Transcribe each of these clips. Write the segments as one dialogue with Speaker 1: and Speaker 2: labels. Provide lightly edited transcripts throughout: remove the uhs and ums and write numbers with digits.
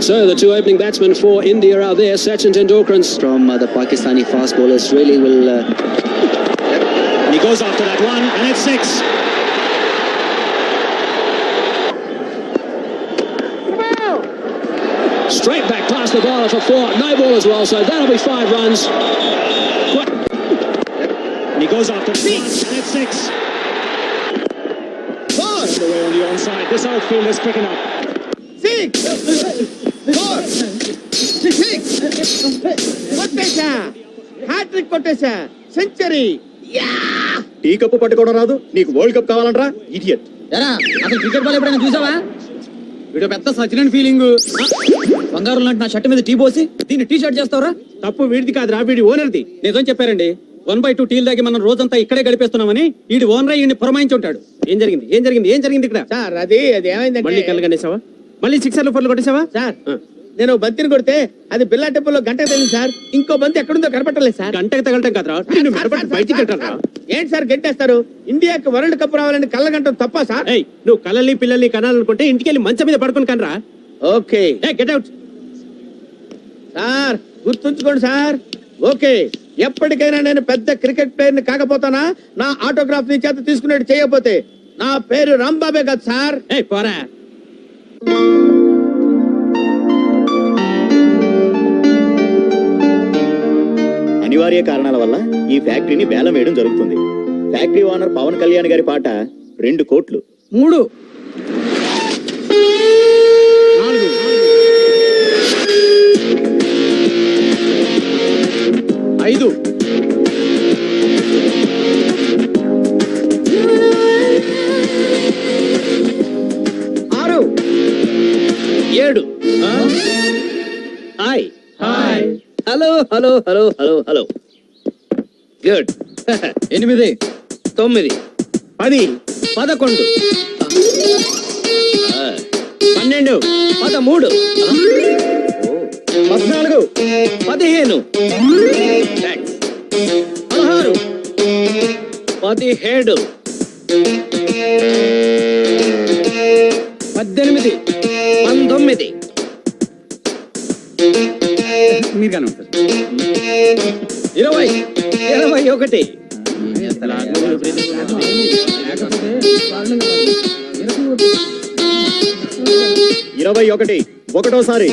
Speaker 1: So the two opening batsmen for India are there. Sachin Tendulkar
Speaker 2: from the Pakistani fast bowlers really will.
Speaker 1: He goes after that one, and it's 6. Straight back past the bowler for 4. No ball as well, so that'll be 5 runs. He goes after 1, and it's 6. Away on the onside. This outfield is picking up.
Speaker 3: 6 4 6 కొట్టేశా hattrick కొట్టేశా century
Speaker 4: tea cup పట్టుకోవడం రాదు నీకు world cup కావాలంటరా idiot.
Speaker 2: ఎరా అసలు cricket ball ఎప్పుడైనా చూసావా? వీడు పెద్ద సచిన్ ఫీలింగ్. బంగారం లాంటి నా షర్ట్ మీద టీ పోసి దీన్ని టీ షర్ట్ చేస్తావరా?
Speaker 5: తప్పు వీడిది కాదురా, వీడి ఓనర్ది. నిజం చెప్పారండి. 1/2 టీల్ దాగి మనం రోజంతా ఇక్కడే గడిపేస్తున్నామని వీడి ఓనర్ ఈయన్ని పురమాయించి ఉంటాడు. ఏం జరిగింది ఇక్కడ?
Speaker 3: సార్ అది ఏమైందంటే
Speaker 5: మళ్ళీ కళ్ళగనేసావా? మళ్ళీ 6 4 కొట్టేసావా?
Speaker 3: సార్ నేను బంతిని కొడితే అది బిల్లా టెంపుల్లో గంటకు తగిలింది సార్. ఇంకో బంతి ఎక్కడుందో కనపట్టలేదు సార్.
Speaker 5: గంటకు తగలటం కాదురా, నిన్ను మెడపట్టి బయటికి కట్టాలరా.
Speaker 3: ఏంటి సార్ గంటేస్తారు? ఇండియాకి వరల్డ్ కప్ రావాలని కళ్ళగంటం తప్ప సార్?
Speaker 5: ఏయ్, నువ్వు కళ్ళని పిల్లల్ని కనాలనుకుంటే ఇంటికి వెళ్ళి మంచం మీద పడుకొని కనరా.
Speaker 3: Okay
Speaker 5: get out.
Speaker 3: సార్ గుర్తుంచుకోండి సార్. ఓకే, ఎప్పటికైనా నేను పెద్ద క్రికెట్ ప్లేయర్ ని కాకపోతానా నా ఆటోగ్రాఫ్ ని చేత తీసుకునేట్టు చేయకపోతే నా పేరు రాంబాబే కదా సార్.
Speaker 5: ఏయ్ పోరా.
Speaker 4: అనివార్య కారణాల వల్ల ఈ ఫ్యాక్టరీని వేలం వేయడం జరుగుతుంది. ఫ్యాక్టరీ ఓనర్ పవన్ కళ్యాణ్ గారి పాట 2 కోట్లు.
Speaker 2: 3
Speaker 5: 4 5
Speaker 3: 6
Speaker 2: 7 hi hello hello hello hello hello good 8 9 10
Speaker 5: 10
Speaker 2: 11
Speaker 5: 12
Speaker 2: 13
Speaker 5: 14
Speaker 2: 15 16 17 18 19
Speaker 5: మీరు కానీ ఉంటారు.
Speaker 2: 20 21
Speaker 4: 21 ఒకటోసారి,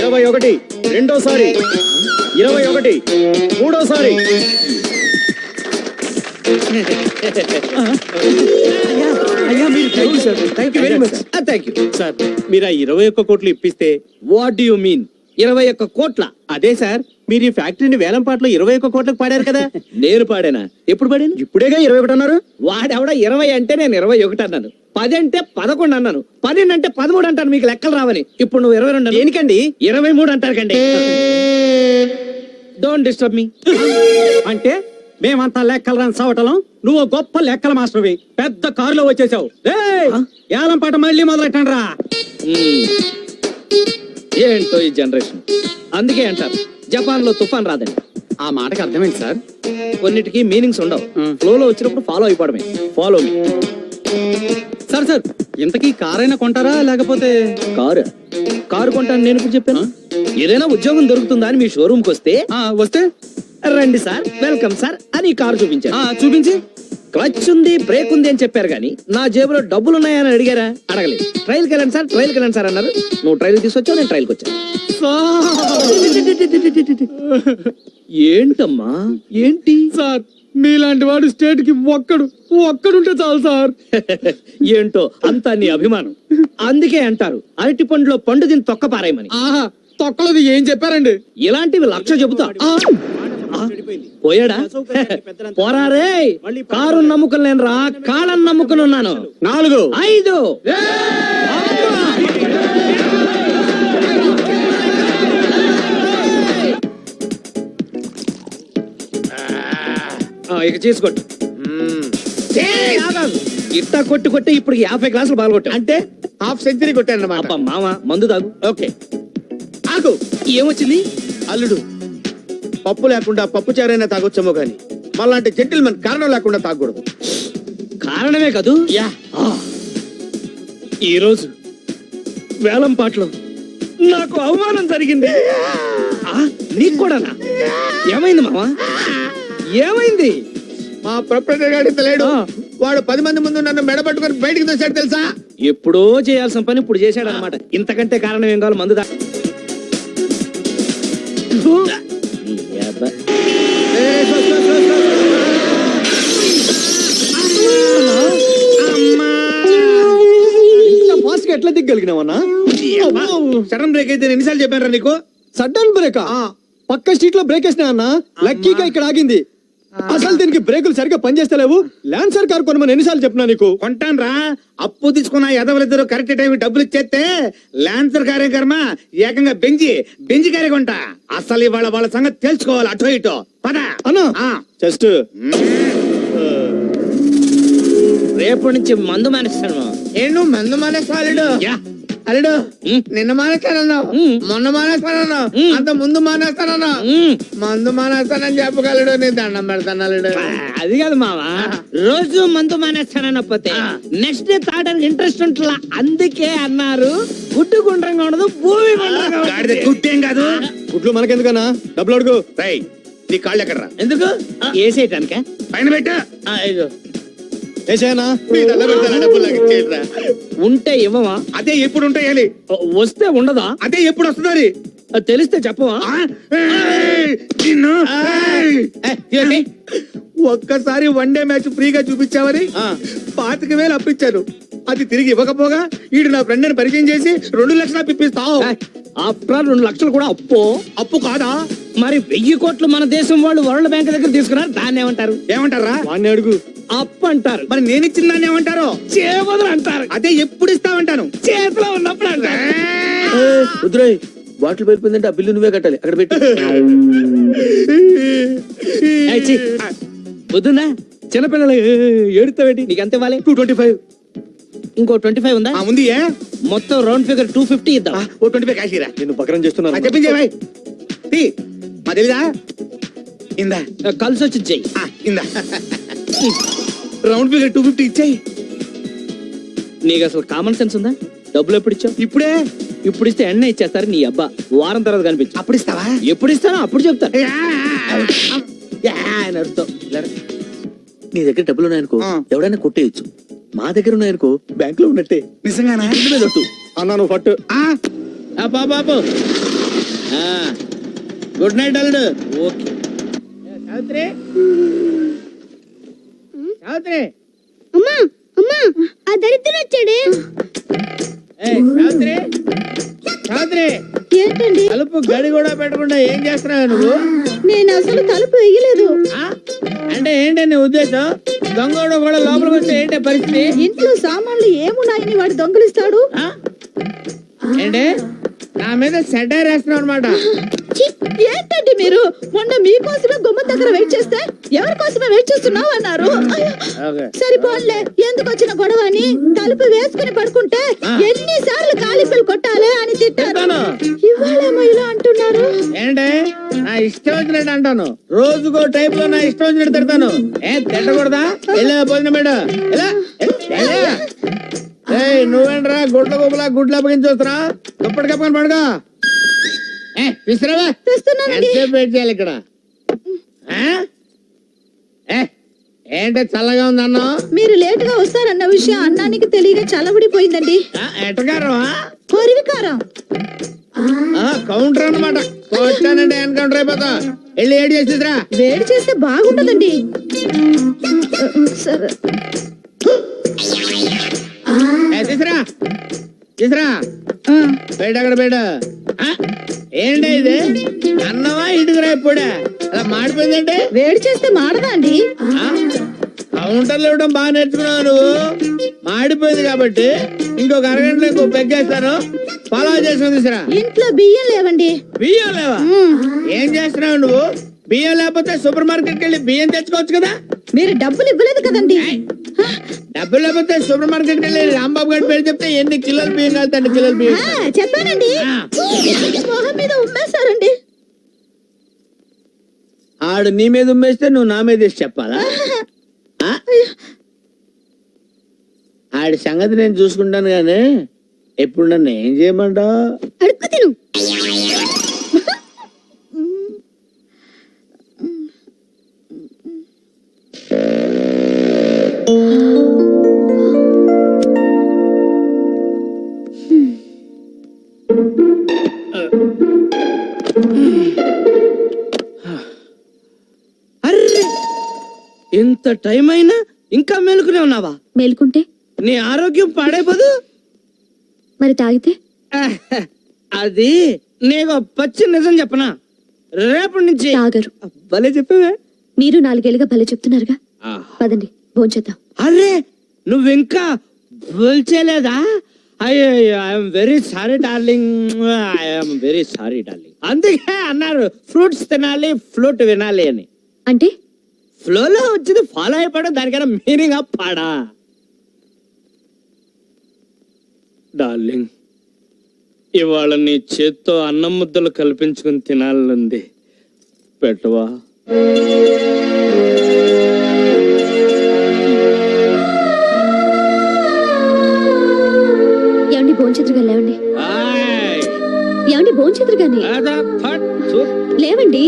Speaker 4: 21 రెండోసారి, 21 మూడోసారి.
Speaker 2: థ్యాంక్ యూ
Speaker 5: సార్ మీరు ఆ 21 కోట్లు ఇప్పిస్తే.
Speaker 2: వాట్ డు యు మీన్ 21 కోట్ల?
Speaker 5: అదే సార్, మీరు ఈ ఫ్యాక్టరీని వేలం పాటలో 21 కోట్లకు పాడారు కదా.
Speaker 2: నేను పాడానా? ఎప్పుడు పాడాను?
Speaker 4: ఇప్పుడేగా 21 అన్నారు.
Speaker 2: వాడెవడ 20 అంటే నేను 21 అన్నాను. 10 అంటే 11 అన్నాను. 12 అంటే 13 అంటాను. మీకు లెక్కలు రావని. ఇప్పుడు నువ్వు 22
Speaker 5: దేనికండి?
Speaker 2: 23 అంటారు కండి. Don't disturb me.
Speaker 5: అంటే మేమంతా లెక్కలు రాని సవటలం, నువ్వు గొప్ప లెక్కల మాస్టర్వి. పెద్ద కారులో వచ్చేసావు. ఏలం పాట మళ్ళీ మొదలెట్టండి రా.
Speaker 2: ఏంటో ఈ జనరేషన్. అందుకే అంటారు జపాన్ లో తుఫాన్ రాదని.
Speaker 5: ఆ మాటకి అర్థమైంది సార్.
Speaker 2: కొన్నిటికి మీనింగ్స్ ఉండవు. ఫ్లోలో వచ్చినప్పుడు ఫాలో అయిపోవడమే. Follow me.
Speaker 5: సార్ సార్ ఇంతకీ కారైనా కొంటారా లేకపోతే?
Speaker 2: కారు కొంటాను నేను ఇప్పుడు చెప్పాను. ఏదైనా ఉద్యోగం దొరుకుతుందా అని మీ షోరూమ్ కి వస్తే
Speaker 5: వస్తే
Speaker 2: రండి సార్, వెల్కమ్ సార్ అని కారు చూపించారు.
Speaker 5: చూపించి
Speaker 2: క్లచ్ ఉంది, బ్రేక్ ఉంది అని చెప్పారు కానీ నా జేబులో డబ్బులు ఉన్నాయని అడిగారా? అడగలేదు. ట్రైల్కి వెళ్ళండి సార్ అన్నారు. నువ్వు ట్రైల్ తీసుకొచ్చావు, నేను ట్రైల్కి వచ్చాను. ఏంటమ్మా ఏంటి
Speaker 5: సార్, మీలాంటి వాడు స్టేట్ కి ఒక్కడుంటే చాలు సార్.
Speaker 2: ఏంటో అంతా నీ అభిమానం. అందుకే అంటారు అరటి పండులో పండు దీన్ని తొక్క పారాయమని.
Speaker 5: తొక్కలది ఏం చెప్పారండి?
Speaker 2: ఇలాంటివి 1,00,000 చెబుతా. పోయాడా? పోరారే. కారు నమ్ముకుని నేను రా, కాళ్ళని నమ్ముకుని ఉన్నాను.
Speaker 5: 4
Speaker 2: 5 ఇక చేసుకోండి. ఇట్టా కొట్టి ఇప్పుడు 50 గ్లాసులు పాల్గొట్టా.
Speaker 3: అంటే హాఫ్ సెంచరీ కొట్టానన్నమాట.
Speaker 2: మామ మందు తాగు.
Speaker 3: ఓకే ఆగు.
Speaker 2: ఏమొచ్చింది?
Speaker 3: అల్లుడు, పప్పు లేకుండా పప్పు చారైనా తాగొచ్చేమో గాని మళ్ళాంటి జెంటిల్మెన్ కారణం లేకుండా తాగకూడదు.
Speaker 2: కారణమే కాదు.
Speaker 3: యా
Speaker 2: ఈ రోజు వేలం పాటలో నాకు అవమానం జరిగింది. నీకు కూడానా? ఏమైంది మావా? ఏమైంది?
Speaker 3: మా ప్రొపరేటర్ గాడి లేడు. వాడు 10 మంది ముందు నన్ను మెడబట్టుకొని బయటికి తెచ్చాడు తెలుసా?
Speaker 2: ఎప్పుడో చేయాల్సిన పని ఇప్పుడు చేశాడు అనమాట. ఇంతకంటే కారణం ఏం కావాలి? మందు
Speaker 5: ఫాస్ట్ గా ఎట్లా దిగ్గలిగినావన్నా?
Speaker 3: సడన్ బ్రేక్ అయితే ఎన్నిసార్లు చెప్పారా నీకు?
Speaker 5: సడన్ బ్రేక్ పక్క స్ట్రీట్ లో బ్రేక్ వేసినా అన్న, లక్కీగా ఇక్కడ ఆగింది. అసలు దీనికి బ్రేకులు సరిగ్గా పనిచేస్తలేవు. ల్యాన్సర్ కార్ కొనమని ఎన్నిసార్లు చెప్పినా నీకు?
Speaker 3: కొంటాను రా. అప్పు తీసుకున్న ఎదవలిద్దరు కరెక్ట్ టైం డబ్బులు ఇచ్చేస్తే ల్యాన్సర్ కార్యక్రమ ఏకంగా బెంజి కారే కొంటా. అసలు ఇవాళ వాళ్ళ సంగతి తెలుసుకోవాలి. అటో ఇటో పద
Speaker 5: అన్నా. జస్ట్
Speaker 2: రేపటి నుంచి మందు మానేస్తాను.
Speaker 3: ఏను మందు మానేస్తాడు. అల్లుడు నిన్న మానేస్తానన్నావు, మొన్న మానేస్తానన్నావు, అంత ముందు మానేస్తానన్నావు. మందు మానేస్తానని చెప్పగలడు. నీ దండం పెడతాను అల్లుడు.
Speaker 2: అది కాదు మావా, రోజు మందు మానేస్తానకపోతే నెక్స్ట్ డే తాగడానికి ఇంట్రెస్ట్ ఉంటుందా? అందుకే అన్నారు గుడ్డు గుండ్రంగా ఉండదు, భూమి గుండ్రంగా
Speaker 3: గాడిద గుడ్డేం కాదు.
Speaker 5: గుడ్లు మనకెందుకన్నా? డబ్బులు అడుగు.
Speaker 3: రై నీ కాళ్ళు ఎక్కడరా?
Speaker 2: ఎందుకు వేసేయటానిక?
Speaker 3: పైన పెట్టా.
Speaker 5: ఏసేనా?
Speaker 3: మీ దండం పెడతాను, డబ్బులు నాకు ఇచ్చేయండిరా.
Speaker 2: ఉంటే ఇవ్వవా?
Speaker 3: అదే ఎప్పుడు ఉంటాయాలి?
Speaker 2: వస్తే ఉండదా?
Speaker 3: అదే ఎప్పుడు వస్తుంది?
Speaker 2: అది తెలిస్తే చెప్పవా?
Speaker 3: ఒక్కసారి 1 డే మ్యాచ్ ఫ్రీగా చూపించావని 25,000 అప్పించాను. అది తిరిగి ఇవ్వకపోగా ఈడు నా ఫ్రెండ్ అని పరిచయం చేసి 2 లక్షలు అప్పిస్తావు.
Speaker 2: అప్పుడు 2 లక్షలు కూడా
Speaker 3: అప్పు కాదా?
Speaker 2: మరి 1000 కోట్లు మన దేశం వాళ్ళు వరల్డ్ బ్యాంక్ దగ్గర తీసుకున్నారు. దాన్ని ఏమంటారు?
Speaker 3: ఏమంటారా?
Speaker 5: వాడిని అడుగు.
Speaker 2: అప్పు అంటారు.
Speaker 3: మరి నేను ఇచ్చిన దాన్ని ఏమంటారు?
Speaker 2: చేవదులు అంటారు.
Speaker 3: అదే ఎప్పుడు ఇస్తామంటాను.
Speaker 2: చేతిలో ఉన్నప్పుడు అంటారు.
Speaker 6: వద్దురాయ్, బాటిల్ పడిపోయిందంటే ఆ బిల్లు నువ్వే కట్టాలి. అక్కడ పెట్టి
Speaker 2: వద్దునా? చిన్నపిల్లలు ఏడుతావేటి? నీకు ఎంత ఇవ్వాలి?
Speaker 3: 225.
Speaker 2: ఇంకో 25 ఉందా?
Speaker 3: ఉంది.
Speaker 2: మొత్తం రౌండ్ ఫిగర్ 250 ఇద్దాం.
Speaker 3: ఓ 25 కాశీరా.
Speaker 5: నిన్ను పకరం చేస్తున్నారు.
Speaker 3: చెప్పించే భాయ్. మా తెలీదా? ఇందా
Speaker 2: కలిసి వచ్చి చెయ్యి.
Speaker 3: ఇందా రౌండ్ ఫిగర్ 250 ఇచ్చాయి.
Speaker 2: నీకు అసలు కామన్ సెన్స్ ఉందా? డబ్బులు ఎప్పుడు ఇచ్చావు?
Speaker 3: ఇప్పుడే.
Speaker 2: ఇప్పుడు ఇస్తే ఎన్న ఇచ్చేస్తారు. నీ అబ్బా వారం తర్వాత కనిపించు.
Speaker 3: అప్పుడు ఇస్తావా?
Speaker 2: ఎప్పుడు ఇస్తానో అప్పుడు చెప్తాను. అర్థం
Speaker 6: నీ దగ్గర డబ్బులు ఉన్నాయనుకో ఎవడైనా కొట్టేయచ్చు. మా దగ్గర ఉన్నాయనుకో బ్యాంక్ లో ఉన్నట్టే.
Speaker 3: నిజంగానా?
Speaker 5: అన్నా నువ్వు పట్టు.
Speaker 2: బాబు గుడ్ నైట్ అల్లుడు. ఓకే సావిత్రి, సావిత్రి,
Speaker 7: అమ్మా అమ్మా ఆ దరిద్రుడు వచ్చాడే.
Speaker 2: సావిత్రి, సావిత్రి,
Speaker 7: ఏంటండి?
Speaker 2: తలుపు గడి కూడా పెట్టకుండా ఏం చేస్తున్నావు నువ్వు?
Speaker 7: నేను అసలు తలుపు వేయలేదు.
Speaker 2: అంటే ఏంటి నీ ఉద్దేశం? దొంగోడు కూడా లోపలికి వస్తే ఏంటి పరిస్థితి?
Speaker 7: ఇంట్లో సామాన్లు ఏమున్నాయని వాడు దొంగలిస్తాడు.
Speaker 2: ఏంటి నా మీద సెటైర్ వేస్తున్నావు అనమాట?
Speaker 7: ఛీ, ఏంటండి మీరు? మొన్న మీకోసమే గుమ్మం దగ్గర వెయిట్ చేస్తే ఎవరి కోసమే వెయిట్ చేస్తున్నావు అన్నారు. అయ్యో, సరిపోన్లే, ఎందుకు వచ్చిన గొడవ అని తలుపు వేసుకుని పడుకుంటే ఎన్నిసార్లు కాలిఫీలు కొట్టాలి అని తిట్టారు. ఇవాళేమో ఇలా అంటున్నారు.
Speaker 2: ఏంటి నా ఇష్టం వచ్చినట్టు అంటాను? రోజుకో టైప్ లో నా ఇష్టం వచ్చినట్టు తిడతాను. ఏం తిట్టకూడదా? వెళ్ళా భోజనం మేడ. నువ్వేంట్రా గుడ్ల గుబలా గుడ్లు అప్పగించి వస్తున్నా? దుప్పటి కప్పుకొని పడుకో. తీసుకురావా?
Speaker 7: తెస్తున్నానండి.
Speaker 2: ఎంతసేపు వెయిట్ చేయాలి ఇక్కడ? ఏంటి చల్లగా ఉంది అన్నం?
Speaker 7: మీరు లేట్ గా వస్తారన్న విషయం అన్నానికి తెలియక చల్లబడిపోయిందండి.
Speaker 2: ఎట్టగారం?
Speaker 7: కొరివికారం.
Speaker 2: కౌంటర్ అన్నమాట. కొట్టానంటే ఎన్కౌంటర్ అయిపోతా. వెళ్ళి ఏడు చేసిరా.
Speaker 7: వేడి చేస్తే బాగుండదండి. సరే
Speaker 2: తీసురా, తీసురా. బయట అక్కడ బయట. ఏంటి ఇది? అన్నమా ఇటుకురా? ఇప్పుడే అలా మాడిపోయిందంటే
Speaker 7: వేడి చేస్తే మాడదా అండి?
Speaker 2: కౌంటర్లు ఇవ్వడం బాగా నేర్చుకున్నావు నువ్వు. మాడిపోయింది కాబట్టి ఇంకొక అరగంటలో ఇంకో పెగ్గేస్తాను. ఫాలో చేసుకుని తీసురా.
Speaker 7: ఇంట్లో బియ్యం లేవండి.
Speaker 2: బియ్యం లేవా? ఏం చేస్తున్నావు నువ్వు? బియ్యం లేకపోతే సూపర్ మార్కెట్కి వెళ్ళి బియ్యం తెచ్చుకోవచ్చు కదా.
Speaker 7: మీరు డబ్బులు ఇవ్వలేదు కదండి.
Speaker 2: డబ్బులు లేకపోతే సూపర్ మార్కెట్ వెళ్ళి రాంబాబు గారి పేరు చెప్తే ఎన్ని కిలోలు బియ్యం కాదు, 2 కిలోలు బియ్యం.
Speaker 7: చెప్పానండి. మొహం మీద ఉమ్మేశారండి.
Speaker 2: ఆడు నీ మీద ఉమ్మేస్తే నువ్వు నా మీద వేసి చెప్పాలా? ఆడి సంగతి నేను చూసుకుంటాను గానీ
Speaker 3: ఇప్పుడు నన్ను ఏం చేయమంటావు?
Speaker 7: అడుక్కు తిను.
Speaker 2: అర్రే ఎంత టైం అయినా ఇంకా మేలుకునే ఉన్నావా?
Speaker 7: మేలుకుంటే
Speaker 2: నీ ఆరోగ్యం పాడైపోదు.
Speaker 7: మరి తాగితే
Speaker 2: అది నీకు పచ్చి నిజం చెప్పనా, రేపటి నుంచి
Speaker 7: తాగరు.
Speaker 2: భలే చెప్పవే.
Speaker 7: మీరు 4 ఏళ్ళుగా భలే చెప్తున్నారుగా. పదండి భోంచేద్దాం.
Speaker 2: అరే నువ్వు ఇంకా బోల్చేలేదా? అయ్యో I'm very sorry darling, I'm very sorry darling. అందుకే అన్నారు ఫ్రూట్స్ తినాలి ఫ్లూట్ వినాలి అని.
Speaker 7: అంటే
Speaker 2: ఫ్లోలో వచ్చింది ఫాలో అయిపోవడం, దానికైనా మీనింగ్ అప్ పాడా. డార్లింగ్ ఇవాళ నీ చేత్తో అన్నం ముద్దలు కల్పించుకుని తినాలనుంది, పెట్టవా?
Speaker 7: ఏమండి భోంచేతురుగా లేవండి.
Speaker 2: ఆయ్,
Speaker 7: ఏమండి భోంచేతురుగాని
Speaker 2: అదా ఫట్ చూ.
Speaker 7: లేవండి.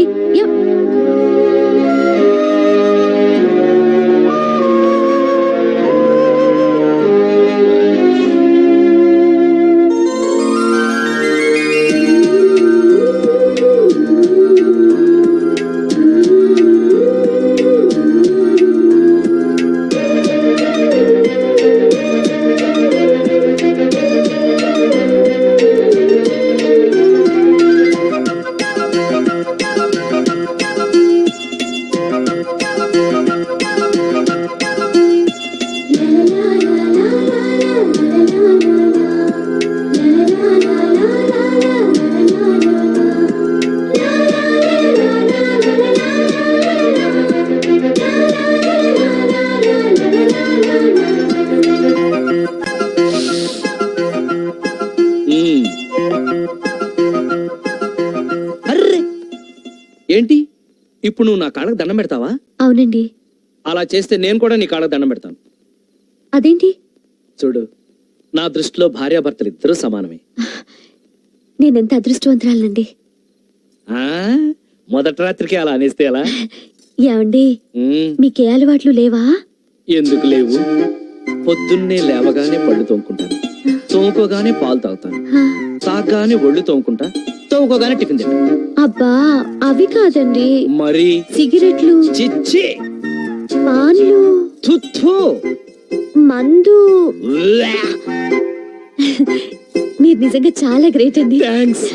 Speaker 2: అర్రే ఏంటి ఇప్పుడు నువ్వు నా కాళ్ళకు దండం పెడతావా?
Speaker 7: అవునండి.
Speaker 2: అలా చేస్తే నేను కూడా నీ కాళ్ళకు దండం పెడతాను.
Speaker 7: అదేంటి?
Speaker 2: చూడు, నా దృష్టిలో భార్యాభర్తలు ఇద్దరూ సమానమే.
Speaker 7: నేనెంత అదృష్టవంతురాలండి.
Speaker 2: ఆ మొదటి రాత్రికి అలా అనేస్తే ఎలా?
Speaker 7: ఏమండి
Speaker 2: ఉమ్,
Speaker 7: మీకే అలవాట్లు లేవా?
Speaker 2: ఎందుకు లేవు? పొద్దున్నే లేవగానే పళ్ళు తోముకుంటాను, తోముకోగానే పాలు తాగుతాను,
Speaker 7: హా,
Speaker 2: తాగగానే ఒళ్ళు తోముకుంటా, తోముకోగానే టిఫిన్ తింటాను.
Speaker 7: అబ్బా అవి కాదండి,
Speaker 2: మరి
Speaker 7: సిగరెట్లు,
Speaker 2: చిచ్చి
Speaker 7: పాన్లు,
Speaker 2: తుత్తు
Speaker 7: మందు. మీరు నిజంగా చాలా గ్రేట్ అండి.
Speaker 2: థ్యాంక్స్.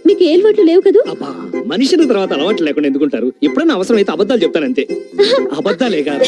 Speaker 7: మీకు ఏ అలవాట్లు లేవు కదూ?
Speaker 2: అబ్బా మనిషిన తర్వాత అలవాటు లేకుండా ఎందుకుంటారు? ఎప్పుడైనా అవసరం అయితే అబద్ధాలు చెప్తాను అంతే. అబద్ధాలే కాదు.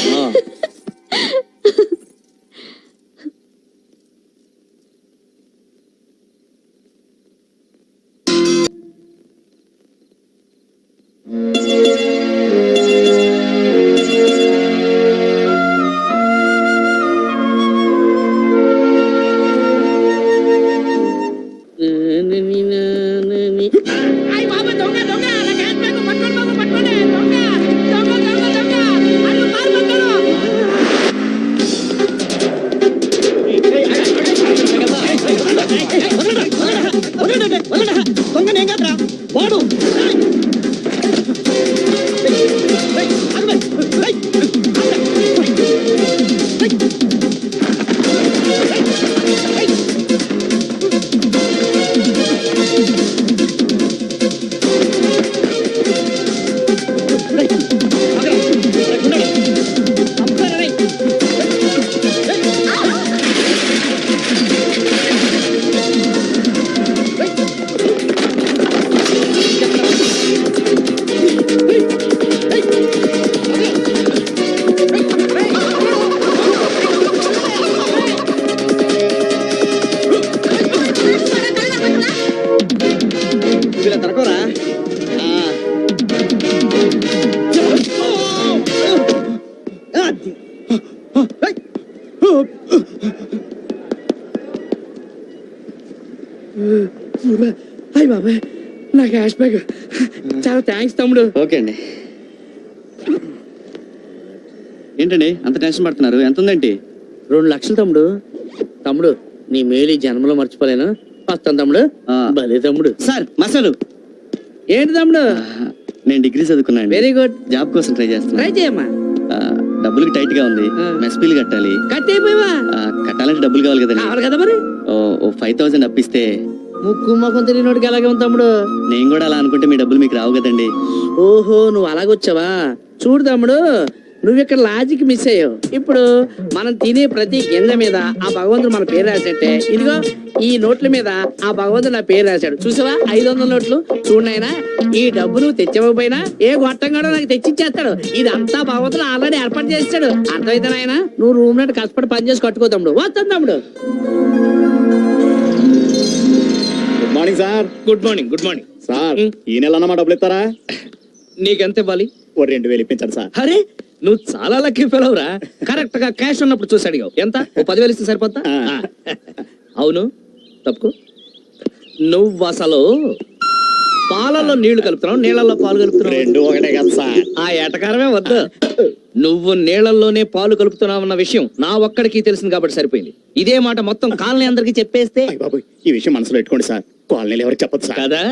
Speaker 2: అయ్య బాబాయ్ నా క్యాష్ బ్యాగ్. చాలా థ్యాంక్స్ తమ్ముడు.
Speaker 8: ఓకే అండి. ఏంటండి అంత టెన్షన్ పడుతున్నారు? ఎంత ఉందేంటి?
Speaker 6: 2 లక్షలు తమ్ముడు. తమ్ముడు నీ మేలు ఈ జన్మలో మర్చిపోలేను. వస్తాను తమ్ముడు. భలే తమ్ముడు.
Speaker 2: సార్ మసలు
Speaker 6: ఏంటి తమ్ముడు?
Speaker 8: నేను డిగ్రీ చదువుకున్నాను.
Speaker 6: Very good.
Speaker 8: జాబ్ కోసం ట్రై చేస్తున్నా.
Speaker 6: ట్రై చేయమ్మా.
Speaker 8: డబ్బులకి టైట్ గా ఉంది. మెస్ బిల్ కట్టాలి.
Speaker 6: కట్టేపోయావా?
Speaker 8: కట్టాలంటే డబ్బులు కావాలి కదండి.
Speaker 6: కావాలి కదా మరి.
Speaker 8: ఓ 5,000 అప్పిస్తే.
Speaker 6: ముక్కు మొఖం తెలియనోడికి ఎలాగే ఉంది తమ్ముడు.
Speaker 8: నేను కూడా అలా అనుకుంటే మీ డబ్బులు మీకు రావు కదండి.
Speaker 6: ఓహో, నువ్వు అలాగొచ్చావా? చూడు తమ్ముడు, నువ్వు ఇక్కడ లాజిక్ మిస్ అయ్యావు. ఇప్పుడు మనం తినే ప్రతి గింజ మీద ఆ భగవంతుడు మన పేరు రాసేట్టే, ఇదిగో ఈ నోట్ల మీద ఆ భగవంతుడు నా పేరు రాశాడు. చూసావా 500 నోట్లు? చూడనైనా ఈ డబ్బు నువ్వు తెచ్చకపోయినా ఏ గొట్టంగాడో నాకు తెచ్చిచ్చేస్తాడు. ఇదంతా భగవంతుడు ఆల్రెడీ ఏర్పాటు చేస్తాడు. అర్థమైతే నాయన, నువ్వు రూమ్ నట్టు కష్టపడి పని చేసి కట్టుకో తమ్ముడు. వస్తాను తమ్ముడు.
Speaker 4: Good morning sir.
Speaker 2: Good morning. Good morning
Speaker 4: sir ఈ నెల అన్న మా డబ్బులు ఇస్తారా?
Speaker 2: నీకెంత ఇవ్వాలి?
Speaker 4: ఓ 2,000 ఇప్పించండి సార్.
Speaker 2: అరే నువ్వు చాలా లక్కీ ఫెలవురా. కరెక్ట్ గా క్యాష్ ఉన్నప్పుడు చూసి అడిగావు. ఎంత? ఓ 10,000 ఇస్తే సరిపోతా? అవును, తప్పుకో. నువ్వు అసలు పాలల్లో నీళ్లు కలుపుతున్నావు, నీళ్లలో పాలు కలుపుతున్నావు.
Speaker 4: రెండు ఒకటే కదా సార్.
Speaker 2: ఆ ఎటకారమే వద్దు. నువ్వు నీళ్లలోనే పాలు కలుపుతున్నావన్న విషయం నా ఒక్కడికి తెలిసింది కాబట్టి సరిపోయింది. ఇదే మాట మొత్తం కాలనీ అందరికి చెప్పేస్తే.
Speaker 4: అయ్ బాబోయ్, ఈ విషయం మనసులో పెట్టుకోండి సార్. కాలనీలు ఎవరికి చెప్పదు సార్.
Speaker 2: కదా,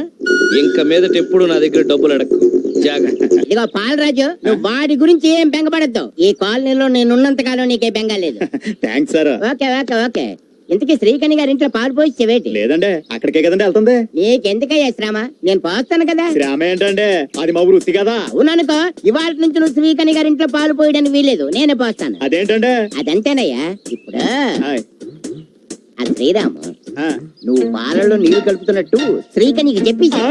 Speaker 2: ఇంక మీదట ఎప్పుడు నా దగ్గర డబ్బులు అడక్కు. జాగ్రత్త.
Speaker 9: ఇదిగో పాలరాజు, నువ్వు వాడి గురించి ఏం బెంగపడద్దు. ఈ కాలనీలో నేనున్నంత కాలం నీకే బెంగ లేదు.
Speaker 4: Thanks sir.
Speaker 9: Okay okay okay. ఇంతకీ శ్రీకణి గారి ఇంట్లో పాలు పోయిచ్చేవేటి?
Speaker 4: లేదండి, అక్కడికే కదండి వెళ్తుంది.
Speaker 9: నీకెందుకయ్యా శ్రమ? నేను పోస్తాను కదా.
Speaker 4: శ్రామ ఏంటండి, అది మా వృత్తి కదా.
Speaker 9: అవుననుకో, ఇవాళ నుంచి నువ్వు శ్రీకణి గారి ఇంట్లో పాలు పోయడానికి వీలేదు, నేనే పోస్తాను.
Speaker 4: అదేంటండి?
Speaker 9: అదంతేనయ్యా. ఇప్పుడు
Speaker 4: హాయ్.
Speaker 9: అది శ్రీరాము,
Speaker 4: ఆ,
Speaker 9: నువ్వు పాలలో నీళ్లు కలుపుతున్నట్టు శ్రీకణికి చెప్పేసి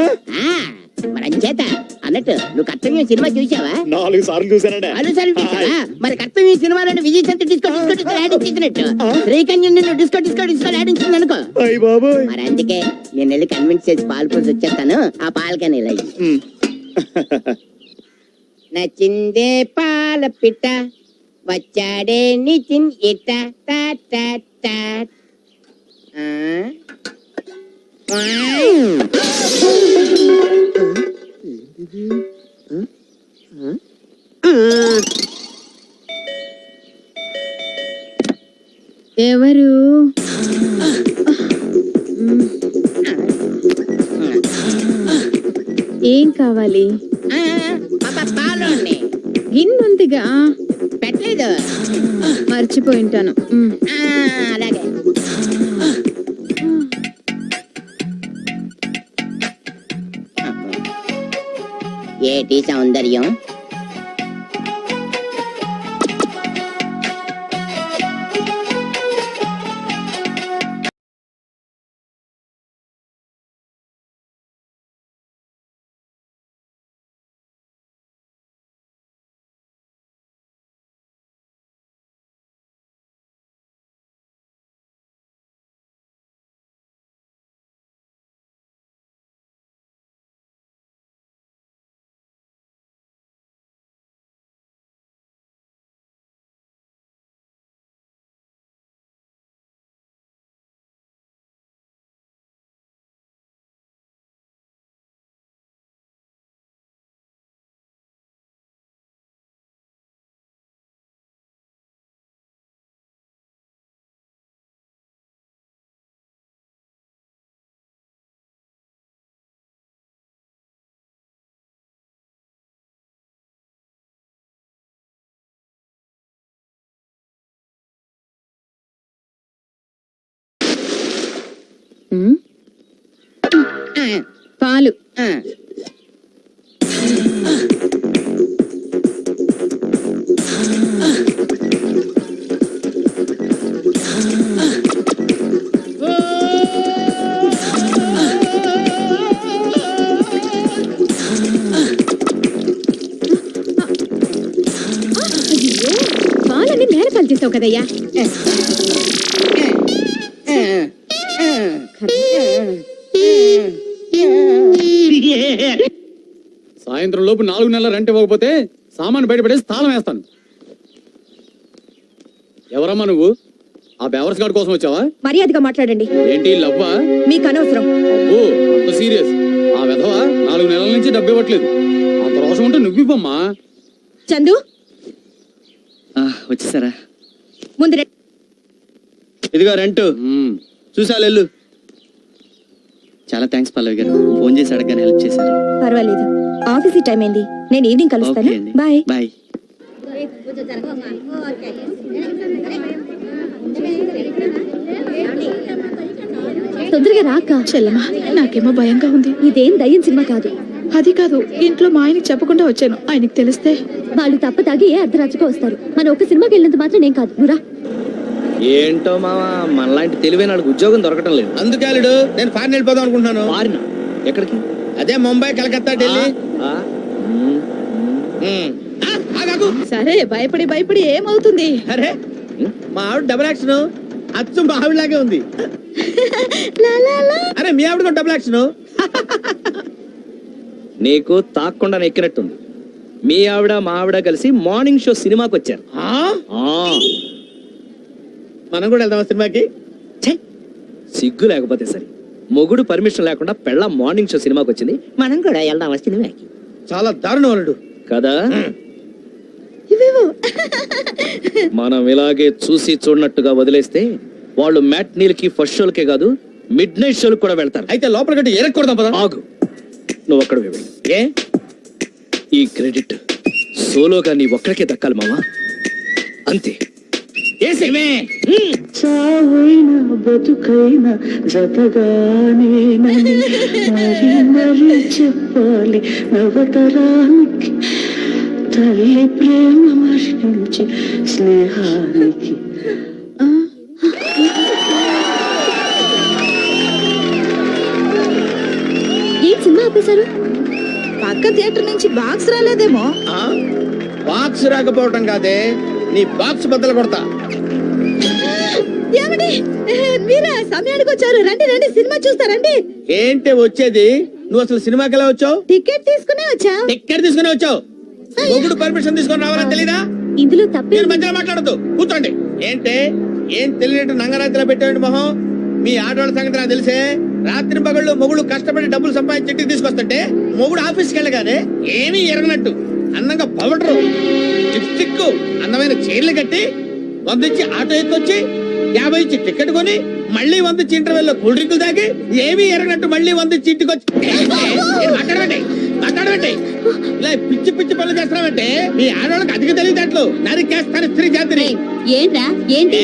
Speaker 9: మరి అంచేత అన్నట్టు నువ్వు కర్తవ్యం సినిమా చూసావా?
Speaker 4: 4 సార్లు చూసానండి.
Speaker 9: అనుసరి చూసావా? మరి కర్తవ్యం సినిమాలోని విజయ్ శాంతి డిస్కో డిస్కో డిస్కో ఆడించినట్టు శ్రీకన్య నిన్ను డిస్కో డిస్కో డిస్కో ఆడించింది అనుకో.
Speaker 4: అయ్ బాబోయ్.
Speaker 9: మరి అందుకే నేను వెళ్ళి కన్విన్స్ చేసి పాలు పోసి వచ్చేస్తాను. ఆ పాలకని ఇలా ఇయ్యి. నచ్చిందే పాల పిట్ట, వచ్చాడే నిచిన్ ఇట్ట టా టా టా.
Speaker 7: ఎవరు? ఏం కావాలి?
Speaker 9: పాలు
Speaker 7: గిన్నుందిగా
Speaker 9: పెట్టలేదు.
Speaker 7: మర్చిపోయింటాను.
Speaker 9: అలాగే ఏటి సౌందర్యం?
Speaker 7: పాలు. పాలన్నీ నేల పాలు చేసావు కదయ్యా.
Speaker 5: సాయంత్రం లోపు 4 నెలల రెంట్ ఇవ్వకపోతే సామాను బయటపడేసి తాళం వేస్తాను. ఎవరమ్మా నువ్వు? ఆ బేవర్స్ గార్డ్ కోసం వచ్చావా?
Speaker 7: మర్యాదగా మాట్లాడండి.
Speaker 5: ఏంటి లవ్వా?
Speaker 7: మీకు అనవసరం.
Speaker 5: అబ్బో, అంత సీరియస్? ఆ వెధవ 4 నెలల నుంచి డబ్బు ఇవ్వట్లేదు. అంత రోషం ఉంటే నువ్వివ్వమ్మా.
Speaker 7: చందు
Speaker 8: వచ్చేసారా?
Speaker 7: ముందు
Speaker 8: ఇదిగో రెంట్.
Speaker 3: చూసావు వెళ్ళు.
Speaker 8: చాలా థ్యాంక్స్ పల్లవి గారు, ఫోన్ చేసి అడగగానే హెల్ప్ చేశారు.
Speaker 7: పర్వాలేదు, ఆఫీస్ టైం అయింది, నేను ఈవినింగ్
Speaker 8: ఓకే
Speaker 7: కలుస్తాను.
Speaker 8: అండి,
Speaker 7: బాయ్.
Speaker 8: బాయ్.
Speaker 7: తొందరగా రాక.
Speaker 10: చెల్లమా, నాకేమో భయంగా ఉంది.
Speaker 7: ఇదేం దయ్యం సినిమా కాదు.
Speaker 10: అది కాదు, ఇంట్లో మా ఆయనకి చెప్పకుండా వచ్చాను. ఆయనకి తెలిస్తే
Speaker 7: వాళ్ళు తప్ప తాగి ఏ అర్ధరాత్రిగా వస్తారు. మన ఒక సినిమాకి వెళ్ళినంత మాత్రం నేను కాదు, నువ్వురా.
Speaker 2: ఏంటో మావా, మనలాంటి తెలివైన వాళ్ళకి ఉద్యోగం దొరకటం లేదు.
Speaker 3: అందుకే అల్లుడు నేను ఫారెన్ వెళ్ళిపోదాం అనుకుంటున్నాను.
Speaker 2: మారిన ఎక్కడికి?
Speaker 3: అదే ముంబై, కలకత్తా, ఢిల్లీ.
Speaker 2: ఆ,
Speaker 3: ఆగాగు.
Speaker 10: సరే, భయపడి భయపడి ఏమవుతుంది?
Speaker 3: అరే మా ఆవిడ డబుల్ యాక్షన్ అచ్చు మా ఆవిడలాగే ఉంది. అరే మీ ఆవిడ డబుల్ యాక్షన్.
Speaker 2: నీకు తాక్కుండా ఎక్కినట్టుంది. మీ ఆవిడ మా ఆవిడ కలిసి మార్నింగ్ షో సినిమాకి వచ్చారు.
Speaker 3: మనం కూడా వెళ్దాం సినిమాకి.
Speaker 2: ఛే, సిగ్గు లేకపోతే సరే. మొగుడు పర్మిషన్ లేకుండా పెళ్ళ మార్నింగ్ షో సినిమాకి వచ్చింది. మనం కూడా వెళ్దాం సినిమాకి.
Speaker 3: చాలా దారుణం అల్లుడు
Speaker 2: కదా? మనం ఇలాగే చూసి చూడనట్టుగా వదిలేస్తే వాళ్ళు మ్యాట్నీలకి ఫస్ట్ షోలకే కాదు మిడ్ నైట్ షోలకు కూడా వెళ్తారు.
Speaker 3: అయితే లోపల గట్టి ఎరక్కూడదాం పద.
Speaker 2: ఆగు, నువ్వు అక్కడ వెళ్ళు.
Speaker 3: ఏ
Speaker 2: ఈ క్రెడిట్ సోలోగా నీ ఒక్కడికే దక్కాలి మావా, అంతే.
Speaker 11: చావైనా బతుకైనా జతగానేనని మరి మరి చెప్పాలి నవతరానికి, తల్లి ప్రేమ మరిపించి స్నేహానికి.
Speaker 7: ఏం సినిమా ఆపేశారు?
Speaker 10: పక్క థియేటర్ నుంచి బాక్స్ రాలేదేమో.
Speaker 3: బాక్స్ రాకపోవటం కాదే, నీ బాక్స్ బద్దలు కొడతా.
Speaker 7: ఏమండి, మీరా సమయానికి వచ్చారు. రండి రండి, సినిమా చూస్తారండి.
Speaker 3: ఏంటి వచ్చేది? నువ్వు అసలు సినిమాకి ఎలా వచ్చావు?
Speaker 7: టికెట్ తీసుకునే వచ్చా.
Speaker 3: టికెట్ తీసుకుని వచ్చావు? మొగుడు పర్మిషన్ తీసుకొని రావాలని తెలీదా?
Speaker 7: ఇందులో తప్పే.
Speaker 3: మీరు మధ్యలో మాట్లాడద్దు, కూర్చోండి. ఏంటే ఏం తెలియనట్టు నంగరాత్రిలో పెట్టేయండి మొహం. మీ ఆడవాళ్ళ సంగతి నాకు తెలిసే. రాత్రి పగళ్ళు మొగుడు కష్టపడి డబ్బులు సంపాదించి ఇంటికి తీసుకొస్తుంటే మొగుడు ఆఫీస్కి వెళ్ళగానే ఏమీ ఎరగనట్టు అందంగా పవడరు లిప్స్టిక్ అందమైన చీరలు కట్టి 100 ఇచ్చి ఆటో ఎక్కొచ్చి 50 ఇచ్చి టికెట్ కొని మళ్ళీ 100 ఇచ్చి ఇంటర్వెల్ లో కూల్ డ్రింకులు తాగి ఏమీ ఎరగనట్టు మళ్ళీ 100 ఇచ్చి ఇంటికి వచ్చి మాట్లాడబెట్టి ఇలా పిచ్చి పిచ్చి పనులు చేస్తున్నామంటే మీ ఆడవాళ్ళకి అధిక తెలియదట్లు నరికేస్తాను స్త్రీ జాతిని.
Speaker 7: ఏంట్రా ఏంటి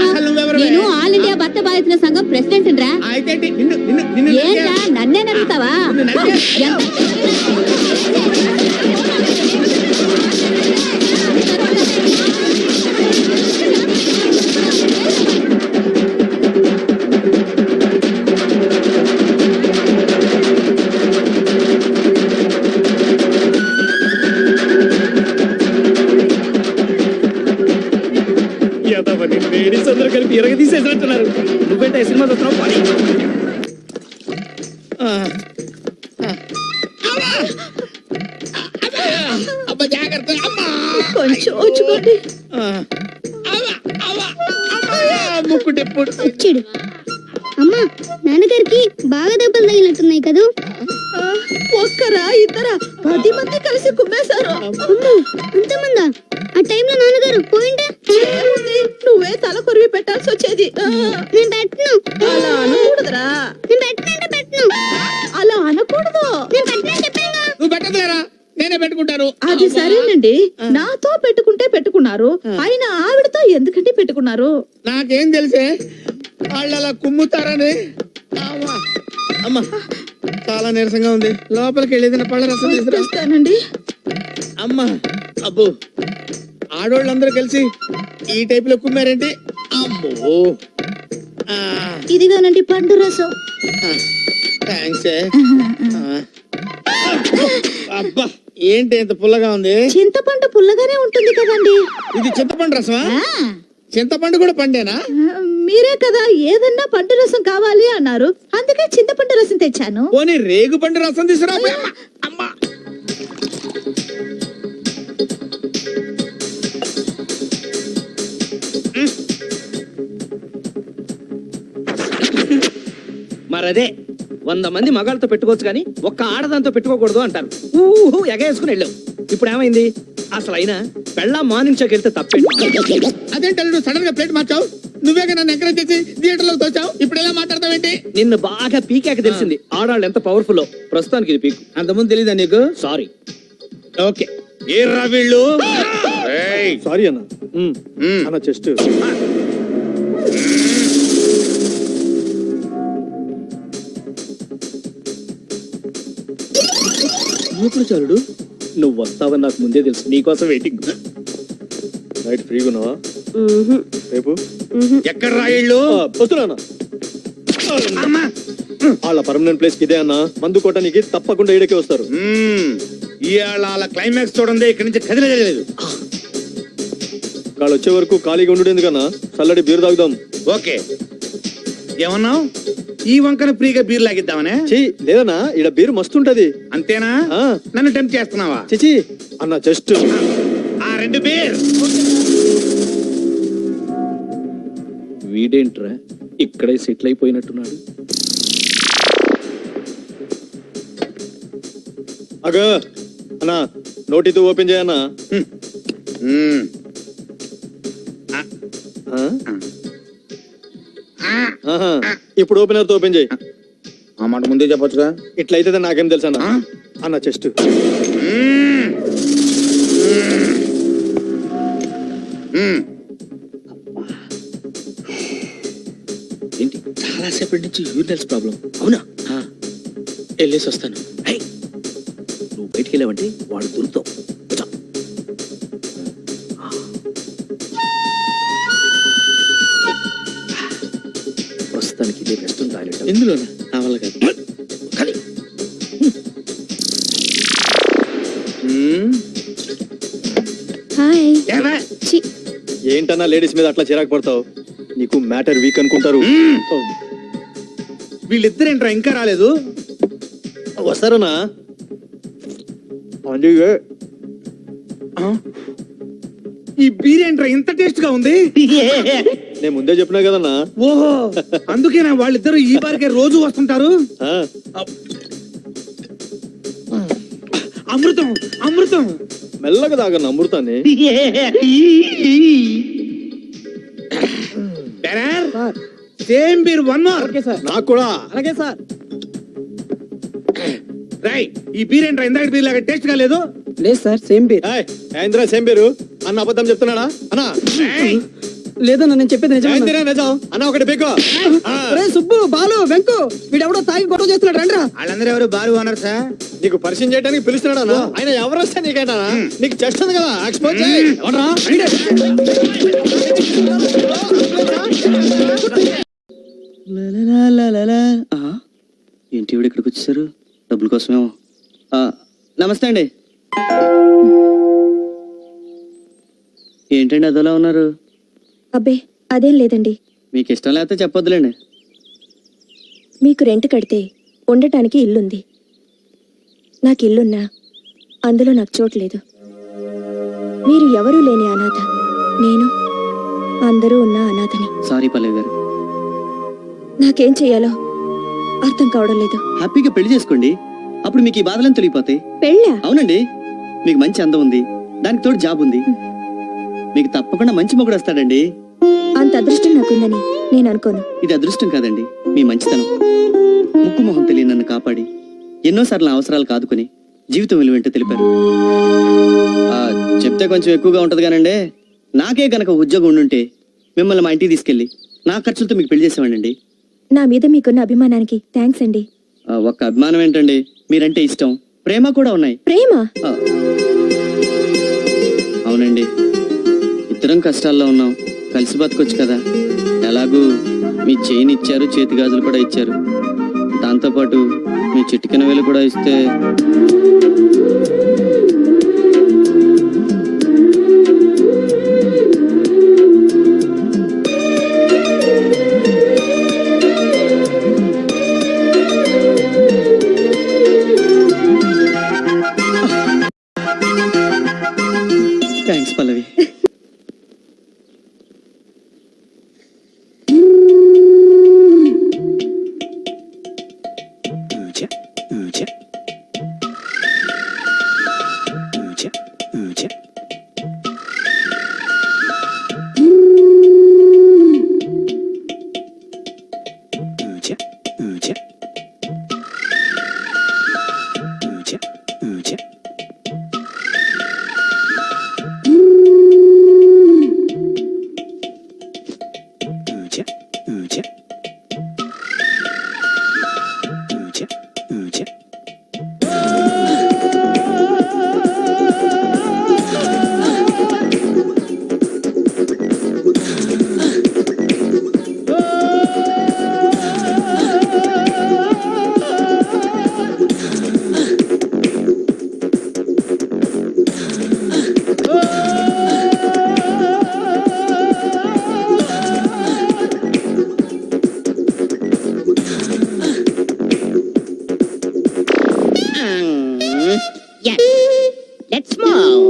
Speaker 3: అసలు నువ్వెవరు?
Speaker 7: నేను ఆల్ ఇండియా భర్త బాధితుల సంఘం ప్రెసిడెంట్ రా.
Speaker 3: అయితే నిన్ను నిన్ను నిన్ను
Speaker 7: ఏంట్రా నన్నే నడుగుతావా?
Speaker 3: నిన్ను నరికే-
Speaker 2: లేడీస్ అందరూ కలిపి ఇరగ తీసేసినట్టున్నారు. నువ్వేంటే సినిమా చూస్తున్నావు? పని.
Speaker 3: అబ్బా జాగ్రత్త. అమ్మా
Speaker 10: కొంచెం వచ్చుకోండి.
Speaker 3: ముక్కు టెప్పుడు.
Speaker 7: వచ్చాడు. అమ్మా, నాన్నగారికి బాగా దెబ్బలు తగిలినట్టున్నాయి కదూ.
Speaker 10: ఒక్కరా ఇద్దరా 10 మంది కలిసి కుమ్మేశారు.
Speaker 7: అంతమందా? ఆ టైంలో నాన్నగారు పోయింటే
Speaker 10: ఏముంది, నువ్వే తల కొరివి పెట్టాల్సి వచ్చేది.
Speaker 7: నేను పెట్టను.
Speaker 10: అలా అనకూడదురా.
Speaker 7: నేను పెట్టనంటే పెట్టను.
Speaker 10: అలా అనకూడదు.
Speaker 7: నేను పెట్టనని చెప్పాను.
Speaker 3: నువ్వు పెట్టదులేరా, నేనే పెట్టుకుంటాను.
Speaker 10: అది సరేనండి, నాతో పెట్టుకుంటే పెట్టుకున్నారు, ఆయన ఆవిడతో ఎందుకంటే పెట్టుకున్నారు?
Speaker 3: నాకేం తెలిసే వాళ్ళు అలా కుమ్ముతారని. అమ్మా అమ్మా చాలా నీరసంగా ఉంది, లోపలికి వెళ్ళేది పళ్ళ రసం తీసుకురా.
Speaker 10: ఇస్తానండి.
Speaker 3: అమ్మా అబ్బో, ఆడోళ్ళందరూ కలిసి ఈ టైప్ లో కుమ్మారేంటి? అమ్మో
Speaker 7: ఇదిగోనండి పండు రసం.
Speaker 3: థ్యాంక్స్. అబ్బా ఏంటి ఇంత పుల్లగా ఉంది?
Speaker 7: చింతపండు పుల్లగానే ఉంటుంది కదండి.
Speaker 3: ఇది చింతపండు రసమా? చింతపండు కూడా పండేనా?
Speaker 10: మీరే కదా ఏదన్నా పండు రసం కావాలి అన్నారు, అందుకే చింతపండు రసం తెచ్చాను.
Speaker 3: పోనీ రేగు పండు రసం తీసుకురా. అమ్మా
Speaker 2: మరదే 100 మంది మగాళ్ళతో పెట్టుకోవచ్చు కానీ ఒక్క ఆడదాంతో పెట్టుకోకూడదు అంటారు. ఎగేసుకుని వెళ్ళావు. ఇప్పుడు ఏమైంది? అసలు అయినా పెళ్ళ మార్నింగ్ షోకి వెళ్తే తప్పేంటి?
Speaker 3: అదేంటే సడన్ గా ప్లేట్ మార్చావు? నువ్వేగా నన్ను ఎంకరేజ్ చేసి థియేటర్ లో తోచావు. ఇప్పుడు ఎలా మాట్లాడతావేంటి?
Speaker 2: నిన్ను బాగా పీకాక తెలిసింది ఆడాళ్ళు ఎంత పవర్ఫుల్. ప్రస్తుతానికి ఇది పీక్.
Speaker 3: అంతకుముందు తెలీదా నీకు?
Speaker 2: సారీ.
Speaker 3: ఓకే. ఏర్రా వీళ్ళు?
Speaker 4: సారీ అన్న. అన్న చెస్ట్
Speaker 2: చాలుడు నువ్వు వస్తావని నాకు ముందే తెలుసు. నీకోసం వెయిటింగ్.
Speaker 4: నైట్ ఫ్రీగా ఉన్నావా రేపు?
Speaker 3: ఎక్కడ రా వీళ్ళు?
Speaker 4: వస్తున్నా. వాళ్ళ పర్మనెంట్ ప్లేస్ ఇదే అన్న. మందు కొట్టడానికి తప్పకుండా ఈడకే వస్తారు.
Speaker 3: ఇవాళ క్లైమాక్స్ చూడండి. ఇక్కడి నుంచి కదిలేదు.
Speaker 4: వాళ్ళు వచ్చే వరకు ఖాళీగా ఉండడు ఎందుకన్నా? చల్లడి బీరు తాగుదాం.
Speaker 3: ఓకే. ఏమన్నావు? ఈ వంకన ఫ్రీగా బీర్ లాగిద్దామనే?
Speaker 4: లేదన్నా, ఈడ బీరు మస్తుంటది.
Speaker 3: అంతేనా? నన్ను టెంప్ట్ చేస్తున్నావా?
Speaker 4: చిచి అన్న జస్ట్
Speaker 3: ఆ 2 బీర్.
Speaker 2: వీడేంట్రా ఇక్కడే సెటిల్ అయిపోయినట్టున్నాడు.
Speaker 4: అగ అన్నా, నోటితో ఓపెన్ చేయన్నా. ఇప్పుడు ఓపెనర్ తో ఓపెన్ చేయి.
Speaker 3: ఆ మాట ముందే చెప్పొచ్చుగా.
Speaker 4: ఇట్లయితే నాకేం తెలుసు అన్న. అన్న చెస్ట్
Speaker 2: ఏంటి చాలా సేపటి నుంచి యూరినల్స్ ప్రాబ్లం. అవునా? వెళ్ళేసి వస్తాను. నువ్వు బయటికి వెళ్ళావంటే వాడు దొరుకుతావు. ప్రస్తుతానికి ఇదే బెస్ట్ టాయిలెట్.
Speaker 3: ఎందులోనా? నా వల్ల కాదు.
Speaker 4: ఏంటన్నా లేడీస్ మీద అట్లా చిరాకు పడతావు? నీకు మ్యాటర్ వీక్ అనుకుంటారు.
Speaker 3: వీళ్ళిద్దరేంట్రా ఇంకా రాలేదు?
Speaker 4: వస్తారనా?
Speaker 3: ఈ బీర్ ఏంట్రా ఇంత టేస్ట్ గా ఉంది?
Speaker 4: నేను ముందే చెప్పినా కదన్నా.
Speaker 3: ఓహో, అందుకేనా వాళ్ళిద్దరు ఈ బారికే రోజు వస్తుంటారు? అమృతం అమృతం.
Speaker 4: మెల్లగా తాగన్న అమృతాన్ని.
Speaker 3: Same beer 1 more.
Speaker 4: నాకు కూడా.
Speaker 2: అలాగే సార్.
Speaker 3: రై, ఈ బీర్ ఏంట్రా ఇందాక బీర్ లాగా టేస్ట్ గా లేదు?
Speaker 2: లేదు సార్, సేమ్ బీర్.
Speaker 4: ఏంద్రా సేమ్ బీరు అన్న? అబద్ధం చెప్తున్నాడా అన్నా?
Speaker 2: లేదన్నా, నేను చెప్పేది నిజం.
Speaker 4: నిజం అన్న. ఒకటి బేకో.
Speaker 2: సుబ్బు, బాలు, వెంకు వీడెవడో తాగి గొడవ చేస్తున్నాడు. రండ్రా.
Speaker 3: వాళ్ళందరూ ఎవరు? బారు ఓనర్ సార్.
Speaker 4: నీకు పరిచయం చేయడానికి పిలుస్తున్నాడా? ఆయన ఎవరు వస్తే నీకైనా? నీకు చెస్ట్ ఉంది కదా, ఎక్స్పోజ్ చేయి.
Speaker 8: ఏంటి ఇవిడ ఇక్కడికి వచ్చేసారు? డబ్బుల కోసమేమో. నమస్తే అండి. ఏంటండి అదోలా ఉన్నారు?
Speaker 7: అబ్బే అదేం లేదండి.
Speaker 8: మీకు ఇష్టం లేకపోతే చెప్పొద్దులేండి.
Speaker 7: మీకు రెంట్ కడితే ఉండటానికి ఇల్లుంది. నాకు ఇల్లున్నా అందులో నాకు చోటు లేదు. మీరు ఎవరూ లేని అనాథ. నేను అందరూ ఉన్న అనాథని.
Speaker 8: సారీ పల్లవి గారు.
Speaker 7: నాకేం చెయ్యాలో అర్థం కావడం లేదు.
Speaker 8: హ్యాపీగా పెళ్లి చేసుకోండి, అప్పుడు మీకు ఈ బాధలను తొలగిపోతాయి.
Speaker 7: పెళ్ళా?
Speaker 8: అవునండి, మీకు మంచి అందం ఉంది, దానికి తోడు జాబ్ ఉంది, మీకు తప్పకుండా మంచి మొగుడు వస్తాడండి.
Speaker 7: అంత అదృష్టం నాకుందని నేను అనుకోను.
Speaker 8: ఇది అదృష్టం కాదండి, మీ మంచితనం. ముక్కు మొహం తెలియని నన్ను కాపాడి ఎన్నోసార్లు అవసరాలు కాదుకొని జీవితం విలువేంటో తెలిపారు. చెప్తే కొంచెం ఎక్కువగా ఉంటది కానండి, నాకే గనక ఉద్యోగం ఉండుంటే మిమ్మల్ని మా ఇంటికి తీసుకెళ్లి నా ఖర్చులతో మీకు పెళ్లి చేసేవాడండి.
Speaker 7: నా మీద మీకున్న అభిమానానికి థ్యాంక్స్ అండి.
Speaker 8: ఒక్క అభిమానం ఏంటండి, మీరంటే ఇష్టం, ప్రేమ కూడా ఉన్నాయి.
Speaker 7: ప్రేమ?
Speaker 8: అవునండి, ఇద్దరం కష్టాల్లో ఉన్నాం, కలిసి బతకొచ్చు కదా. ఎలాగూ మీ చైన్ ఇచ్చారు, చేతి గాజులు కూడా ఇచ్చారు, దాంతోపాటు మీ చిటికెన వేలు కూడా ఇస్తే. Thanks Pallavi.
Speaker 9: Let's move.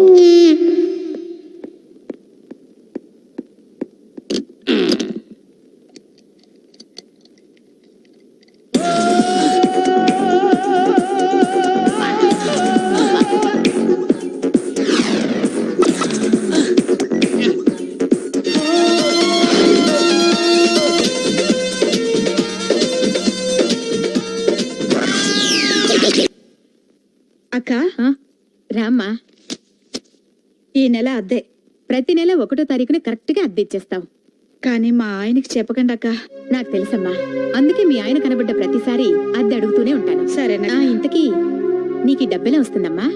Speaker 10: అక్క
Speaker 7: రామ్మా,
Speaker 10: ఈ నెల అద్దె,
Speaker 7: ప్రతి నెల 1వ తారీఖున కరెక్ట్ గా అద్దె ఇచ్చేస్తాం.
Speaker 10: కానీ మా ఆయనకి చెప్పకండి అక్క.
Speaker 7: నాకు తెలుసమ్మా, అందుకే మీ ఆయన కనబడ్డ ప్రతిసారి అద్దె అడుగుతూనే ఉంటాను.
Speaker 10: సరేనా?
Speaker 7: ఇంతకీ నీకు ఈ డబ్బెలా వస్తుందమ్మా?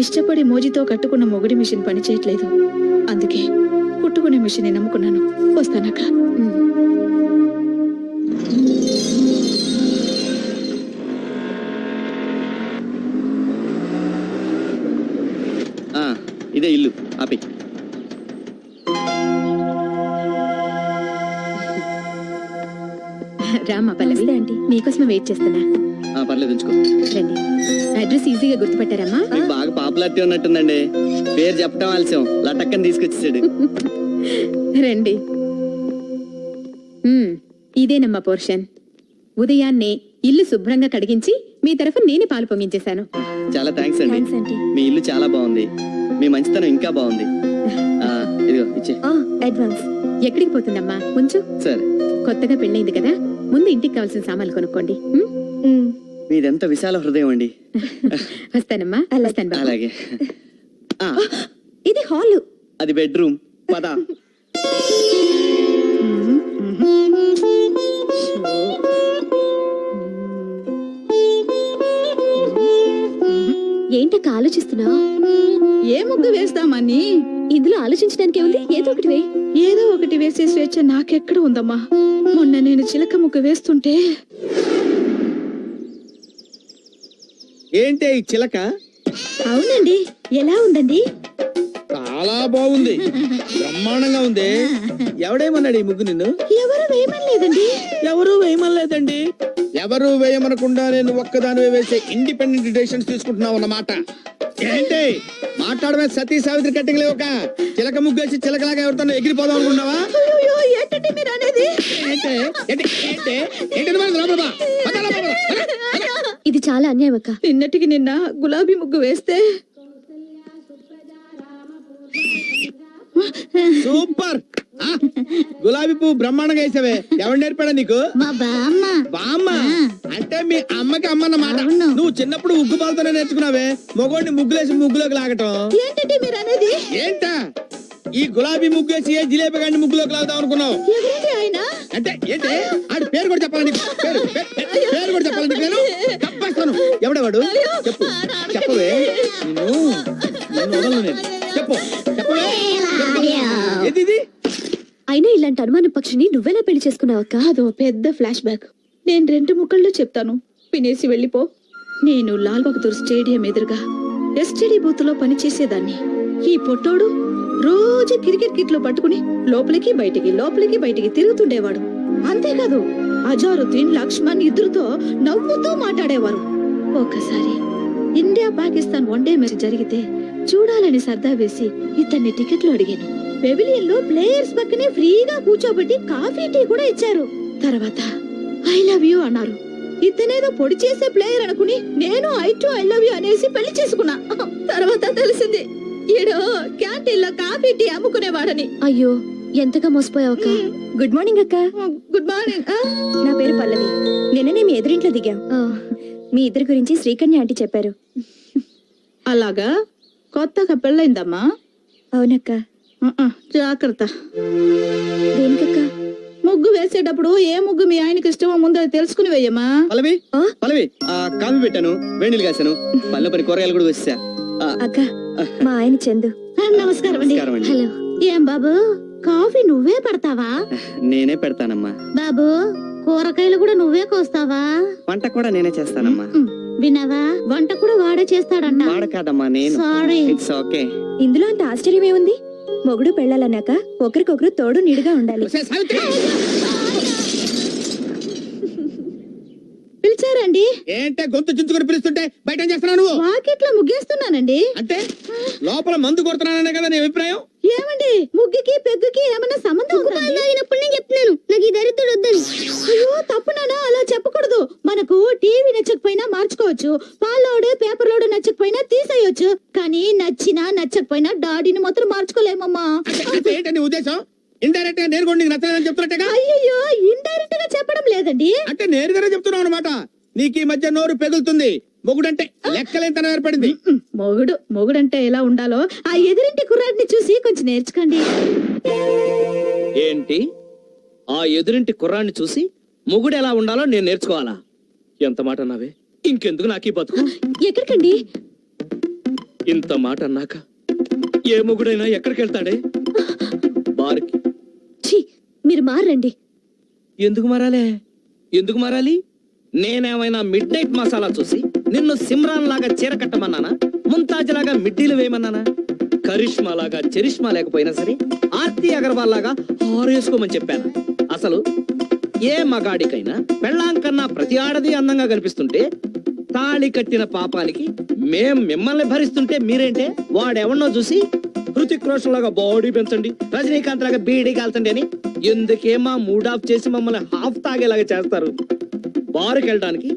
Speaker 10: ఇష్టపడి మోజీతో కట్టుకున్న మొగుడి మిషన్ పని చేయట్లేదు, అందుకే కుట్టుకునే మిషన్ నమ్ముకున్నాను. వస్తానక్క.
Speaker 8: ఇదే ఇల్లు. ఆపి.
Speaker 7: రామ్మా పల్లవి, ఆంటీ మీకోసమే వెయిట్ చేస్తున్నా.
Speaker 8: పర్లేదు ఉంచుకో.
Speaker 7: రండి. అడ్రస్ ఈజీగా గుర్తుపట్టారమ్మా?
Speaker 8: మీకు బాగా పాపులారిటీ ఉన్నట్టుందండి. పేరు చెప్పడం ఆలస్యం, లటక్కని తీసుకొచ్చేసాడు.
Speaker 7: రండి. ఇదేనమ్మా పోర్షన్. ఉదయాన్నే ఇల్లు శుభ్రంగా కడిగించి మీ తరఫున నేనే పాలు పొంగించేశాను.
Speaker 8: చాలా థ్యాంక్స్ అండి. మీ ఇల్లు చాలా బాగుంది, మీ మంచితనం ఇంకా బాగుంది. ఇదిగో ఇచ్చే.
Speaker 7: అడ్వాన్స్. ఎక్కడికి పోతుందమ్మా? ఉంచు.
Speaker 8: సరే.
Speaker 7: కొత్తగా పెళ్ళైంది కదా, ముందు ఇంటికి కావాల్సిన సామాన్లు కొనుక్కోండి.
Speaker 8: మీదెంత విశాల హృదయం అండి.
Speaker 7: వస్తానమ్మా. వస్తాను బాబు.
Speaker 8: అలాగే.
Speaker 7: ఇది హాలు,
Speaker 8: అది బెడ్రూమ్. పద.
Speaker 7: ఏంటక్క ఆలోచిస్తున్నావు?
Speaker 10: ఏ ముగ్గు వేస్తామని.
Speaker 7: ఇందులో ఆలోచించడానికి ఏముంది? ఏదో ఒకటి వే.
Speaker 10: ఏదో ఒకటి వేసే స్వేచ్ఛ నాకెక్కడ ఉందమ్మా. మొన్న నేను చిలక ముగ్గు వేస్తుంటే.
Speaker 3: ఏంటి ఈ చిలక?
Speaker 10: అవునండి, ఎలా ఉందండి?
Speaker 3: చాలా బాగుంది, బ్రహ్మాండంగా ఉంది. ఎవడేమన్నాడు ఈ ముగ్గు నిన్ను?
Speaker 10: ఎవరు వేయమనలేదండి.
Speaker 3: ఎవరు వేయమనలేదండి. ఎవరు వేయమనకుండా నేను ఒక్కదానివే వేసే ఇండిపెండెంట్ డెసిషన్స్ తీసుకుంటున్నావు అన్నమాట. ఏంటి మాట్లాడమే? సతీ సావిత్రి కట్టింగ్ లేవుక చిలక ముగ్గేసి చిలకలాగా ఎవరితో ఎగిరిపోదాం అనుకున్నావా?
Speaker 10: ఏంటండి మీరు అనేది?
Speaker 7: ఇది చాలా అన్యాయం అక్క.
Speaker 10: నిన్నటికి నిన్న గులాబీ ముగ్గు వేస్తే
Speaker 3: సూపర్. గులాబీ పువ్వు బ్రహ్మాండంగా వేసావే. ఎవరు నేర్పాడా నీకు?
Speaker 10: మా బామ్మ.
Speaker 3: బామ్మ అంటే మీ అమ్మకి అమ్మ అన్నమాట. నువ్వు చిన్నప్పుడు ఉగ్గు పాలతోనే నేర్చుకున్నావే మొగోడిని ముగ్గులేసి ముగ్గులోకి లాగటం.
Speaker 10: ఏంటండి మీరు అనేది?
Speaker 3: ఏంటా ఈ గులాబీ ముగ్గేసి ఏ జిలేబీ గాడిని ముగ్గులోకి లాగుతావు అనుకున్నావు?
Speaker 10: ఎవరండి ఆయన?
Speaker 3: అంటే ఏంటి ఆడి పేరు కూడా చెప్పాలని పేరు కూడా చెప్పాలని నేను తప్పేస్తాను. ఎవడేవాడు చెప్పు. చెప్పవే. నిన్ను వదలను నేను. చెప్పు. చెప్పవే. ఏది
Speaker 7: అయినా ఇలాంటి అనుమాన పక్షిని నువ్వెలా పెళ్లి చేసుకున్నావు అక్క?
Speaker 10: అదో పెద్ద ఫ్లాష్ బ్యాక్. నేను 2 ముక్కల్లో చెప్తాను, వినేసి వెళ్ళిపో. నేను లాల్ బహదూర్ స్టేడియం ఎదురుగా ఎస్టీడీ బూత్ లో పనిచేసేదాన్ని. ఈ పొట్టోడు రోజు క్రికెట్ కిట్లు పట్టుకుని లోపలికి బయటికి తిరుగుతుండేవాడు. అంతేకాదు అజారుద్దీన్, లక్ష్మణ్ ఇద్దరితో నవ్వుతూ మాట్లాడేవారు. ఒకసారి ఇండియా పాకిస్తాన్ వన్డే మ్యాచ్ జరిగితే చూడాలని సర్దా వేసి ఇతన్ని టికెట్లు అడిగాను. పెవిలియన్ లో ప్లేయర్స్ పక్కనే ఫ్రీగా కూర్చోబెట్టి కాఫీ టీ కూడా ఇచ్చారు. తర్వాత ఐ లవ్ యూ అన్నారు. ఇతనేదో పొడి చేసే ప్లేయర్ అనుకుని నేను ఐ లవ్ యూ అనేసి పెళ్లి చేసుకున్నా. తర్వాత తెలిసింది ఈడో క్యాంటీన్ లో కాఫీ టీ అమ్ముకునేవాడని.
Speaker 7: అయ్యో, ఎంతగా మోసపోయావు అక్క. గుడ్ మార్నింగ్ అక్క.
Speaker 10: Good morning.
Speaker 7: నా పేరు పల్లవి. నిన్ననే మీ ఎదురింట్లో దిగాం. మీ ఇద్దరి గురించి శ్రీకన్య ఆంటీ చెప్పారు.
Speaker 10: అలాగా? కొత్తగా పెళ్ళైందమ్మా?
Speaker 7: అవునక్క.
Speaker 10: జాగ్రత్త.
Speaker 7: దేనికక్క?
Speaker 10: ముగ్గు వేసేటప్పుడు ఏ ముగ్గు మీ ఆయనకి ఇష్టమో ముందు తెలుసుకుని వేయమ్మా.
Speaker 8: పల్లవి కాఫీ పెట్టాను, వేణీలు కాశాను, పళ్ళ పని కూరగాయలు కూడా వచ్చా.
Speaker 7: అక్క, మా ఆయన చందు.
Speaker 10: నమస్కారం అండి.
Speaker 7: హలో.
Speaker 10: ఏం బాబు, కాఫీ నువ్వే పెడతావా?
Speaker 8: నేనే పెడతానమ్మా.
Speaker 10: బాబు, కూరగాయలు కూడా నువ్వే కోస్తావా?
Speaker 8: వంట కూడా నేనే చేస్తానమ్మా.
Speaker 10: విన్నావా, వంట కూడా వాడే చేస్తాడంట.
Speaker 8: వాడ కాదమ్మా, నేను.
Speaker 10: సారీ.
Speaker 8: It's okay.
Speaker 7: ఇందులో అంత ఆశ్చర్యం ఏముంది? మొగుడు పెళ్ళాలన్నాక ఒకరికొకరు తోడు నీడుగా ఉండాలి. వచ్చారండి.
Speaker 3: ఏంటే గొంతు చించుకొని పిలుస్తుంటే బయట ఏం చేస్తున్నావు నువ్వు?
Speaker 7: వాకిట్లో ముగ్గేస్తున్నానండి.
Speaker 3: అంటే లోపల మందు కొడుతున్నాననే కదా నీ అభిప్రాయం?
Speaker 7: ఏమండి ముగ్గుకి పెగ్గుకి ఏమన్నా సంబంధం ఉందా? నేను చెప్తున్నాను నాకు ఈ దరిద్రుడు వద్దని. అయ్యో తప్పునానా, అలా చెప్పకూడదు. మనకు టీవీ నచ్చకపోయినా మార్చుకోవచ్చు, పాలోడు పేపర్ లోడు నచ్చకపోయినా తీసేయొచ్చు, కానీ నచ్చినా నచ్చకపోయినా డాడీని మాత్రం మార్చుకోలేమమ్మా.
Speaker 3: అంటే ఏంటి నీ ఉద్దేశం? ఇండైరెక్ట్ గా నేను కూడా నీకు నచ్చలేదని చెప్తున్నట్టుగా.
Speaker 7: అయ్యో ఇండైరెక్ట్ గా చెప్పడం లేదండి.
Speaker 3: అంటే నేరుగానే చెప్తున్నావు అనమాట. నీకు ఈ మధ్య నోరు పెగులుతుంది. మొగుడంటే లెక్కలేంతనం ఏర్పడింది.
Speaker 7: మొగుడంటే ఎలా ఉండాలో ఆ ఎదురింటి కుర్రాడిని చూసి కొంచెం నేర్చుకోండి.
Speaker 2: ఏంటి? ఆ ఎదురింటి కుర్రాన్ని చూసి మొగుడు ఎలా ఉండాలో నేను నేర్చుకోవాలా? ఎంత మాట అన్నావే? ఇంకెందుకు నాకు ఈ బతుకు?
Speaker 7: ఎక్కడికండి?
Speaker 2: ఇంత మాట అన్నాక ఏ మొగుడైనా ఎక్కడికి వెళ్తాడే? బార్కి.
Speaker 7: ఛీ, మీరు మారండి.
Speaker 2: ఎందుకు మారాలే? ఎందుకు మారాలి? నేనేమైనా మిడ్ నైట్ మసాలా చూసి నిన్ను సిమ్రాన్ లాగా చీర కట్టమన్నానా? ముంతాజ్ లాగా మిడ్డీలు వేయమన్నానా? కరిష్మా లాగా చరిష్మా లేకపోయినా సరే ఆర్తి అగర్వాల్ లాగా హారేసుకోమని చెప్పాను. అసలు ఏ మగాడికైనా పెళ్ళాం కన్నా ప్రతి ఆడది అందంగా కనిపిస్తుంటే తాళి కట్టిన పాపానికి మేం మిమ్మల్ని భరిస్తుంటే మీరేంటే వాడెవన్నో చూసి హృతిక్ రోషన్ లాగా బాడీ పెంచండి, రజనీకాంత్ లాగా బీడీ కాల్చండి అని ఎందుకేమా మూడ్ ఆఫ్ చేసి మమ్మల్ని హాఫ్ తాగేలాగా చేస్తారు? బారుకి వెళ్ళడానికి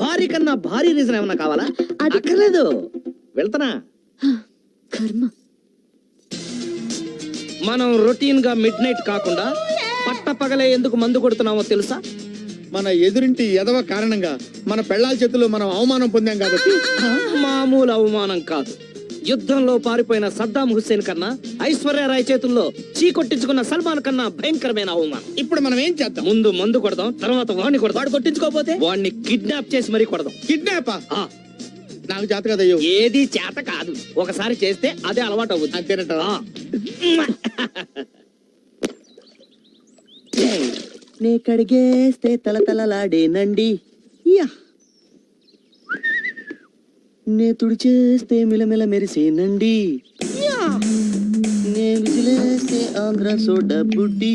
Speaker 2: భారీ కన్నా భారీ రీజన్ ఏమన్నా కావాలా? అక్కర్లేదు, వెళ్తానా?
Speaker 7: కర్మ.
Speaker 2: మనం రొటీన్ గా మిడ్ నైట్ కాకుండా పట్ట పగలే ఎందుకు మందు కొడుతున్నామో తెలుసా?
Speaker 3: మన ఎదురింటి ఎదవ కారణంగా మన పెళ్ళాల చేతుల్లో మనం అవమానం పొందాం కాబట్టి.
Speaker 2: మామూలు అవమానం కాదు. యుద్ధంలో పారిపోయిన సద్దాం హుస్సేన్ కన్నా ఐశ్వర్యరాయ్ చేతుల్లో చీకొట్టించుకున్న సల్మాన్ కన్నా భయంకరమైన అవమానం.
Speaker 3: ఇప్పుడు మనం ఏం చేద్దాం?
Speaker 2: ముందు మందు కొడదాం, తర్వాత వాడిని కొడదాం. వాడు కొట్టించుకోపోతే వాడిని కిడ్నాప్ చేసి మరీ కొడదాం.
Speaker 3: కిడ్నాపా? నాకు చేత కదయ్యో.
Speaker 2: ఏది చేత కాదు, ఒకసారి చేస్తే అదే అలవాటు అవుతుంది.
Speaker 3: అంతేనట.
Speaker 8: నే కడిగేస్తే తలతలలాడేనండి, నే తుడిచేస్తే మిలమిల మెరిసేనండి, నే విసిలేస్తే ఆంధ్ర సోడా బుడ్డి.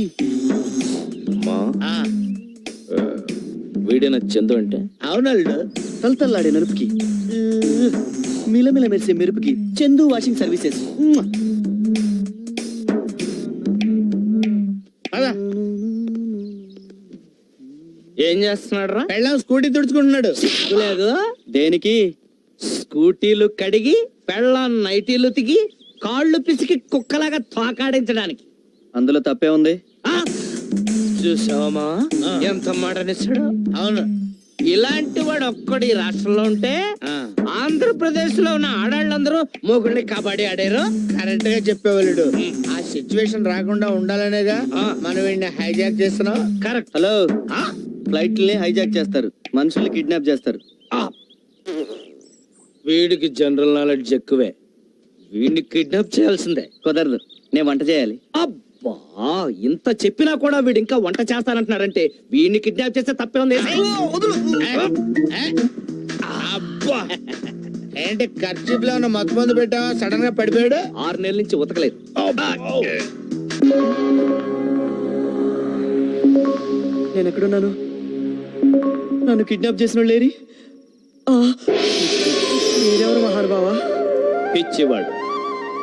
Speaker 2: వీడిన చందు అంటే
Speaker 3: అవునల్డు.
Speaker 8: తలతల్లాడే నలుపుకి మిలమిల మెరిసే మెరుపుకి చందు వాషింగ్ సర్వీసెస్.
Speaker 2: ఏం చేస్తున్నాడు రా?
Speaker 3: పెళ్ళాం స్కూటీ తుడుచుకుంటున్నాడు.
Speaker 2: లేదు,
Speaker 8: దేనికి?
Speaker 2: స్కూటీలు కడిగి పెళ్ళాం నైటీలు తిగి కాళ్ళు పిసికి కుక్కలాగా తోకాడించడానికి.
Speaker 8: అందులో తప్పే ఉంది.
Speaker 2: చూసావమ్మా ఎంత మాటనిస్తాడు?
Speaker 3: అవును.
Speaker 2: ఇలాంటి వాడు ఒక్కడి రాష్ట్రంలో ఉంటే ఆంధ్రప్రదేశ్ లో ఉన్న ఆడాళ్ళందరూ మొగుళ్ళని కబడ్డీ ఆడారు.
Speaker 3: కరెక్ట్ గా చెప్పేవాళ్ళు. ఆ సిచ్యువేషన్ రాకుండా ఉండాలనేగా మనం వీడిని హైజాక్ చేస్తున్నాం.
Speaker 2: కరెక్ట్.
Speaker 8: హలో, ఫ్లైట్లని హైజాక్ చేస్తారు, మనుషుల్ని కిడ్నాప్ చేస్తారు.
Speaker 2: వీడికి జనరల్ నాలెడ్జ్ ఎక్కువే. వీడిని కిడ్నాప్ చేయాల్సిందే.
Speaker 8: కుదరదు, నేను వంట చేయాలి.
Speaker 2: అబ్బా, ఇంత చెప్పినా కూడా వీడు ఇంకా వంట చేస్తానంటున్నాడంటే వీడిని కిడ్నాప్ చేస్తే తప్పే ఉంది.
Speaker 3: అబ్బా, ఏంటి ఖర్చీఫ్ లో ఉన్న మత్తు మందు పెట్టావా? సడన్ గా పడిపోయాడు.
Speaker 2: 6 నెలల నుంచి ఉతకలేదు.
Speaker 8: నేను ఎక్కడున్నాను? నన్ను కిడ్నాప్ చేసిన లేరి? మీరెవరు మహానుభావా?
Speaker 2: పిచ్చివాడు.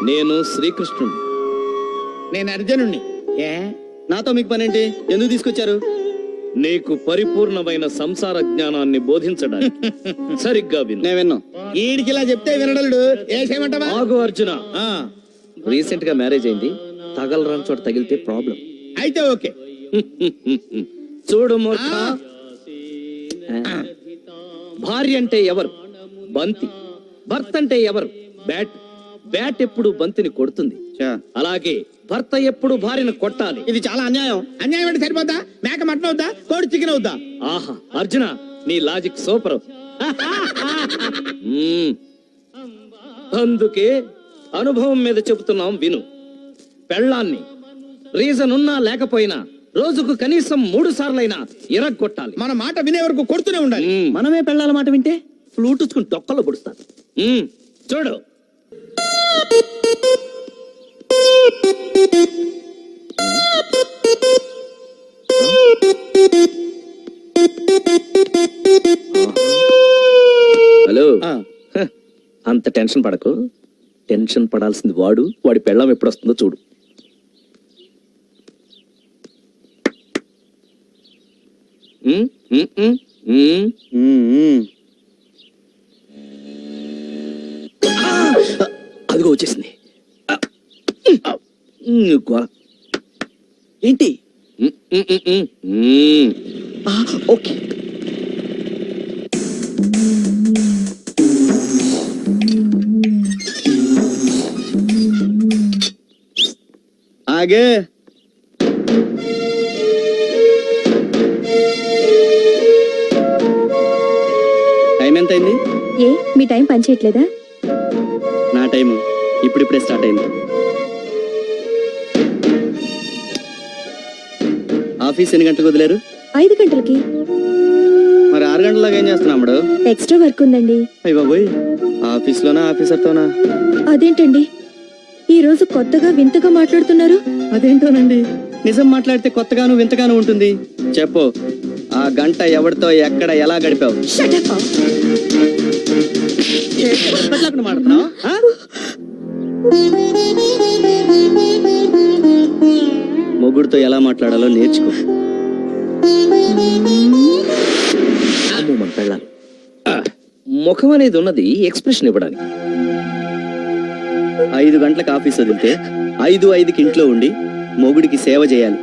Speaker 2: నేను శ్రీకృష్ణుడు.
Speaker 3: నేను అర్జునుణ్ణి.
Speaker 8: ఏ, నాతో మీకు పనేంటి? ఎందుకు తీసుకొచ్చారు?
Speaker 2: నీకు పరిపూర్ణమైన సంసార జ్ఞానాన్ని బోధించడానికి. సరిగ్గా విను.
Speaker 8: నేను విన్నా.
Speaker 3: ఈడికి ఇలా చెప్తే వినడలుడు. ఏ చేయమంటావా?
Speaker 2: ఆగు అర్జున. రీసెంట్ గా మ్యారేజ్ అయింది. తగలరాని చోట తగిలితే ప్రాబ్లం.
Speaker 3: అయితే ఓకే.
Speaker 2: చూడు మూర్ఖ, భార్య అంటే ఎవరు? బంతి. భర్త అంటే ఎవరు? బ్యాట్. బ్యాట్ ఎప్పుడు బంతిని కొడుతుంది. అలాగే భర్త ఎప్పుడు భార్యను కొట్టాలి.
Speaker 3: ఇది చాలా అన్యాయం. అన్యాయం అంటే సరిపోద్దా? మేక మటన్ అవుద్దా? కోడి చికెన్ అవుద్దా?
Speaker 2: ఆహా అర్జున, నీ లాజిక్ సూపర్. అందుకే అనుభవం మీద చెబుతున్నాం విను. పెళ్ళాన్ని రీజన్ ఉన్నా లేకపోయినా రోజుకు కనీసం 3 సార్లైనా ఇరగొట్టాలి.
Speaker 3: మన మాట వినే వరకు కొడుతూనే ఉండాలి.
Speaker 8: మనమే పెళ్ళాల మాట వింటే
Speaker 2: ఫ్లూటుచుకుని తొక్కలో పొడుస్తాను. చూడు.
Speaker 12: అంత టెన్షన్ పడకు. టెన్షన్ పడాల్సింది వాడి పెళ్ళం ఎప్పుడు వస్తుందో చూడు. అదిగో వచ్చేసింది. ఏంటి? ఓకే.
Speaker 4: ఆగే.
Speaker 8: టైం ఎంత అయింది?
Speaker 7: ఏ మీ టైం పనిచేయట్లేదా?
Speaker 8: నా టైము ఇప్పుడిప్పుడే స్టార్ట్ అయింది. ఆఫీస్ ఎన్ని గంటలకు వదిలేరు?
Speaker 7: 5 గంటలకి.
Speaker 8: మరి 6 గంటలకు ఏం చేస్తున్నాడు?
Speaker 7: ఎక్స్ట్రా వర్క్ ఉందండి.
Speaker 8: అయ్య బాబోయ్, ఆఫీస్లోనా ఆఫీసర్తోనా?
Speaker 7: అదేంటండి ఈ రోజు కొత్తగా వింతగా మాట్లాడుతున్నారు?
Speaker 8: అదేంటోనండి, నిజం మాట్లాడితే కొత్తగాను వింతగాను ఉంటుంది. చెప్పు, ఆ గంట ఎవరితో ఎక్కడ ఎలా గడిపావు? మొగుడుతో ఎలా మాట్లాడాలో నేర్చుకో.
Speaker 12: మన పెళ్ళాలి. ముఖం అనేది ఉన్నది ఎక్స్ప్రెషన్ ఇవ్వడానికి.
Speaker 8: 5 గంటలకు ఆఫీస్ వదిలితే 5:05కి ఇంట్లో ఉండి మొగుడికి సేవ చేయాలి.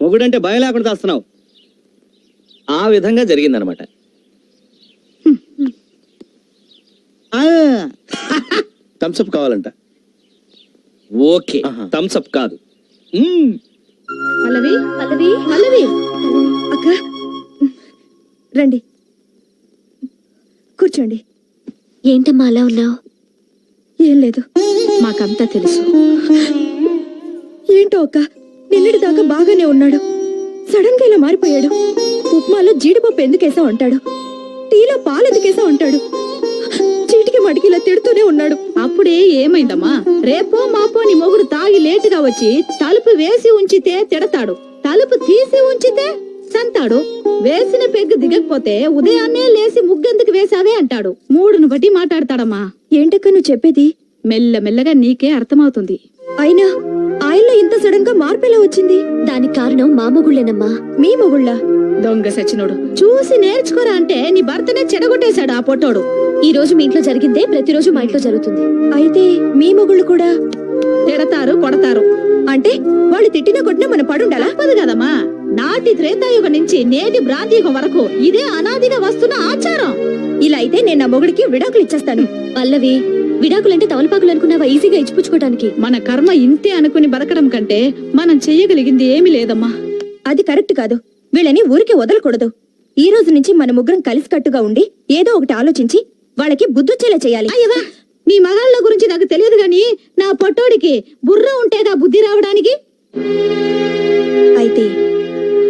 Speaker 8: మొగుడంటే భయం లేకుండా చేస్తున్నావు.
Speaker 12: ఆ విధంగా జరిగిందనమాట.
Speaker 3: థమ్స్అప్ కావాలంట.
Speaker 12: ఓకే, థమ్స్అప్ కాదు.
Speaker 7: పల్లవి పల్లవి పల్లవి అక్క రండి కూర్చోండి. ఏంటమ్మా అలా ఉన్నావు? ఏం లేదు, మాకంతా తెలుసు. ఏంటో అక్క, నిన్నటి దాకా బాగానే ఉన్నాడు, సడన్ గా ఇలా మారిపోయాడు. ఉప్మాలో జీడిపప్పు ఎందుకేసా ఉంటాడు, టీలో పాలు ఎందుకేసా ఉంటాడు, చీటికి మడికి ఇలా తిడుతూనే ఉన్నాడు.
Speaker 10: అప్పుడే ఏమైందమ్మా? రేపో మాపో నీ మొగుడు తాగి లేటుగా వచ్చి తలుపు వేసి ఉంచితే తిడతాడు, తలుపు తీసి ఉంచితే సంతాడు. వేసిన పెగ్గు దిగకపోతే ఉదయాన్నే లేసి ముగ్గెందుకు వేసావే అంటాడు. మూడును బట్టి మాట్లాడతాడమ్మా.
Speaker 7: ఏంటక్క నువ్వు చెప్పేది?
Speaker 10: మెల్లమెల్లగా నీకే అర్థమవుతుంది.
Speaker 7: అయినా ఆయనలో ఇంత సడన్ గా మార్పు ఎలా వచ్చింది? దానికి కారణం మా మొగుళ్ళేనమ్మా. మీ మొగుళ్ళ?
Speaker 10: దొంగ సచ్చినోడు, చూసి నేర్చుకోరా అంటే నీ భర్తనే చెడగొట్టేశాడు ఆ పొట్టోడు.
Speaker 7: ఈ రోజు మీ ఇంట్లో జరిగిందే ప్రతిరోజు మా ఇంట్లో జరుగుతుంది. అయితే మీ మొగుళ్ళు కూడా
Speaker 10: తిడతారు, కొడతారు.
Speaker 7: అంటే వాళ్ళు తిట్టినా కొట్టినా మన పడుండాలా?
Speaker 10: తప్పదు కదమ్మా. నాటి త్రేతాయుగం నుంచి నేటి భ్రాంతియుగం వరకు ఇదే అనాదిగా వస్తున్న ఆచారం.
Speaker 7: ఇలా అయితే నేను నా మొగుడికి విడాకులు ఇచ్చేస్తాను. పల్లవి, విడాకులంటే తవలపాకులు అనుకున్నావా ఈజీగా ఇచ్చిపుచ్చుకోవడానికి?
Speaker 10: మన కర్మ ఇంతే అనుకుని బతకడం కంటే మనం చెయ్యగలిగింది ఏమీ లేదమ్మా.
Speaker 7: అది కరెక్ట్ కాదు. వీళ్ళని ఊరికి వదలకూడదు. ఈ రోజు నుంచి మన ముగ్గురం కలిసికట్టుగా ఉండి ఏదో ఒకటి ఆలోచించి వాళ్ళకి బుద్ధొచ్చేలా చేయాలి.
Speaker 10: అయ్యవా, నీ మగాళ్ళ గురించి నాకు తెలియదు గాని నా పొట్టోడికి బుర్ర ఉంటేగా బుద్ధి రావడానికి.
Speaker 7: అయితే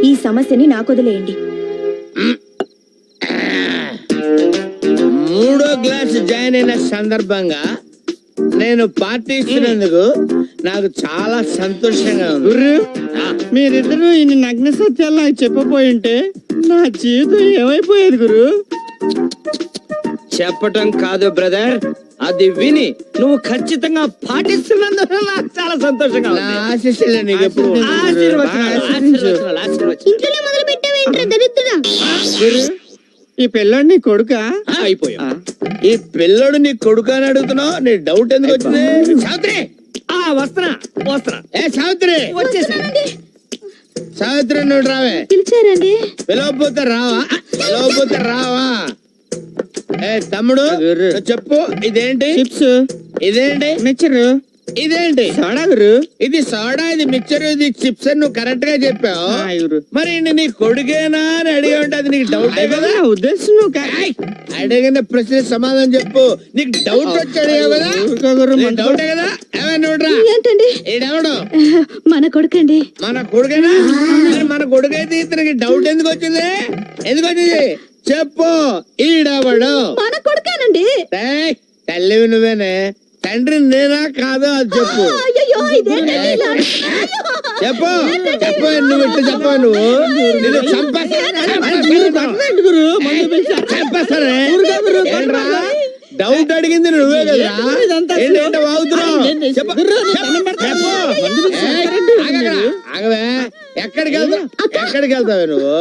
Speaker 7: ఈ సమస్యని నాకొదిలేయండి.
Speaker 3: 3వ క్లాస్ జాయిన్ అయిన సందర్భంగా నేను పార్టీ ఇస్తున్నందుకు నాకు చాలా సంతోషంగా ఉంది.
Speaker 2: గుర్రు, మీరిద్దరూ ఇన్ని నగ్న సత్యాలు నాకు చెప్పబోయింటే నా జీవితం ఏమైపోయేది గురు? చెప్పటం కాదు బ్రదర్, అది విని నువ్వు ఖచ్చితంగా పాటిస్తున్నందుకు నాకు చాలా సంతోషంగా
Speaker 3: నా ఆశీస్సులే నీకు ఎప్పుడు
Speaker 2: ఈ పిల్లోడు నీ కొడుకా?
Speaker 12: అయిపోయా.
Speaker 3: ఈ పిల్లడు నీ కొడుకు అని అడుగుతున్నావు, నీ డౌట్ ఎందుకు వచ్చింది? సావిత్రి,
Speaker 2: వస్తున్నా.
Speaker 3: ఏ సావిత్రి,
Speaker 2: వచ్చేసా.
Speaker 3: సావిత్రి నువ్వు రావే.
Speaker 10: పిలిచారండి?
Speaker 3: పిలవపోతే రావా? ఏ తమ్ముడు, నువ్వు చెప్పు, ఇదేంటి?
Speaker 2: చిప్స్.
Speaker 3: ఇదేంటి?
Speaker 2: మిక్చర్.
Speaker 3: ఇదేంటి?
Speaker 2: సోడా గురు.
Speaker 3: ఇది సోడా, ఇది మిక్చర్, ఇది చిప్స్ అని నువ్వు కరెక్ట్ గా చెప్పావు. మరి ఈయన నీ కొడుకేనా అని అడిగి ఉంటే అది నీకు డౌట్ కదా?
Speaker 2: ఉద్దేశం నువ్వు
Speaker 3: అడిగిన ప్రశ్న సమాధానం చెప్పు. నీకు డౌట్ వచ్చి అడిగావు కదా? డౌటే కదా?
Speaker 10: ఏంటండి?
Speaker 3: ఈడెవడు?
Speaker 10: మన కొడుకండి.
Speaker 3: మన కొడుకేనా? మరి మన కొడుకైతే ఇతనికి డౌట్ ఎందుకు వచ్చింది? చెప్పు, ఈడెవడు?
Speaker 10: మన కొడుకేనండి.
Speaker 3: తల్లివి నువ్వేనే, తండ్రి నేనా కాదో అది చెప్పు.
Speaker 7: అయ్యో ఇదేంటండి ఇలా అంటున్నారు?
Speaker 3: చెప్పు చెప్పు నువ్వు ఇట్లా చెప్పు నువ్వు నిన్ను చంపేస్తానే డౌట్ అడిగింది నువ్వే కదా ఏంటంటే వాగుతున్నావు చెప్పు ఆగవే ఎక్కడికి వెళ్తావు నువ్వు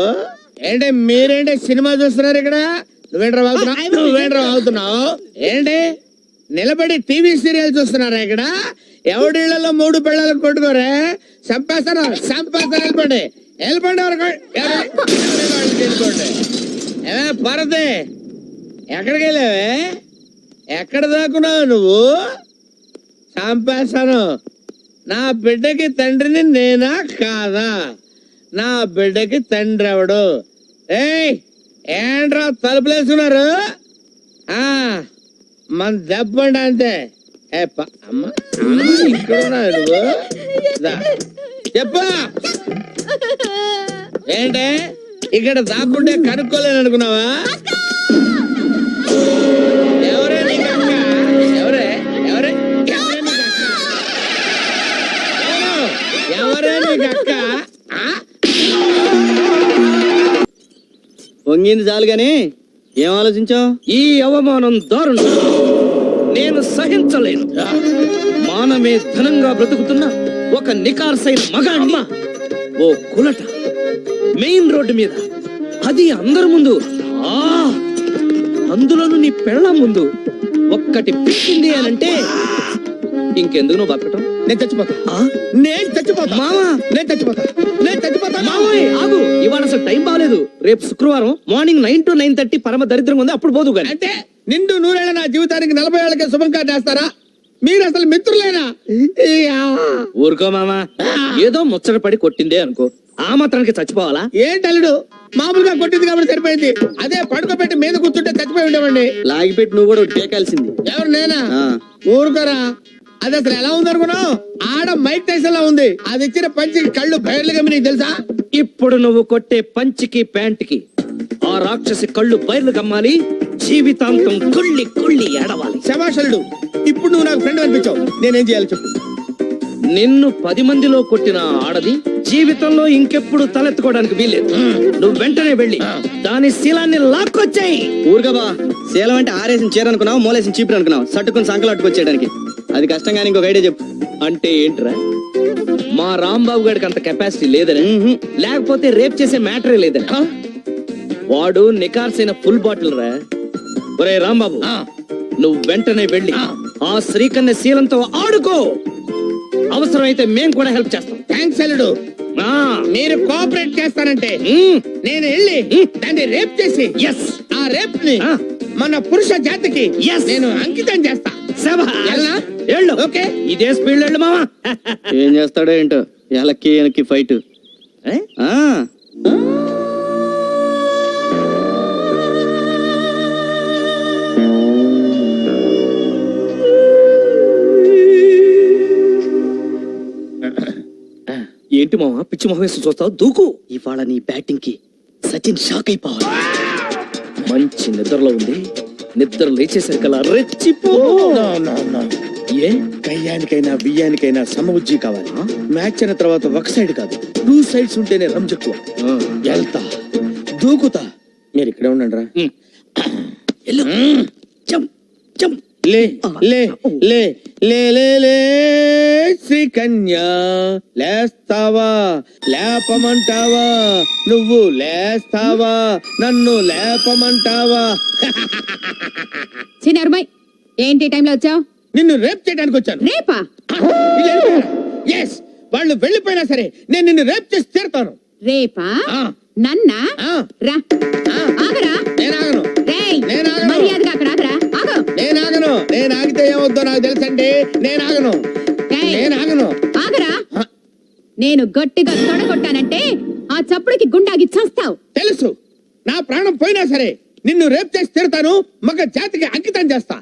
Speaker 3: ఏంటి మీరేంటి సినిమా చూస్తున్నారు ఇక్కడ నువ్వేంట్రా వాగుతున్నావు ఏంటి నిలబడి టీవీ సీరియల్ చూస్తున్నారా ఇక్కడ ఎవడిళ్లలో 3 పిల్లలు కొట్టుకోరే చంపేస్తాను వెళ్ళిపోండి వెళ్ళిపోండి ఏమే పరదే ఎక్కడికి వెళ్ళావే ఎక్కడ దాక్కున్నావు నువ్వు చంపేస్తాను నా బిడ్డకి తండ్రిని నేనా కాదా నా బిడ్డకి తండ్రి ఎవడు ఏయ్ ఏంట్రా తలుపులేసుకున్నారు మన దెబ్బండి అంతే అమ్మ ఇక్కడ ఉన్నావు నువ్వు చెప్పు ఏంటే ఇక్కడ దాక్కుంటే కనుక్కోలేను అనుకున్నావా ఎవరే నీకు అక్క ఎవరే నీకు అక్క
Speaker 8: పొంగింది చాలు గాని ఏం ఆలోచించావు?
Speaker 12: ఈ అవమానం దారుణం, నేను సహించలేను. మానమే ధనంగా బ్రతుకుతున్న ఒక నికార్సైన మగాణ్ణి ఓ కులట మెయిన్ రోడ్డు మీద, అది అందరి ముందు, అందులోను నీ పెళ్ళ ముందు ఒక్కటి పిచ్చింది అనంటే ఇంకెందుకు నువ్వు బతకటం?
Speaker 3: నేను చచ్చిపోతా
Speaker 12: మామా,
Speaker 3: నేను చచ్చిపోతా
Speaker 12: మామయ్య ఆగు, ఇవాళ అసలు టైం బాగలేదు. రేపు శుక్రవారం మార్నింగ్ 9 to 9:30 పరమ దరిద్రంగా ఉంది, అప్పుడు పోదు గాని.
Speaker 3: అంటే నిండు 100 ఏళ్ల నా జీవితానికి 40 ఏళ్ళకే శుభం కాటేస్తారా? మీరు అసలు మిత్రులేనా?
Speaker 12: ఊరుకో మామా, ఏదో ముచ్చట పడి కొట్టిందే అనుకో, ఆ మాత్రానికి చచ్చిపోవాలా?
Speaker 3: ఏంటల్లుడు మామూలుగా కొట్టింది కాబట్టి సరిపోయింది. అదే పడుకోబెట్టి మీద కూర్చుంటే చచ్చిపోయి ఉండేవండి.
Speaker 8: లాగిపెట్టి నువ్వు కూడా టేకాల్సింది.
Speaker 3: ఎవరు నేనా? ఊరుకోరా, అది అసలు ఎలా ఉంది అనుకున్నావు? ఆడ మైక్ టైసన్ లా ఉంది. అది ఇచ్చిన పంచికి కళ్ళు బయర్లు గమ్మి, నీకు తెలుసా?
Speaker 12: ఇప్పుడు నువ్వు కొట్టే పంచికి ప్యాంట్కి ఆ రాక్షసి కళ్ళు బయర్లు కమ్మాలి, జీవితాంతం కుళ్ళి కుళ్ళి ఏడవాలి.
Speaker 3: శభాషలుడు, ఇప్పుడు నువ్వు నాకు ఫ్రెండ్ అనిపించావు. నేనేం చేయాలి చెప్పు?
Speaker 12: నిన్ను 10 మందిలో కొట్టిన ఆడది జీవితంలో ఇంకెప్పుడు తలెత్తుకోవడానికి వీల్లేదు. నువ్వు వెంటనే వెళ్ళి దాని శీలాన్ని లాక్కొచ్చాయి.
Speaker 8: ఊరుగా బా, శీలం అంటే ఆరేసిన చీర అనుకున్నావు, మూలేసిన చీపురు అనుకున్నావు, సట్టుకుని సంకలు అట్టుకొచ్చేయడానికి. అది కష్టం కానీ ఇంకొక ఐడియా చెప్పు.
Speaker 12: అంటే ఏంట్రా, మా రాంబాబు గారికి అంత కెపాసిటీ లేదని, లేకపోతే రేప్ చేసే మ్యాటరే లేదని? వాడు నికార్సైన ఫుల్ బాటిల్ రా. ఒరే రాంబాబు, నువ్వు వెంటనే వెళ్ళి ఆ శ్రీకన్య శీలంతో ఆడుకో. అవసరమైతే మేం కూడా హెల్ప్ చేస్తాం.
Speaker 3: థ్యాంక్స్ అల్లుడు. మీరు కోఆపరేట్ చేస్తానంటే నేను వెళ్ళి దాన్ని రేప్ చేసి ఆ రేప్ ని మన పురుష జాతికి నేను అంకితం చేస్తా.
Speaker 12: ఓకే, ఇదే స్పీడ్ వెళ్ళు మామా.
Speaker 8: ఏం చేస్తాడో ఏంటో, ఎలక్కి వెనక్కి ఫైట్.
Speaker 12: ఏంటి మామా పిచ్చి మొహం వేసి చూస్తావు? దూకు.
Speaker 8: ఇవాళ నీ బ్యాటింగ్ కి సచిన్ షాక్ అయిపోవాలి.
Speaker 12: మంచి నిద్రలో ఉంది, నిద్ర లేచేసరికల్లా రెచ్చిపో.
Speaker 3: ఏ కయ్యానికైనా బియ్యానికైనా సమబుజ్జి కావాలి. మ్యాచ్ అయిన తర్వాత ఒక సైడ్ కాదు, 2 sides ఉంటేనే రంజక్కువ. వెళ్తా, దూకుతా. మీరు ఇక్కడే ఉండండి రా. లే లే లే లే లే లే శ్రీకన్యా, లేస్తావా లేపమంటావా? నువ్వు లేస్తావా నన్ను లేపమంటావా?
Speaker 7: చిన్నరుమై, ఏంటి టైంలో వచ్చావు?
Speaker 3: నిన్ను రేప్ చేయడానికి వచ్చాను.
Speaker 7: రేపా?
Speaker 3: ఎస్, వాళ్ళు వెళ్ళిపోయినా సరే నేను నిన్ను రేప్ చేసి తీరుతాను.
Speaker 7: రేపా? నన్నా? రా, ఆగరా.
Speaker 3: నేను ఆగను.
Speaker 7: మర్యాదగా అక్కడ ఆగరా. ఆగు.
Speaker 3: నేను ఆగితే ఏమవుద్దో నాకు తెలుసండి. నేను ఆగను.
Speaker 7: ఆగరా. నేను గట్టిగా తొడగొట్టానంటే ఆ చప్పుడుకి గుండాగి చస్తావు.
Speaker 3: తెలుసు, నా ప్రాణం పోయినా సరే నిన్ను రేప్ చేసి తీరుతాను. మగ జాతికి అంకితం చేస్తా.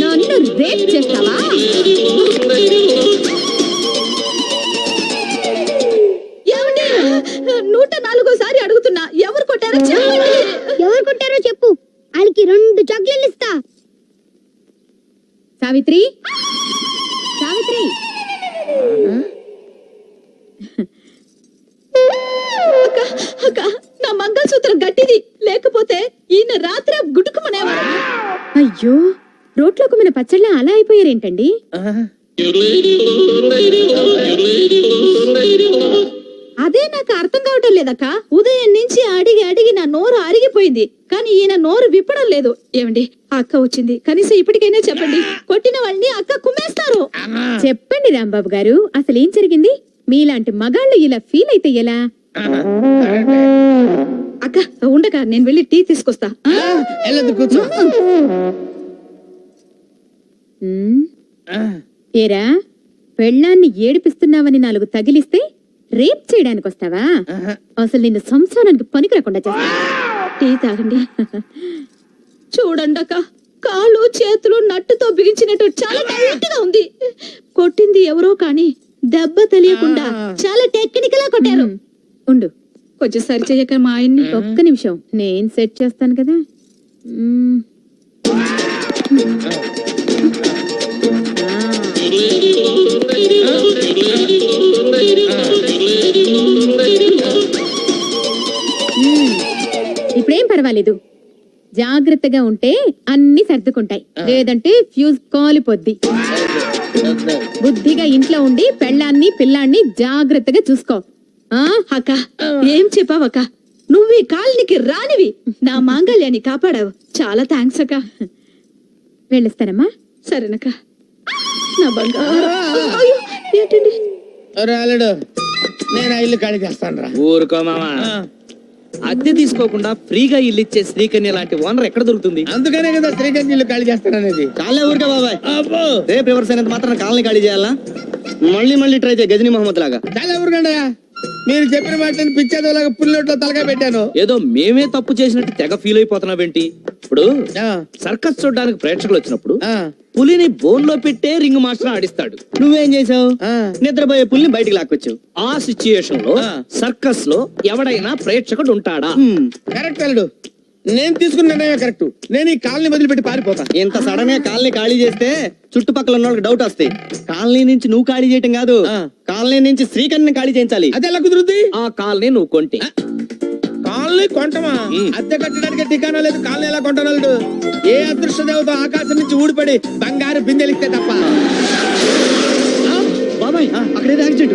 Speaker 7: నన్ను రేప్ చేస్తావా? ఏమండి, 104సారి అడుగుతున్నా, ఎవరు కొట్టారో చెప్పండి.
Speaker 13: ఎవరు కొట్టారో చెప్పు. వాళ్ళకి 2
Speaker 7: చాక్లెట్లు ఇస్తా. సావిత్రి, సావిత్రి.
Speaker 10: అక్క నా మంగళసూత్రం గట్టిది, లేకపోతే ఈయన రాత్రి గుడుకుమనేవాడు.
Speaker 7: అయ్యో, రోట్లోకి మన పచ్చళ్ళ అలా అయిపోయారేంటండి? అదే నాకు అర్థం కావటం లేదక్క. ఉదయం నుంచి అడిగి అడిగి నా నోరు అరిగిపోయింది, కానీ ఈయన నోరు విప్పడం లేదు. ఏమండి, ఆ అక్క వచ్చింది, కనీసం ఇప్పటికైనా చెప్పండి. కొట్టిన వాళ్ళని అక్క కుమ్మేస్తారు. చెప్పండి రాంబాబు గారు, అసలు ఏం జరిగింది? మీలాంటి మగాళ్ళు ఇలా ఫీల్ అయితే ఎలా?
Speaker 10: అక్క ఉండక నేను వెళ్ళి టీ తీసుకొస్తా.
Speaker 3: కూర్చో.
Speaker 7: ఏరా, పెళ్ళాన్ని ఏడిపిస్తున్నావని 4 తగిలిస్తే రేప్ చేయడానికి వస్తావా? అసలు నిన్ను సంసారానికి పనికి రాకుండా చేస్తా.
Speaker 10: టీ తాగండి. చూడండి అక్క, కాళ్ళు చేతులు నట్టుతో బిగించినట్టు చాలా టైట్ గా ఉంది. కొట్టింది ఎవరో కానీ దెబ్బ తెలియకుండా చాలా టెక్నికల్ గా కొట్టారు.
Speaker 7: ఉండు,
Speaker 10: కొంచెం సరి చేయక మా ఆయన్ని.
Speaker 7: ఒక్క నిమిషం, నేను సెట్ చేస్తాను కదా. ఇప్పుడేం పర్వాలేదు, జాగ్రత్తగా ఉంటే అన్ని సర్దుకుంటాయి, లేదంటే ఫ్యూజ్ కాలిపోద్ది. బుద్ధిగా ఇంట్లో ఉండి పెళ్ళాన్ని పిల్లాన్ని జాగ్రత్తగా చూసుకో.
Speaker 10: అక్క ఏం చెప్పావక్క, నువ్వు ఈ కాలనికి రానివి, నా మాంగళ్యాన్ని కాపాడావు. చాలా థ్యాంక్స్ అక్క.
Speaker 7: వెళ్ళిస్తానమ్మా.
Speaker 10: సరేనక్క. నా బంగారు. అయ్యో, ఏంటండి?
Speaker 3: రాలేడు, నేను ఇల్లు ఖాళీ చేస్తాను రా.
Speaker 12: ఊరుకో మామా, అద్దె తీసుకోకుండా ఫ్రీగా ఇల్లు ఇచ్చే శ్రీకన్య లాంటి ఓనర్ ఎక్కడ దొరుకుతుంది?
Speaker 3: అందుకనే కదా శ్రీకన్య ఇల్లు ఖాళీ చేస్తాననేది.
Speaker 8: కాలే ఊరికే బాబాయ్,
Speaker 3: అబ్బో,
Speaker 8: రేపు రివర్స్ అయినంత మాత్రం కాలనీ ఖాళీ చేయాలా? మళ్ళీ ట్రై చేయ గజనీ మహమ్మద్ లాగా.
Speaker 3: చాలా ఊరుకండా, మీరు చెప్పిన మాటని పిచ్చేదోలాగా పుల్లొట్లో తలగా పెట్టాను.
Speaker 12: ఏదో మేమే తప్పు చేసినట్టు తెగ ఫీల్ అయిపోతున్నావేంటి? ఇప్పుడు సర్కస్ చూడడానికి ప్రేక్షకులు వచ్చినప్పుడు పులిని బోన్ లో పెట్టే రింగ్ మాస్టర్ ఆడిస్తాడు.
Speaker 8: నువ్వేం చేసావు? నిద్రపోయే పుల్ని బయటికి లాక్కొచ్చావు.
Speaker 12: ఆ సిచ్యుయేషన్ లో సర్కస్ లో ఎవడైనా ప్రేక్షకుడు ఉంటాడా?
Speaker 3: కరెక్ట్ అల్లుడు, నేను తీసుకున్న నిర్ణయం కరెక్ట్. నేను ఈ కాలనీ వదిలిపెట్టి పారిపోతా.
Speaker 8: ఇంత సడన్ గా కాలనీ ఖాళీ చేస్తే చుట్టుపక్కల ఉన్న వాళ్ళకి డౌట్ వస్తాయి. కాలనీ నుంచి నువ్వు ఖాళీ చేయటం కాదు, కాలనీ నుంచి శ్రీకన్యని ఖాళీ చేయించాలి.
Speaker 3: అది ఎలా కుదురుద్ది?
Speaker 12: ఆ కాలనీ నువ్వు కొంటే.
Speaker 3: కాలనీ కొంటమా? అద్దె కట్టడానికి ఠికానా లేదు. కాలనీ ఎలా కొంటాను? ఏ అదృష్ట దేవత ఆకాశం నుంచి ఊడిపడి బంగారు బిందెలిస్తే తప్ప.
Speaker 8: బాబాయ్, అక్కడేదో యాక్సిడెంట్.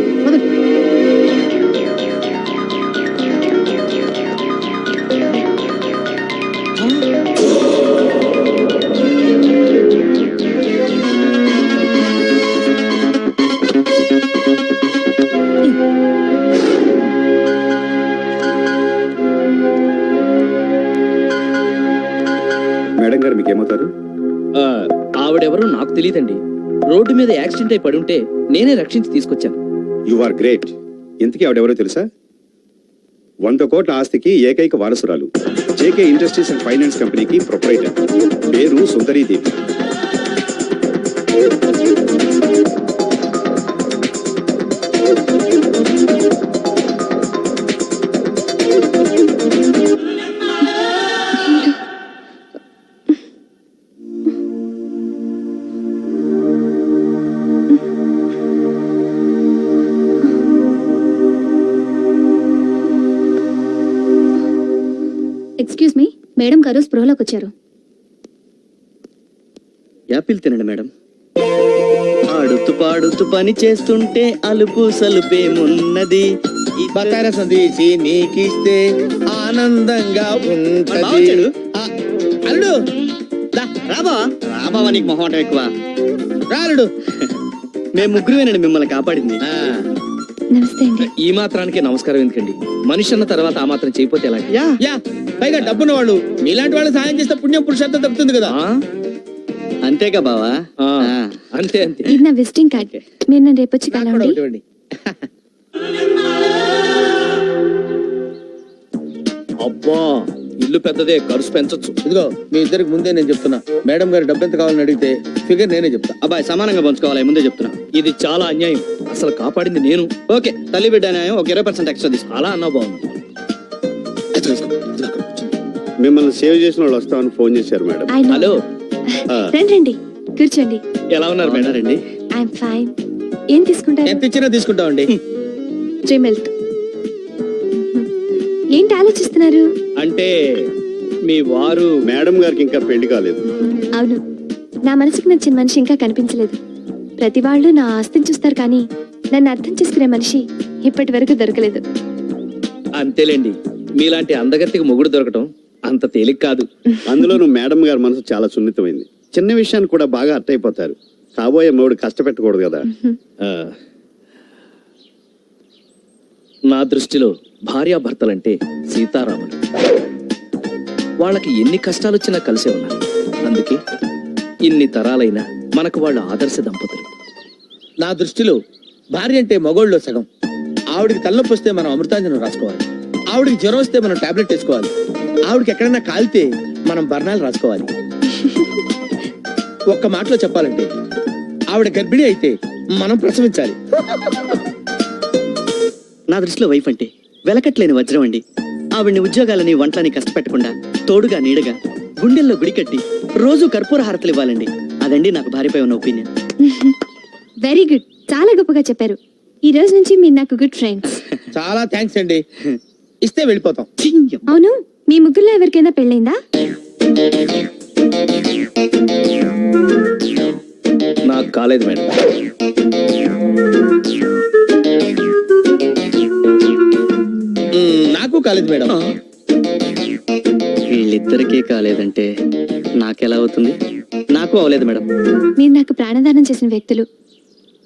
Speaker 13: మేడం గారు మీకేమవుతారు?
Speaker 12: ఆవిడెవరో నాకు తెలియదండి. రోడ్డు మీద యాక్సిడెంట్ అయి పడి ఉంటే నేనే రక్షించి తీసుకొచ్చాను.
Speaker 13: You are great. ఇంతకీ ఆవిడెవరో తెలుసా? 100 కోట్ల ఆస్తికి ఏకైక వారసురాలు. జేకే ఇండస్ట్రీస్ అండ్ ఫైనాన్స్ కంపెనీకి ప్రొప్రైటర్. పేరు సుందరీదేవి.
Speaker 10: ఎక్స్క్యూజ్ మీ, మేడం గారు స్పృహలోకి వచ్చారు.
Speaker 8: యాపిల్ తినండి మేడం. ఆడుతూ పాడుతూ పని చేస్తుంటే అలుపు సలుపేమున్నది.
Speaker 3: బతారసం తీసి నీకిస్తే ఆనందంగా ఉంటది. అల్లుడు
Speaker 8: రాబావా, నీకు మొహమాటం ఎక్కువ.
Speaker 3: రాలుడు,
Speaker 8: మేము ముగ్గురువేనండి మిమ్మల్ని కాపాడింది.
Speaker 10: నమస్తే అండి.
Speaker 12: ఈ మాత్రానికి నమస్కారం ఎందుకండి? మనిషి అన్న తర్వాత ఆ మాత్రం చేయకపోతే ఎలా?
Speaker 3: యా, పైగా డబ్బున్న వాళ్ళు మీలాంటి వాళ్ళు సాయం చేస్తే పుణ్యం పురుషార్థం దక్కుతుంది కదా.
Speaker 8: అంతేగా బావా?
Speaker 12: అంతే అంతే.
Speaker 10: ఇది నా విజిటింగ్ కార్డ్. మీరు నన్ను రేపు వచ్చి కలవండి.
Speaker 12: అబ్బా, ఇల్లు పెద్దదే, ఖర్చు పెంచొచ్చు.
Speaker 3: ఇదిగో మీ ఇద్దరికి ముందే నేను చెప్తున్నా, మేడం గారు డబ్బు ఎంత కావాలని అడిగితే ఫిగర్ నేనే చెప్తా.
Speaker 8: అబ్బాయి సమానంగా పంచుకోవాలి, ముందే చెప్తున్నా.
Speaker 12: ఇది చాలా అన్యాయం. అసలు కాపాడింది నేను.
Speaker 8: ఓకే, తల్లి బిడ్డ న్యాయం. ఒక 20% ఎక్స్ట్రా తీసుకో.
Speaker 12: అలా అన్నా బాగుంది.
Speaker 13: మిమ్మల్ని సేవ్ చేసిన వాళ్ళు వస్తామని ఫోన్ చేశారు మేడం.
Speaker 12: హలో
Speaker 10: రండి రండి కూర్చోండి.
Speaker 12: ఎలా ఉన్నారు మేడం?
Speaker 8: రండి.
Speaker 10: I'm fine. ఏం తీసుకుంటారు?
Speaker 3: ఎంత ఇచ్చినా తీసుకుంటామండి.
Speaker 10: Dream milk. ఏంటి ఆలోచిస్తున్నారు?
Speaker 12: అంటే మీ వారు
Speaker 13: మేడం గారికి ఇంకా పెళ్లి కాలేదు.
Speaker 10: అవును, నా మనసుకు నచ్చిన మనిషి ఇంకా కనిపించలేదు. ప్రతి వాళ్ళు నా ఆస్తిని చూస్తారు కానీ నన్ను అర్థం చేసుకునే మనిషి ఇప్పటి వరకు దొరకలేదు.
Speaker 12: అంతేలేండి, మీలాంటి అందగత్తికి మొగుడు దొరకటం అంత తేలిక కాదు.
Speaker 13: అందులోనూ మేడం గారి మనసు చాలా సున్నితమైంది. చిన్న విషయాన్ని కూడా బాగా అర్థమైపోతారు. కాబోయే మొగుడు కష్టపెట్టకూడదు కదా.
Speaker 12: ఆ, నా దృష్టిలో భార్యాభర్తలంటే సీతారాములు. వాళ్ళకి ఎన్ని కష్టాలు వచ్చినా కలిసే ఉన్నారు. అందుకే ఇన్ని తరాలైనా మనకు వాళ్ళు ఆదర్శ దంపతులు.
Speaker 3: నా దృష్టిలో భార్య అంటే మగోళ్ళలో సగం. ఆవిడికి తలనొప్పి వస్తే మనం అమృతాంజనం రాసుకోవాలి. ఆవిడికి జ్వరం వస్తే మనం టాబ్లెట్ వేసుకోవాలి. ఆవిడకి ఎక్కడైనా కాలితే మనం బర్ణాలు రాసుకోవాలి. ఒక్క మాటలో చెప్పాలంటే ఆవిడ గర్భిణి అయితే మనం ప్రసవించాలి.
Speaker 8: నా దృష్టిలో వైఫ్ అంటే వెలకట్లేని వజ్రం అండి. ఆవిడ్ని ఉద్యోగాలని వంటలని కష్టపెట్టకుండా తోడుగా నీడగా గుండెల్లో గుడి కట్టి రోజు కర్పూర హారతలు ఇవ్వాలండి. అదండి నాకు భార్యపై ఉన్న ఒపీనియన్.
Speaker 10: వెరీ గుడ్, చాలా గొప్పగా చెప్పారు. ఈ రోజు నుంచి మీరు నాకు గుడ్ ఫ్రెండ్స్.
Speaker 3: చాలా థ్యాంక్స్ అండి. ఇస్తే వెళ్ళిపోతాం.
Speaker 10: అవును, మీ ముగ్గురులో ఎవరికైనా పెళ్ళైందా?
Speaker 12: నాకు కాలేదు మేడం.
Speaker 3: నాకు కాలేదు మేడం.
Speaker 8: వీళ్ళిద్దరికీ కాలేదంటే నాకెలా అవుతుంది? నాకు అవలేదు మేడం.
Speaker 10: మీరు నాకు ప్రాణదానం చేసిన వ్యక్తులు.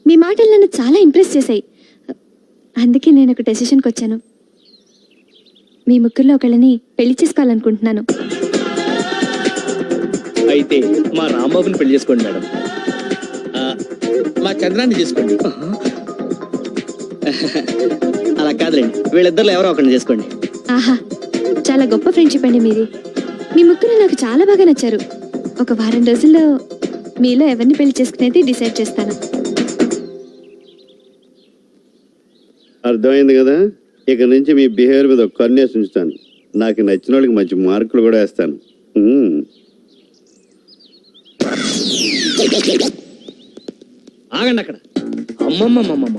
Speaker 10: మీ మాటలు నన్ను చాలా ఇంప్రెస్ చేశాయి. అందుకే నేను ఒక డెసిషన్కి వచ్చాను. మీ ముగ్గురులో ఒకళ్ళని పెళ్లి చేసుకోవాలనుకుంటున్నాను.
Speaker 12: అయితే మా రాంబాబుని పెళ్లి చేసుకోండి మేడం.
Speaker 3: మా చంద్రాన్ని చేసుకోండి.
Speaker 8: అలా కాదులేండి, వీళ్ళిద్దరిలో ఎవరో ఒకరిని చేసుకోండి.
Speaker 10: ఆహా, చాలా గొప్ప ఫ్రెండ్షిప్ అండి మీది. మీ ముగ్గురు నాకు చాలా బాగా నచ్చారు. ఒక వారం రోజుల్లో మీలో ఎవరిని పెళ్లి చేసుకునేది డిసైడ్ చేస్తాను.
Speaker 13: అర్థమైంది కదా. ఇక నుంచి మీ బిహేవియర్ మీద ఒక కన్నేసి ఉంచుతాను. నాకు నచ్చిన వాళ్ళకి మంచి మార్కులు కూడా వేస్తాను.
Speaker 12: ఆగండి అక్కడ. అమ్మమ్మమ్మమ్మమ్మ,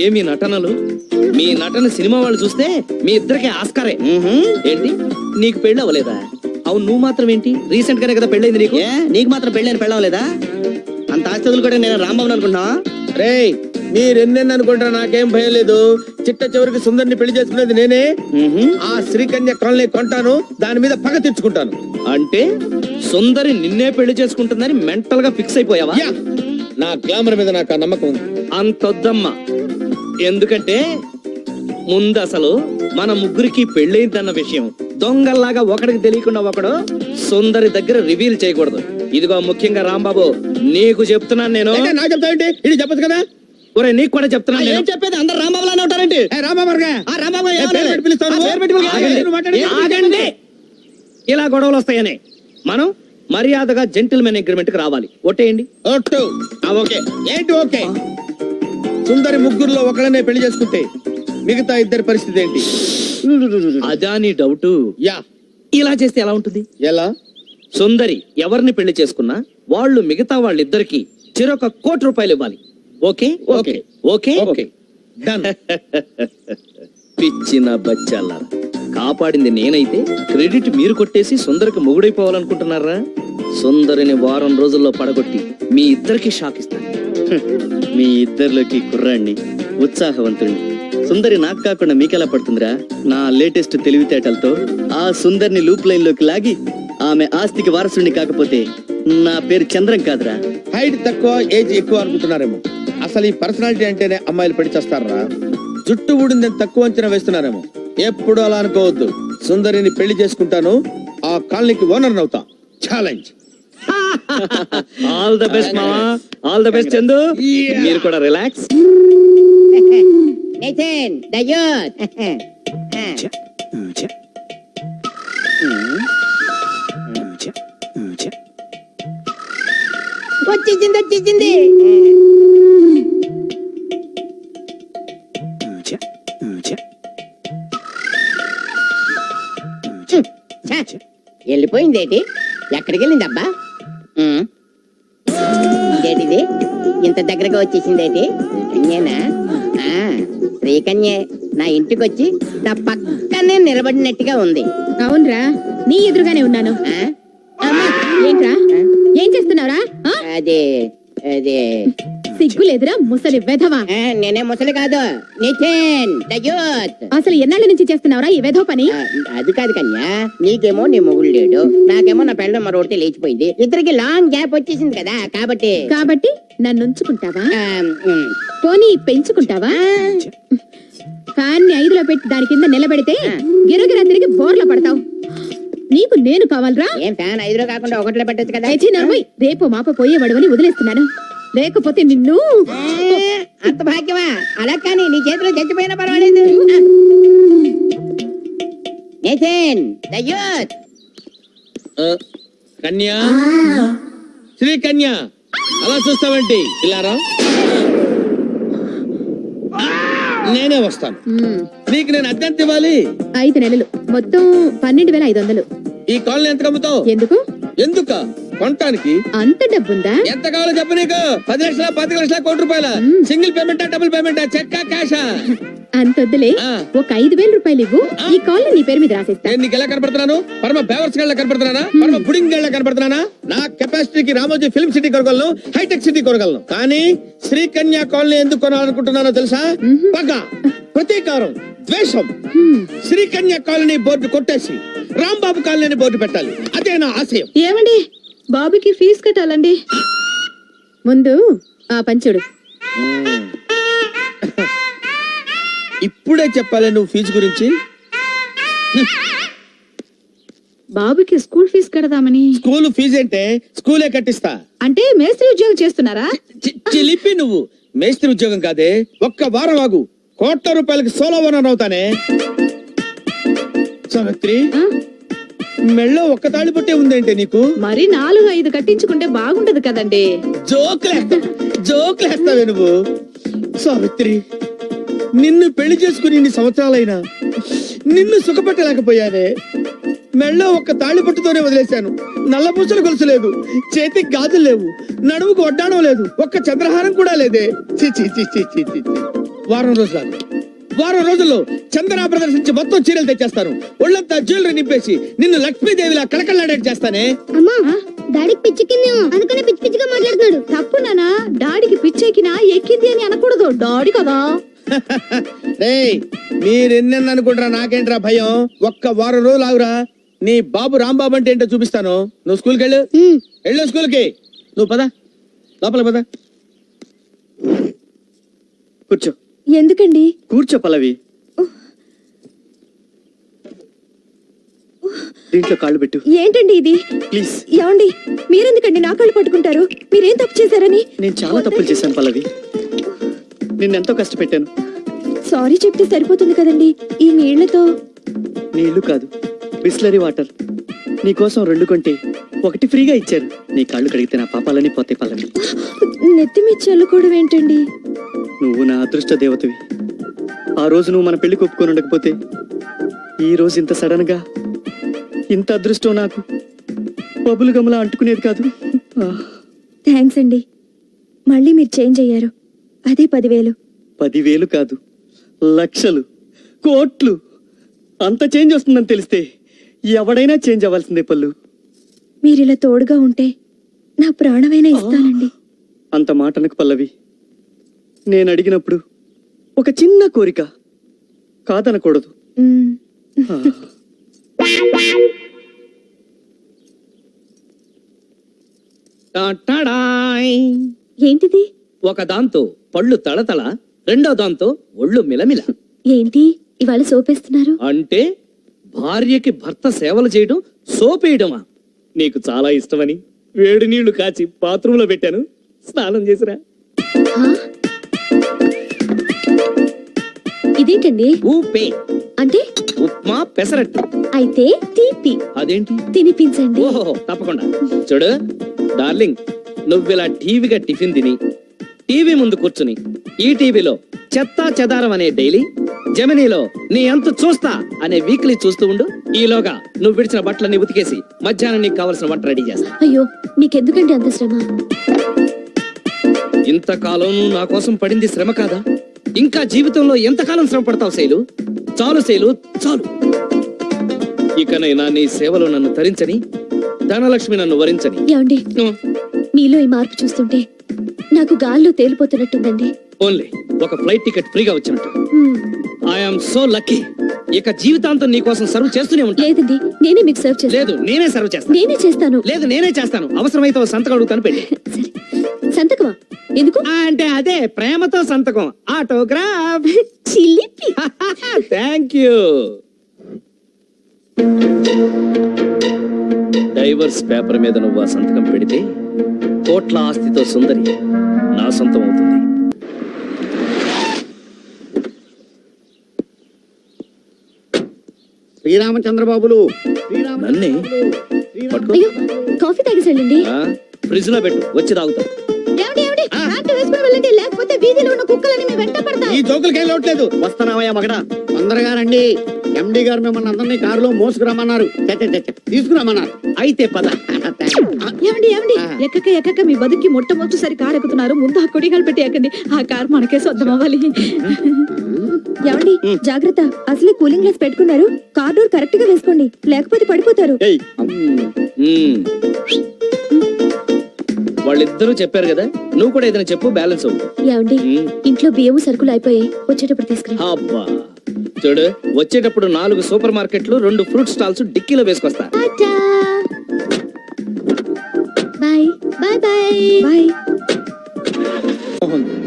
Speaker 12: ఏమి నటనలు! మీ నటన సినిమా వాళ్ళు చూస్తే మీ ఇద్దరికి ఆస్కారే. ఏంటి, నీకు పెళ్ళి అవ్వలేదా? అవును, నువ్వు మాత్రం ఏంటి? రీసెంట్ గానే కదా పెళ్ళైంది నీకు.
Speaker 8: నీకు మాత్రం పెళ్ళని పెళ్ళవలేదా? అంత ఆస్తులు కూడా నేను రాంబాబుని అనుకుంటున్నా.
Speaker 3: రేయ్, మీరెన్నెన్ని అనుకుంటారా, నాకేం భయం లేదు. చిట్ట చివరికి సుందర్ని పెళ్లి చేసుకునేది నేనే. ఆ శ్రీకన్య కాలనీ కొంటాను, దాని మీద పగ తెచ్చుకుంటాను.
Speaker 12: అంటే సుందరి నిన్నే పెళ్లి చేసుకుంటుందని మెంటల్ గా ఫిక్స్ అయిపోయావా?
Speaker 3: నా గ్లామర్ మీద నాకు ఆ నమ్మకం ఉంది.
Speaker 12: అంతొద్దమ్మా. ఎందుకంటే ముందు అసలు మన ముగ్గురికి పెళ్ళైందన్న విషయం దొంగల్లాగా ఒకడికి తెలియకుండా ఒకడు సుందరి దగ్గర రివీల్ చేయకూడదు. ఇదిగో ముఖ్యంగా రాంబాబు, నీకు చెప్తున్నాను నేను.
Speaker 3: నాకు చెప్తావేంటి? ఇది చెప్పదు కదా.
Speaker 12: ఒరే, నీకు కూడా చెప్తున్నాను నేను.
Speaker 8: చెప్పేది అందరు రాంబాబులానే ఉంటారండి.
Speaker 12: ఆగండి. ఇలా గొడవలు వస్తాయని మనం మర్యాదగా జెంటిల్మెన్ అగ్రిమెంట్ కి రావాలి. ఒట్టేయండి.
Speaker 3: ఓకే ఏంటి? ఓకే. సుందరి ముగ్గురులో ఒకళ్ళనే పెళ్లి చేసుకుంటే మిగతా ఇద్దరి పరిస్థితి ఏంటి?
Speaker 12: అదా నీ డౌట్?
Speaker 3: యా.
Speaker 12: ఇలా చేస్తే ఎలా ఉంటుంది?
Speaker 3: ఎలా?
Speaker 12: సుందరి ఎవరిని పెళ్లి చేసుకున్నా వాళ్ళు మిగతా వాళ్ళిద్దరికి చెరొక ₹1,00,00,000 ఇవ్వాలి. Okay
Speaker 3: okay
Speaker 12: okay
Speaker 3: okay. Done.
Speaker 12: పిచ్చిన బచ్చాలారా, కాపాడింది నేనైతే క్రెడిట్ మీరు కొట్టేసి సుందరికి మొగుడైపోవాలనుకుంటున్నారా? సుందరిని వారం రోజుల్లో పడగొట్టి మీ ఇద్దరికి షాక్ ఇస్తాను.
Speaker 8: మీ ఇద్దరిలోకి కుర్రాన్ని, ఉత్సాహవంతుణ్ణి సుందరి నాకు కాకుండా మీకెలా పడుతుందిరా? నా లేటెస్ట్ తెలివితేటలతో ఆ సుందరిని లూప్ లైన్ లోకి లాగి ఆమె ఆస్తికి వారసుని కాకపోతే నా పేరు చంద్రం కాదురా.
Speaker 3: హైట్ తక్కువ, ఏజ్ ఎక్కువ అనుకుంటున్నారేమో. అసలు ఈ పర్సనాలిటీ అంటేనే అమ్మాయిలు పెళ్లి చేస్తారా? జుట్టు ఊడిందని తక్కువ అంచనా వేస్తున్నారేమో. ఎప్పుడు అలా అనుకోవద్దు. సుందరిని పెళ్లి చేసుకుంటాను, ఆ కాలనీకి ఓనర్ అవుతా. ఛాలెంజ్.
Speaker 12: ఆల్ ద బెస్ట్ మామా, ఆల్ ద బెస్ట్ చందు. మీరు కూడా రిలాక్స్.
Speaker 9: నితిన్ దయ్యూత్. వచ్చేసింది వచ్చేసింది. వెళ్ళిపోయిందేటి? ఎక్కడికి వెళ్ళిందబ్బా? ఇదేటిది ఇంత దగ్గరగా వచ్చేసిందేటి? శ్రీకన్యేనా? శ్రీకన్యే నా ఇంటికి వచ్చి నా పక్కనే నిలబడినట్టుగా ఉంది.
Speaker 7: అవునరా, నీ ఎదురుగానే ఉన్నాను. ఏంట్రా, ఏం చేస్తున్నావురా?
Speaker 9: అదే అదే
Speaker 7: సిగ్గులేదురా ముసలి వెధవా?
Speaker 9: నేనే ముసలి కాదు, నితిన్ ద యూత్.
Speaker 7: అసలు ఎన్నాళ్ళ నుంచి చేస్తున్నావురా ఈ వెధవ పని?
Speaker 9: అది కాదు కన్యా, నీకేమో నీ మొగుడు లేడు, నాకేమో నా పెళ్ళం మరొకటి లేచిపోయింది. ఇద్దరికి లాంగ్ గ్యాప్ వచ్చేసింది కదా, కాబట్టి
Speaker 7: నన్ను ఉంచుకుంటావా? పోనీ పెంచుకుంటావా? ఫ్యాన్ ని 5లో పెట్టి దాని కింద నిలబెడితే గిరగిరా తిరిగి బోర్ల పడతావు. నీకు నేను కావాలరా?
Speaker 9: ఏం ఫ్యాన్ 5లో కాకుండా 1లో పెట్టచ్చు కదా?
Speaker 7: రేపు మాప పోయేవాడు అని వదిలేస్తున్నాను, లేకపోతే నిన్ను.
Speaker 9: అంత భాగ్యమా? అలా కానీ నీ చేతిలో చచ్చిపోయినా పర్వాలేదు. Nithin the youth.
Speaker 3: కన్యా, శ్రీ కన్యా, అలా చూస్తావేంటి? ఇలారా, నేనే వస్తాను. నీకు నేను అద్దెంత ఇవ్వాలి?
Speaker 7: 5 నెలలు, మొత్తం 12,500.
Speaker 3: ఈ కాలనీ ఎంత కమ్ముతావు? ఎందుక కొనటానికి?
Speaker 7: అంత డబ్బుందా?
Speaker 3: ఎంత కావాలో చెప్పు. నీకు 10 లక్షల, 25 లక్షల, కోటి రూపాయల? Single పేమెంటా, double పేమెంటా, చెక్కా, క్యాషా?
Speaker 7: అంతొద్దులే, ఒక 5,000 రూపాయలు ఇవ్వు, ఈ కాలనీ నీ పేరు మీద రాసేస్తా.
Speaker 3: నేను నీకు ఎలా కనపడుతున్నాను? పరమ బేవర్స్ గళ్ళ కనపడుతున్నానా? పరమ పుడింగ్ గళ్ళ కనపడుతున్నానా? నా కెపాసిటీకి రామోజీ ఫిల్మ్ సిటీ కొనగలను, హైటెక్ సిటీ కొనగలను. కానీ శ్రీకన్యా కాలనీ ఎందుకు కొనాలనుకుంటున్నానో తెలుసా? పగ, ప్రతీకారం, ద్వేషం. శ్రీకన్యా కాలనీ బోర్డు కొట్టేసి రాంబాబు కాలనీ బోర్డు పెట్టాలి, అదే నా ఆశయం.
Speaker 10: ఏమండి, బాబుకి ఫీజు కట్టాలండి.
Speaker 7: ముందు ఆ పంచుడు.
Speaker 3: ఇప్పుడే చెప్పాలి నువ్వు ఫీజు గురించి?
Speaker 10: బాబుకి స్కూల్ ఫీజు కడదామని.
Speaker 3: స్కూల్ ఫీజు అంటే స్కూలే కట్టిస్తా.
Speaker 10: అంటే మేస్త్రి ఉద్యోగం చేస్తున్నారా?
Speaker 3: చిలిపి నువ్వు. మేస్త్రి ఉద్యోగం కాదే, ఒక్క వారం ఆగు, కోట్ల రూపాయలకి సోలో ఓనర్ అవుతానే. సావిత్రి, మెళ్ళో ఒక్క తాళి పట్టే ఉందేంటే నీకు?
Speaker 10: మరి 4-5 కట్టించుకుంటే బాగుంటది కదండి.
Speaker 3: జోకులేస్తావే నువ్వు. సావిత్రి, నిన్ను పెళ్లి చేసుకుని ఇన్ని సంవత్సరాలైనా నిన్ను సుఖపెట్టలేకపోయానే. మెళ్ళో ఒక్క తాళి పట్టుతోనే వదిలేశాను. నల్ల పూసలు గొలుసు లేదు, చేతికి గాజులు లేవు, నడుముకు వడ్డాణం లేదు, ఒక్క చంద్రహారం కూడా లేదే. వారం రోజుల్లో చందనా ప్రదర్శించి మొత్తం చీరలు తెచ్చేస్తాను. ఒళ్ళంతా జ్యువెలరీ నింపేసి నిన్ను లక్ష్మీదేవిలా కళకళలాడేట్ చేస్తానే.
Speaker 7: అమ్మా, డాడీకి పిచ్చెక్కిందేమో, అందుకనే పిచ్చి పిచ్చిగా మాట్లాడుతున్నాడు.
Speaker 10: తప్పు నానా, డాడీకి పిచ్చెక్కినా ఎక్కింది అని అనకూడదు, డాడీ కదా.
Speaker 3: మీరెన్నెన్న అనుకుంటారా, నాకేంట్రా భయం. ఒక్క వారం రోజులు ఆగురా, నీ బాబు రాంబాబు అంటే ఏంటో చూపిస్తాను. నువ్వు స్కూల్కి వెళ్ళు స్కూల్కి. నువ్వు పద, లోపల పద.
Speaker 8: కూర్చో.
Speaker 7: ఎందుకండి?
Speaker 8: కూర్చో పల్లవి. దీంట్లో కాళ్ళు పెట్టు.
Speaker 7: ఏంటండి ఇది?
Speaker 8: ప్లీజ్.
Speaker 7: ఏమండి, మీరెందుకండి నా కాళ్ళు పట్టుకుంటారు? మీరేం తప్పు చేశారని?
Speaker 8: నేను చాలా తప్పులు చేశాను పల్లవి, నిన్నెంతో కష్టపెట్టాను.
Speaker 7: సారీ చెప్తే సరిపోతుంది కదండి. ఈ నీళ్లతో.
Speaker 8: నీళ్లు కాదు, బిస్లరీ వాటర్. నీకోసం 2 కొంటే 1 ఫ్రీగా ఇచ్చారు. నీ కాళ్ళు కడిగితే నా పాపాలని పోతే పల్లవి.
Speaker 7: నెత్తి మీద చల్లుకోవడం ఏంటండి?
Speaker 8: నువ్వు నా అదృష్ట దేవతవి. ఆ రోజు నువ్వు మన పెళ్లి ఒప్పుకొని ఉండకపోతే ఈ రోజు ఇంత సడన్ గా ఇంత అదృష్టం నాకు బబులు గమలా అంటుకునేది కాదు.
Speaker 7: థ్యాంక్స్ అండి. మళ్ళీ మీరు చేంజ్ అయ్యారు. అదే 10,000.
Speaker 8: 10,000 కాదు, లక్షలు, కోట్లు. అంత చేంజ్ వస్తుందని తెలిస్తే ఎవడైనా చేంజ్ అవ్వాల్సిందే పల్లు.
Speaker 7: మీరిలా తోడుగా ఉంటే నా ప్రాణమైనా ఇస్తానండి.
Speaker 8: అంత మాటనకు పల్లవి. నేను అడిగినప్పుడు ఒక చిన్న కోరిక, కాదనకూడదు.
Speaker 7: ఏంటిది?
Speaker 12: ఒక దాంతో పళ్ళు తళతళ, రెండో దాంతో ఒళ్ళు మిలమిల.
Speaker 7: ఏంటి ఇవాళ సోపేస్తున్నారు?
Speaker 12: అంటే భార్యకి భర్త సేవలు చేయడం సోపేయడమా? నీకు చాలా ఇష్టమని వేడి నీళ్లు కాచి బాత్రూంలో పెట్టాను, స్నానం చేసిరా.
Speaker 7: ఇదేంటండి?
Speaker 12: ఊపే
Speaker 7: అంటే
Speaker 12: ఉప్మా పెసరట్టు.
Speaker 7: అయితే తీపి.
Speaker 12: అదేంటి?
Speaker 7: తినిపించండి.
Speaker 12: ఓహో, తప్పకుండా. చూడు డార్లింగ్, నువ్విలా టీవీగా టిఫిన్ తిని టీవీ ముందు కూర్చుని ఈ టీవీలో చెత్తా చెదారం అనే డైలీ, జెమినీలో నీ అంతు చూస్తా అనే వీక్లీ చూస్తూ ఉండు. ఈలోగా నువ్వు విడిచిన బట్టలన్నీ ఉతికేసి మధ్యాహ్నం నీకు కావలసిన వంట రెడీ చేస్తా.
Speaker 10: అయ్యో మీకెందుకండి అంత శ్రమ?
Speaker 12: ఇంతకాలం నువ్వు నా కోసం పడింది శ్రమ కాదా? ఇంకా జీవితంలో ఎంతకాలం శ్రమ పడతావు శైలు? చాలు శైలు, చాలు. ఇకనైనా నీ సేవలో నన్ను తరించని, ధనలక్ష్మి నన్ను వరించని.
Speaker 10: ఏమండి, మీలో ఈ మార్పు చూస్తుంటే నాకు గాల్లో తేలిపోతున్నట్టుందండి.
Speaker 12: ఓన్లీ ఒక ఫ్లైట్ టికెట్ ఫ్రీగా వచ్చినట్టు.
Speaker 10: హ్మ్.
Speaker 12: I'm so lucky. ఇక జీవితాంతం నీ కోసం సర్వ్ చేస్తూనే ఉంటా.
Speaker 10: లేదండి, నేనే మీకు సర్వ్ చేస్తాను.
Speaker 12: లేదు, నేనే సర్వ్ చేస్తాను.
Speaker 10: నేనే చేస్తాను.
Speaker 12: లేదు, నేనే చేస్తాను. అవసరమైతే ఓ సంతకం అడుగుతాను, పెట్టి.
Speaker 10: సంతకమా? ఎందుకు?
Speaker 12: అంటే అదే ప్రేమతో సంతకం, ఆటోగ్రాఫ్.
Speaker 10: చిలిపి.
Speaker 12: Thank you. డైవర్స్ పేపర్ మీద నువ్వు ఆ సంతకం పెడితే కోట్ల ఆస్తితో సుందరి నా సొంతం అవుతుంది.
Speaker 3: శ్రీరామచంద్రబాబులు
Speaker 12: నన్నే
Speaker 10: అయ్యో, కాఫీ తాగేసండి.
Speaker 12: ఫ్రిడ్జ్ లో పెట్టు, వచ్చి తాగుతా.
Speaker 7: ఏమండి ఏమండి కార్డు వేసుకొని వెళ్ళండి, లేకపోతే వీధిలో ఉన్న కుక్కలని మీ వెంట పడతాయి.
Speaker 3: ఈ జోకులకి ఏం లోట్లేదు.
Speaker 4: వస్తున్నావయ్యా మగడా, తొందరగా రండి. ఎండి గారు మిమ్మల్ని అందరినీ కారులో మోసుకురమ్మన్నారు. తీసుకురమ్మన్నారు.
Speaker 12: అయితే పద.
Speaker 10: ఏమండి ఏమండి, ఎక్కక ఎక్కక మీ బతుకి మొట్టమొదటిసారి కారు ఎక్కుతున్నారు. ముందు ఆ కొడిగాలు పెట్టి ఎక్కండి. ఆ కారు మనకే సొంతం అవ్వాలి. ఏమండి జాగ్రత్త, అసలే కూలింగ్ గ్లాస్ పెట్టుకున్నారు. కార్ డోర్ కరెక్ట్ గా వేసుకోండి, లేకపోతే పడిపోతారు.
Speaker 12: వాళ్ళిద్దరూ చెప్పారు కదా, నువ్వు కూడా ఏదైనా చెప్పు, బ్యాలెన్స్ అవుతుంది.
Speaker 10: ఏమండి, ఇంట్లో బియ్యము సరుకులు అయిపోయాయి, వచ్చేటప్పుడు తీసుకురా.
Speaker 12: అబ్బా చూడు, వచ్చేటప్పుడు 4 సూపర్ మార్కెట్లు, 2 ఫ్రూట్ స్టాల్స్ డిక్కీలో వేసుకొస్తా.
Speaker 10: Bye bye bye bye.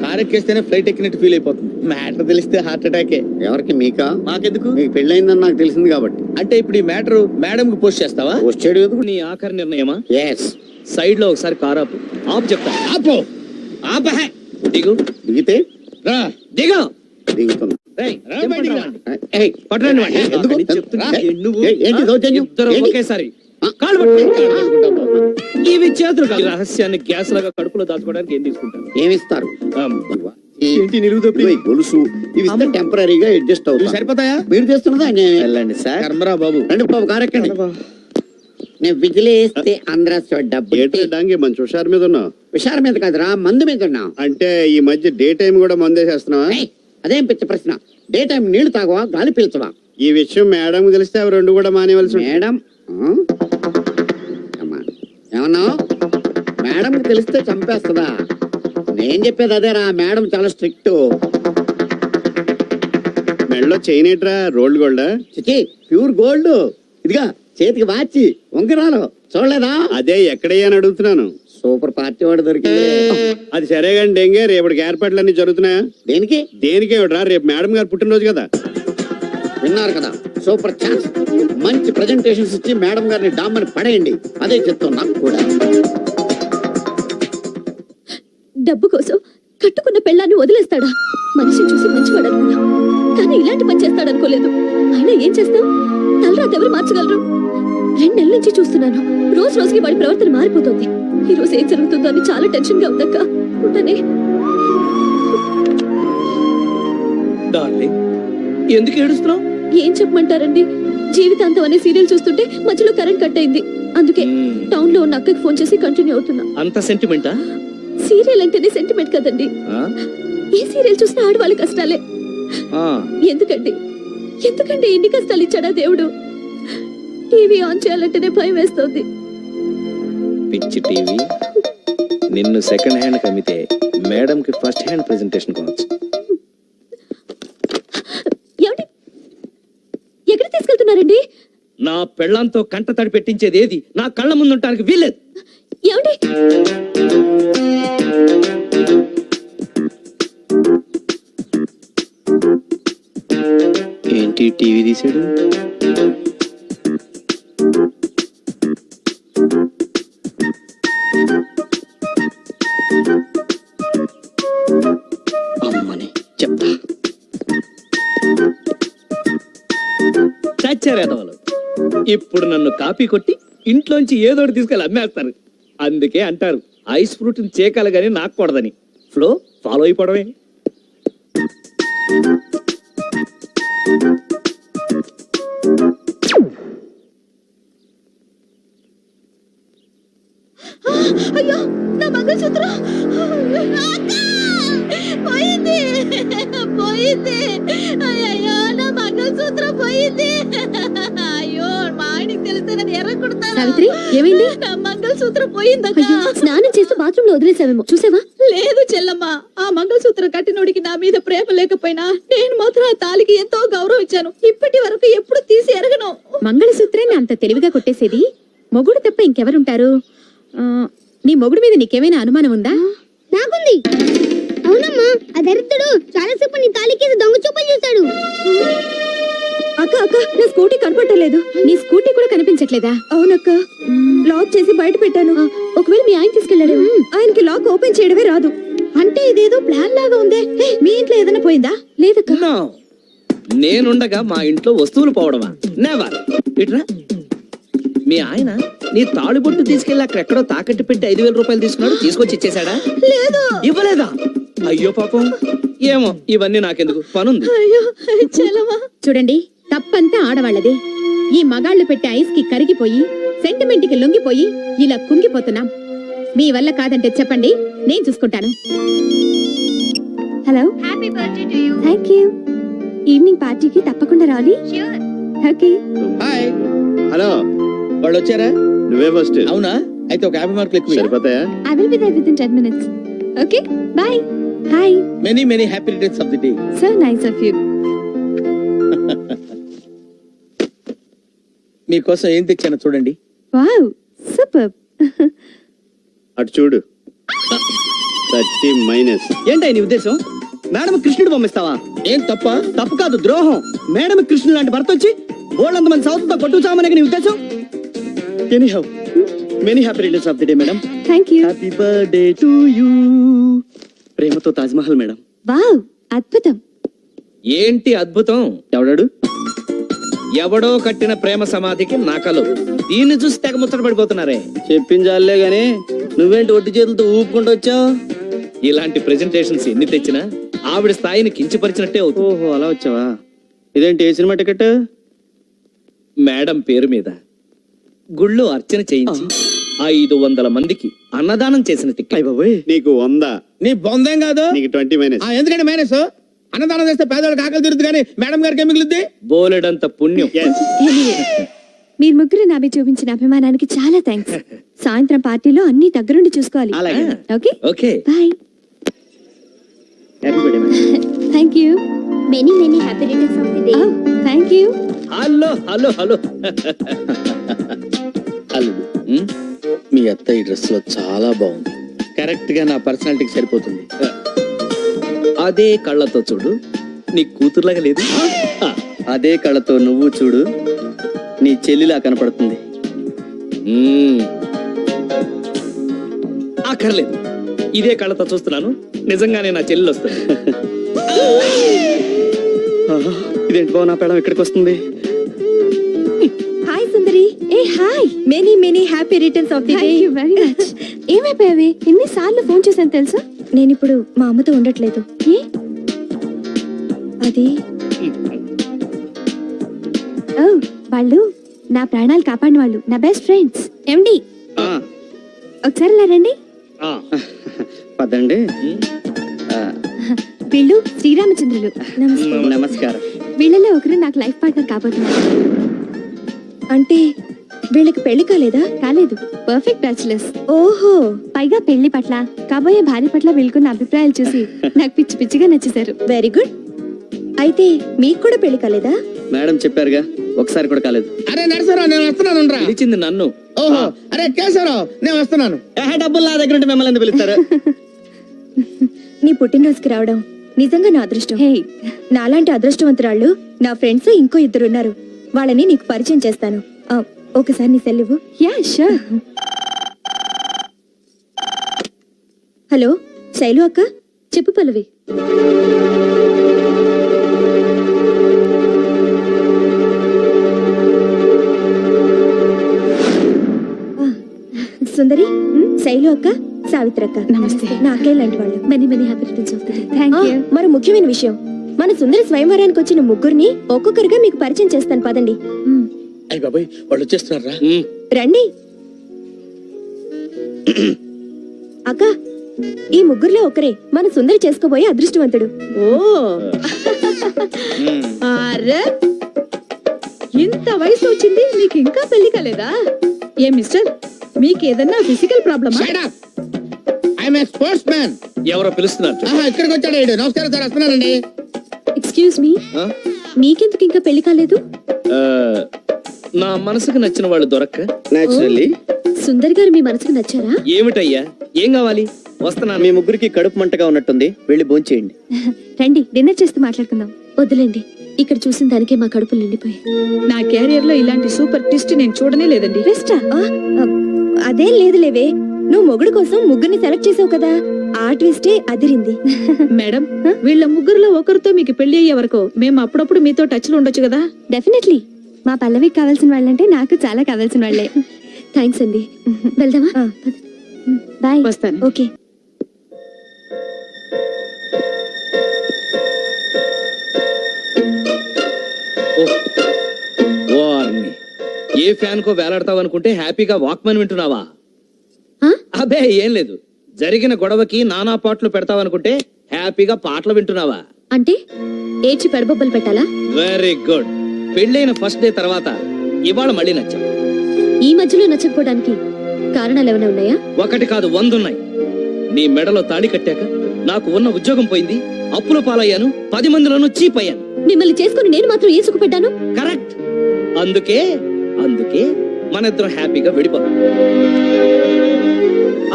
Speaker 3: Car ఎక్కేస్తేనే ఫ్లైట్ ఎక్కినట్టు ఫీల్ అయిపోతుంది. మ్యాటర్ తెలిస్తే హార్ట్ అటాకే.
Speaker 4: ఎవరికి? మీకా?
Speaker 3: మాకెందుకు?
Speaker 4: మీకు పెళ్ళయిందని నాకు తెలిసింది కాబట్టి.
Speaker 3: అంటే ఇప్పుడు ఈ మ్యాటర్ మేడం కి పోస్ట్ చేస్తావా?
Speaker 4: వచ్చాడు ఎందుకు?
Speaker 12: నీ ఆఖరి నిర్ణయమా?
Speaker 4: ఎస్.
Speaker 12: సైడ్ లో ఒకసారి కార్ ఆపు. ఆపు చెప్తా.
Speaker 3: ఆపో. ఆపహే.
Speaker 12: దిగు.
Speaker 4: దిగితే
Speaker 3: రా.
Speaker 12: దిగు.
Speaker 4: దిగుతున్నా.
Speaker 12: రేయ్,
Speaker 3: రా బయటికి రా.
Speaker 4: ఏయ్,
Speaker 12: పట్టరండి వాడిని.
Speaker 4: ఎందుకు?
Speaker 12: చెప్తున్నా.
Speaker 4: రా.
Speaker 12: నువ్వు
Speaker 4: ఏంటి దౌర్జన్యం?
Speaker 12: ఇద్దరు
Speaker 4: ఏంటి?
Speaker 12: ఒకేసారి కాళ్ళు పట్టుకో. ఇవి చేతులు కాదు. ఈ రహస్యాన్ని గ్యాస్ లాగా కడుపులో దాచుకోవడానికి ఏం తీసుకుంటాను?
Speaker 4: ఏమిస్తారు?
Speaker 3: ఏంటి నిలువుదోపిడి?
Speaker 4: ఇవి గొలుసు. ఇవి ఇస్తే టెంపరీగా అడ్జస్ట్
Speaker 3: ఇవి
Speaker 4: అవుతుంది.
Speaker 3: సరిపోతాయా?
Speaker 4: మీరు చేస్తున్నదా?
Speaker 12: వెళ్ళండి సార్.
Speaker 3: కర్మరా బాబు.
Speaker 4: రండి బాబు, కారెక్కండి. నేను విజిలేస్తే ఆంధ్ర డబ్బు
Speaker 13: ఏటానికి మంచి హుషారు మీద ఉన్నావు.
Speaker 4: విషారం మీద కాదురా, మందు మీద ఉన్నా.
Speaker 13: అంటే ఈ మధ్య డే టైం కూడా మందేసేస్తున్నావా?
Speaker 4: అదేం పిచ్చ ప్రశ్న. డే టైం నీళ్లు తాగవా, గాలి పీల్చవా?
Speaker 13: ఈ విషయం మేడం తెలిస్తే అవి 2 కూడా మానేవలసి ఉంటుంది.
Speaker 4: మేడం ఏమన్నా? మేడం తెలిస్తే చంపేస్తుందా? నేను చెప్పేది అదేరా, మేడం చాలా స్ట్రిక్ట్.
Speaker 13: మెడలో చైన్ ఏంట్రా? రోల్డ్ గోల్డా?
Speaker 4: చిచి, ప్యూర్ గోల్డ్. ఇదిగా చేతికి వాచి, ఉంగరాలు చూడలేదా?
Speaker 13: అదే ఎక్కడయ్యా అని అడుగుతున్నాను.
Speaker 4: సూపర్ పార్టీ వాడు దొరికింది.
Speaker 13: అది సరే కానీ డెంగే, రేపటికి ఏర్పాట్లన్నీ జరుగుతున్నాయా?
Speaker 4: దేనికి?
Speaker 13: దేనికే రా, రేపు మేడం గారు పుట్టినరోజు కదా.
Speaker 4: విన్నారు కదా, సూపర్ ఛాన్స్. మంచి ప్రెజెంటేషన్స్ ఇచ్చి మేడం గారిని డామ్మని పడేయండి. అదే చెప్తాం నాకు కూడా.
Speaker 10: డబ్బు కోసం కట్టుకున్న పెళ్ళాన్ని వదిలేస్తాడా? మనిషిని చూసి మంచివాడు అనుకున్నా, కానీ ఇలాంటి పని చేస్తాడు అనుకోలేదు. అయినా ఏం చేస్తాం? తలరాత ఎవరు మార్చగలరు? 2 నెలల నుంచి చూస్తున్నాను, రోజు రోజుకి వాడి ప్రవర్తన మారిపోతుంది. ఈ రోజు ఏం జరుగుతుందో అని చాలా టెన్షన్ గా ఉందక్క. ఉంటానే.
Speaker 12: డార్లింగ్, ఎందుకు ఏడుస్తున్నావు?
Speaker 10: ఏం చెప్పమంటారండి, జీవితాంతం అనే సీరియల్ చూస్తుంటే మధ్యలో కరెంట్ కట్ అయింది. అందుకే టౌన్ లో ఉన్న అక్కకి ఫోన్ చేసి కంటిన్యూ అవుతున్నా.
Speaker 12: అంత సెంటిమెంటా?
Speaker 10: సీరియల్ అంటేనే సెంటిమెంట్ కదండి. ఏ సీరియల్ చూసినా ఆడవాళ్ళ కష్టాలే. ఎందుకండి ఎందుకండి ఎన్ని కష్టాలు ఇచ్చాడా దేవుడు? టీవీ ఆన్ చేయాలంటేనే భయం వేస్తోంది.
Speaker 12: పిచ్చి టీవీ. నిన్ను సెకండ్ హ్యాండ్ కమ్మితే మేడం కి ఫస్ట్ హ్యాండ్ ప్రెజెంటేషన్ కొనొచ్చు.
Speaker 10: ఎక్కడ తీసుకెళ్తున్నారండి?
Speaker 12: నా పెళ్ళంతో కంట తడి పెట్టించేది ఏది నా కళ్ళ ముందు ఉండడానికి వీల్లేదు.
Speaker 10: ఏమండి?
Speaker 8: ఏంటి టీవీ తీసాడు? అమ్మని చెప్తా.
Speaker 12: చచ్చారేదవాళ్ళు ఇప్పుడు నన్ను కాపీ కొట్టి ఇంట్లోంచి ఏదోటి తీసుకెళ్ళి అమ్మేస్తారు. అందుకే అంటారు ఐస్ ఫ్రూట్ చేకాలి గానీ నాకు కూడదని. Flow follow అయిపోవడమే.
Speaker 7: మంగళసూత్రం అక్క! పోయింది పోయింది అయ్యో నా మంగళసూత్రం పోయింది అయ్యో మా ఆయనకి తెలిస్తే నన్ను ఎర్రగొడతాను.
Speaker 10: సావిత్రి, ఏమైంది?
Speaker 7: నా మంగళసూత్రం పోయిందక్క.
Speaker 10: స్నానం చేస్తూ బాత్రూమ్ లో వదిలేసావేమో చూసావా?
Speaker 7: లేదు చెల్లమ్మ, ఆ మంగళసూత్రం కట్టినోడికి నా మీద ప్రేమ లేకపోయినా నేను మాత్రం ఆ తాలికి ఎంతో గౌరవం ఇచ్చాను. ఇప్పటి వరకు ఎప్పుడు తీసి ఎరగను.
Speaker 10: మంగళసూత్రాన్ని అంత తెలివిగా కొట్టేసేది మొగుడు తప్ప ఇంకెవరుంటారు? నీ మొగుడు మీద నీకేమైనా అనుమానం ఉందా?
Speaker 14: నాకుంది. అవునమ్మా, ఆ దరిద్రుడు చాలాసేపు నీ తాలికేసి దొంగ చూపులు చూశాడు.
Speaker 10: అక్క అక్క, నా స్కూటీ కనపడలేదు. నీ స్కూటీ కూడా కనిపించట్లేదా? అవునక్క, లాక్ చేసి బయట పెట్టాను. ఒకవేళ మీ ఆయన తీసుకెళ్ళాడు, ఆయనకి లాక్ ఓపెన్ చేయడమే రాదు.
Speaker 7: అంటే ఇదేదో ప్లాన్ లాగా ఉందే. మీ ఇంట్లో ఏదైనా పోయిందా?
Speaker 10: లేదక్క.
Speaker 12: No. నేనుండగా మా ఇంట్లో వస్తువులు పోవడమా? నెవర్. ఇట్రా, మీ ఆయన నీ తాళిబొట్టు తీసుకెళ్ళి అక్కడెక్కడో తాకట్టు పెట్టి 5,000 రూపాయలు తీసుకున్నాడు, తీసుకొచ్చి ఇచ్చేసాడా?
Speaker 7: లేదు.
Speaker 12: ఇవ్వలేదా? అయ్యో పాపం. ఏమో, ఇవన్నీ నాకెందుకు, పనుంది.
Speaker 7: అయ్యో చెల్లమ్మ.
Speaker 10: చూడండి, తప్పంతా ఆడవాళ్ళది. ఈ మగాళ్ళు పెట్టే ఐస్ కి కరిగిపోయి సెంటిమెంట్ కి లొంగిపోయి ఇలా కుంగిపోతున్నాం. మీ వల్ల కాదంటే చెప్పండి, నేను చూసుకుంటాను. Hello,
Speaker 14: happy birthday to you.
Speaker 10: Thank you. Evening పార్టీకి తప్పకుండా రావాలి. ఓకే.
Speaker 3: హాయ్.
Speaker 4: హలో,
Speaker 3: వాళ్ళు వచ్చారా?
Speaker 4: నువ్వే ఫస్ట్.
Speaker 3: అవునా? అయితే ఒక 50 మార్కులు ఎక్కువ.
Speaker 4: సరిపోతాయా?
Speaker 10: I will be there within 10 minutes. Okay, bye. Hi.
Speaker 3: Many many happy returns of the day.
Speaker 10: So nice of you.
Speaker 3: మీకోసం ఏం తెచ్చానో చూడండి.
Speaker 10: Wow, superb.
Speaker 4: అటు చూడు. 30 మైనస్.
Speaker 5: ఏంటో నీ ఉద్దేశం? మేడం కృష్ణుడు పంపిస్తావా?
Speaker 3: ఏం తప్ప?
Speaker 5: తప్పు కాదు, ద్రోహం. మేడం కృష్ణుడు లాంటి భర్త వచ్చి బోల్డంత మంది సౌత్తో కొట్టు చామనే నీ ఉద్దేశం? Anyhow, many happy returns of the day madam.
Speaker 10: Thank you.
Speaker 5: Happy birthday to you. ప్రేమతో తాజ్ మహల్ మేడం.
Speaker 10: Wow, అద్భుతం.
Speaker 12: ఏంటి అద్భుతం?
Speaker 5: ఎవడాడు?
Speaker 12: ఎవడో కట్టిన ప్రేమ సమాధికి నకలు. దీన్ని చూసి తెగ ముచ్చట పడిపోతున్నారే.
Speaker 5: చెప్పించాలే గాని నువ్వేంటి ఒట్టి చేతులతో ఊపుకుంటూ వచ్చావు?
Speaker 12: ఇలాంటి ప్రెజెంటేషన్స్ ఎన్ని తెచ్చినా ఆవిడ స్థాయిని కించపరిచినట్టే అవుతుంది.
Speaker 5: ఓహో, అలా వచ్చావా? ఇదేంటి, ఏ సినిమా టికెట్?
Speaker 12: మేడం పేరు మీద గుళ్ళో అర్చన చేయించి 500 మందికి అన్నదానం చేసిన టిక్కెట్.
Speaker 4: నీకు 100.
Speaker 3: నీ బొందేం కాదు.
Speaker 4: నీకు 20 మైనస్.
Speaker 3: ఎందుకంటే మైనస్? అన్నదానం చేస్తే పేదవాళ్ళకి ఆకలి తీరుతుంది కానీ మేడం గారికి ఏం మిగులుద్ది?
Speaker 12: బోలెడంత పుణ్యం.
Speaker 10: Anyway, మీరు ముగ్గురు నా మీద చూపించిన అభిమానానికి చాలా థ్యాంక్స్. సాయంత్రం పార్టీలో అన్ని దగ్గరుండి చూసుకోవాలి.
Speaker 5: అలాగే.
Speaker 10: Okay
Speaker 12: okay.
Speaker 10: Bye.
Speaker 5: Happy birthday madam.
Speaker 10: Thank you.
Speaker 14: Many many happy returns of the day.
Speaker 10: Thank you.
Speaker 12: Hello hello hello.
Speaker 3: అల్లుడు, మీ అత్త ఈ డ్రెస్ లో చాలా బాగుంది. కరెక్ట్ గా నా పర్సనాలిటీకి సరిపోతుంది.
Speaker 12: అదే కళ్ళతో చూడు, నీ కూతురులాగా లేదు.
Speaker 5: అదే కళ్ళతో నువ్వు చూడు, నీ చెల్లిలా కనపడుతుంది.
Speaker 12: అక్కర్లేదు, ఇదే కళ్ళతో చూస్తున్నాను, నిజంగానే నా చెల్లెలు వస్తుంది.
Speaker 5: ఇదేంటి బావ, నా పేడం ఇక్కడికి వస్తుంది?
Speaker 10: హాయ్ సుందరి. ఏ hi. Many many happy returns of the day. Thank you very much. ఏమైపోయావే? ఎన్నిసార్లు ఫోన్ చేశాను తెలుసా? నేను ఇప్పుడు మా అమ్మతో ఉండట్లేదు. ఏ? అది ఓ, వాళ్ళు నా ప్రాణాలు కాపాడిన వాళ్ళు, నా బెస్ట్ ఫ్రెండ్స్. ఏమండి, ఒకసారి ఇలా రండి.
Speaker 5: పదండి.
Speaker 10: వీళ్ళు శ్రీరామచంద్రులు. నమస్తే.
Speaker 5: నమస్కారం.
Speaker 10: వీళ్ళలో ఒకరు నాకు లైఫ్ పార్ట్నర్ కాబోతున్నారు. అంటే వీళ్ళకి పెళ్లి కాలేదా? కాలేదు, పర్ఫెక్ట్ బ్యాచులర్స్. ఓహో, పైగా పెళ్లి పట్ల, కాబోయే భార్య పట్ల వీళ్ళకున్న అభిప్రాయాలు చూసి నాకు పిచ్చి పిచ్చిగా నచ్చేశారు. Very good. అయితే మీకు కూడా పెళ్లి కాలేదా?
Speaker 5: మేడం చెప్పారుగా, ఒకసారి కూడా కాలేదు.
Speaker 3: అరే నరసరావు, నేను వస్తున్నాను.
Speaker 12: పిలిచింది నన్ను.
Speaker 3: ఓహో, అరే కేశవరావు, నేను వస్తున్నాను.
Speaker 5: డబ్బులు నా దగ్గర ఉంటే మిమ్మల్ని ఎందుకు పిలుస్తారు?
Speaker 10: నీ పుట్టినరోజుకి రావడం నిజంగా నా అదృష్టం. హే, నాలాంటి అదృష్టవంతురాళ్ళు నా ఫ్రెండ్స్ ఇంకో 2 ఉన్నారు. వాళ్ళని నీకు పరిచయం చేస్తాను. ఒకసారి నీ సెల్ ఇవ్వు. Yeah sure. హలో శైలు అక్క, చెప్పు పల్లవి. సుందరి, శైలు అక్క, సావిత్రి అక్క. నమస్తే. నా అక్కయ్య లాంటి వాళ్ళు. Many many happy returns of the day. Thank you. మరో ముఖ్యమైన విషయం, మన సుందరి స్వయంవరానికి వచ్చిన ముగ్గురిని ఒక్కొక్కరుగా మీకు పరిచయం చేస్తాను, పదండి.
Speaker 3: అయ్య బాబాయ్, వాళ్ళు వచ్చేస్తున్నారా?
Speaker 10: రండి.
Speaker 15: అక్క ఈ ముగ్గురులో ఒకరే మన సుందరి చేసుకోబోయే అదృష్టవంతుడు.
Speaker 10: ఓ అరే ఇంత వయసు వచ్చింది మీకు ఇంకా పెళ్లి కాలేదా? ఏ మిస్టర్ మీకు ఏదన్నా ఫిజికల్ ప్రాబ్లమా?
Speaker 3: I'm a sports man.
Speaker 12: ఎవరో పిలుస్తున్నారు.
Speaker 3: ఇక్కడికి వచ్చాడు ఈడు. నమస్కారం సార్, వస్తున్నానండి.
Speaker 15: ఎక్స్క్యూజ్ మీ, మీకెందుకు ఇంకా పెళ్లి కాలేదు?
Speaker 12: నా మనసుకు నచ్చిన వాళ్ళు దొరక్క.
Speaker 4: నేచురల్లీ.
Speaker 15: సుందరి గారు మీ మనసుకు నచ్చారా?
Speaker 12: ఏమిటయ్యా, ఏం కావాలి? వస్తున్నాను.
Speaker 4: మీ ముగ్గురికి కడుపు మంటగా ఉన్నట్టుంది, వెళ్ళి భోంచేయండి.
Speaker 15: రండి డిన్నర్ చేస్తూ మాట్లాడుకుందాం. వద్దులేండి, ఇక్కడ చూసిన దానికే మా కడుపులు నిండిపోయాయి.
Speaker 10: నా కెరియర్ లో ఇలాంటి సూపర్ ట్విస్ట్ నేను చూడనే లేదండి.
Speaker 15: ట్విస్టా? అదేం లేదులేవే, నువ్వు మొగుడు కోసం ముగ్గురిని సెలెక్ట్ చేసావు కదా, ఆ ట్విస్టే అదిరింది.
Speaker 10: మేడం, వీళ్ళ ముగ్గురులో ఒకరితో మీకు పెళ్లి అయ్యే వరకు మేము అప్పుడప్పుడు మీతో టచ్ లో ఉండొచ్చు కదా?
Speaker 15: డెఫినెట్లీ. మా పల్లవికి కావాల్సిన వాళ్ళంటే నాకు చాలా కావాల్సిన వాళ్ళే. థ్యాంక్స్ అండి. వెళ్దామా? బాయ్.
Speaker 10: వస్తాను.
Speaker 15: ఓకే.
Speaker 12: ఏ ఫ్యాన్ కో వేలాడతావు అనుకుంటే హ్యాపీగా వాక్మన్ వింటున్నావా? అబే ఏం లేదు. జరిగిన గొడవకి నానా పాటలు పెడతావు అనుకుంటే హ్యాపీగా పాటలు వింటున్నావా?
Speaker 15: అంటే ఏడ్చి పెడబొబ్బలు పెట్టాలా?
Speaker 12: Very good. పెళ్ళైన ఫస్ట్ డే తర్వాత ఇవాళ మళ్ళీ నచ్చావు.
Speaker 15: ఈ మధ్యలో నచ్చకపోవడానికి కారణాలు ఏమైనా ఉన్నాయా?
Speaker 12: ఒకటి కాదు, 100 ఉన్నాయి. నీ మెడలో తాళి కట్టాక నాకు ఉన్న ఉద్యోగం పోయింది, అప్పుల పాలయ్యాను, 10 మందిలోనూ చీప్ అయ్యాను.
Speaker 15: మిమ్మల్ని చేసుకుని నేను మాత్రం ఏ సుఖపెట్టాను?
Speaker 12: కరెక్ట్. అందుకే మన ఇద్దరం హ్యాపీగా విడిపోతాం.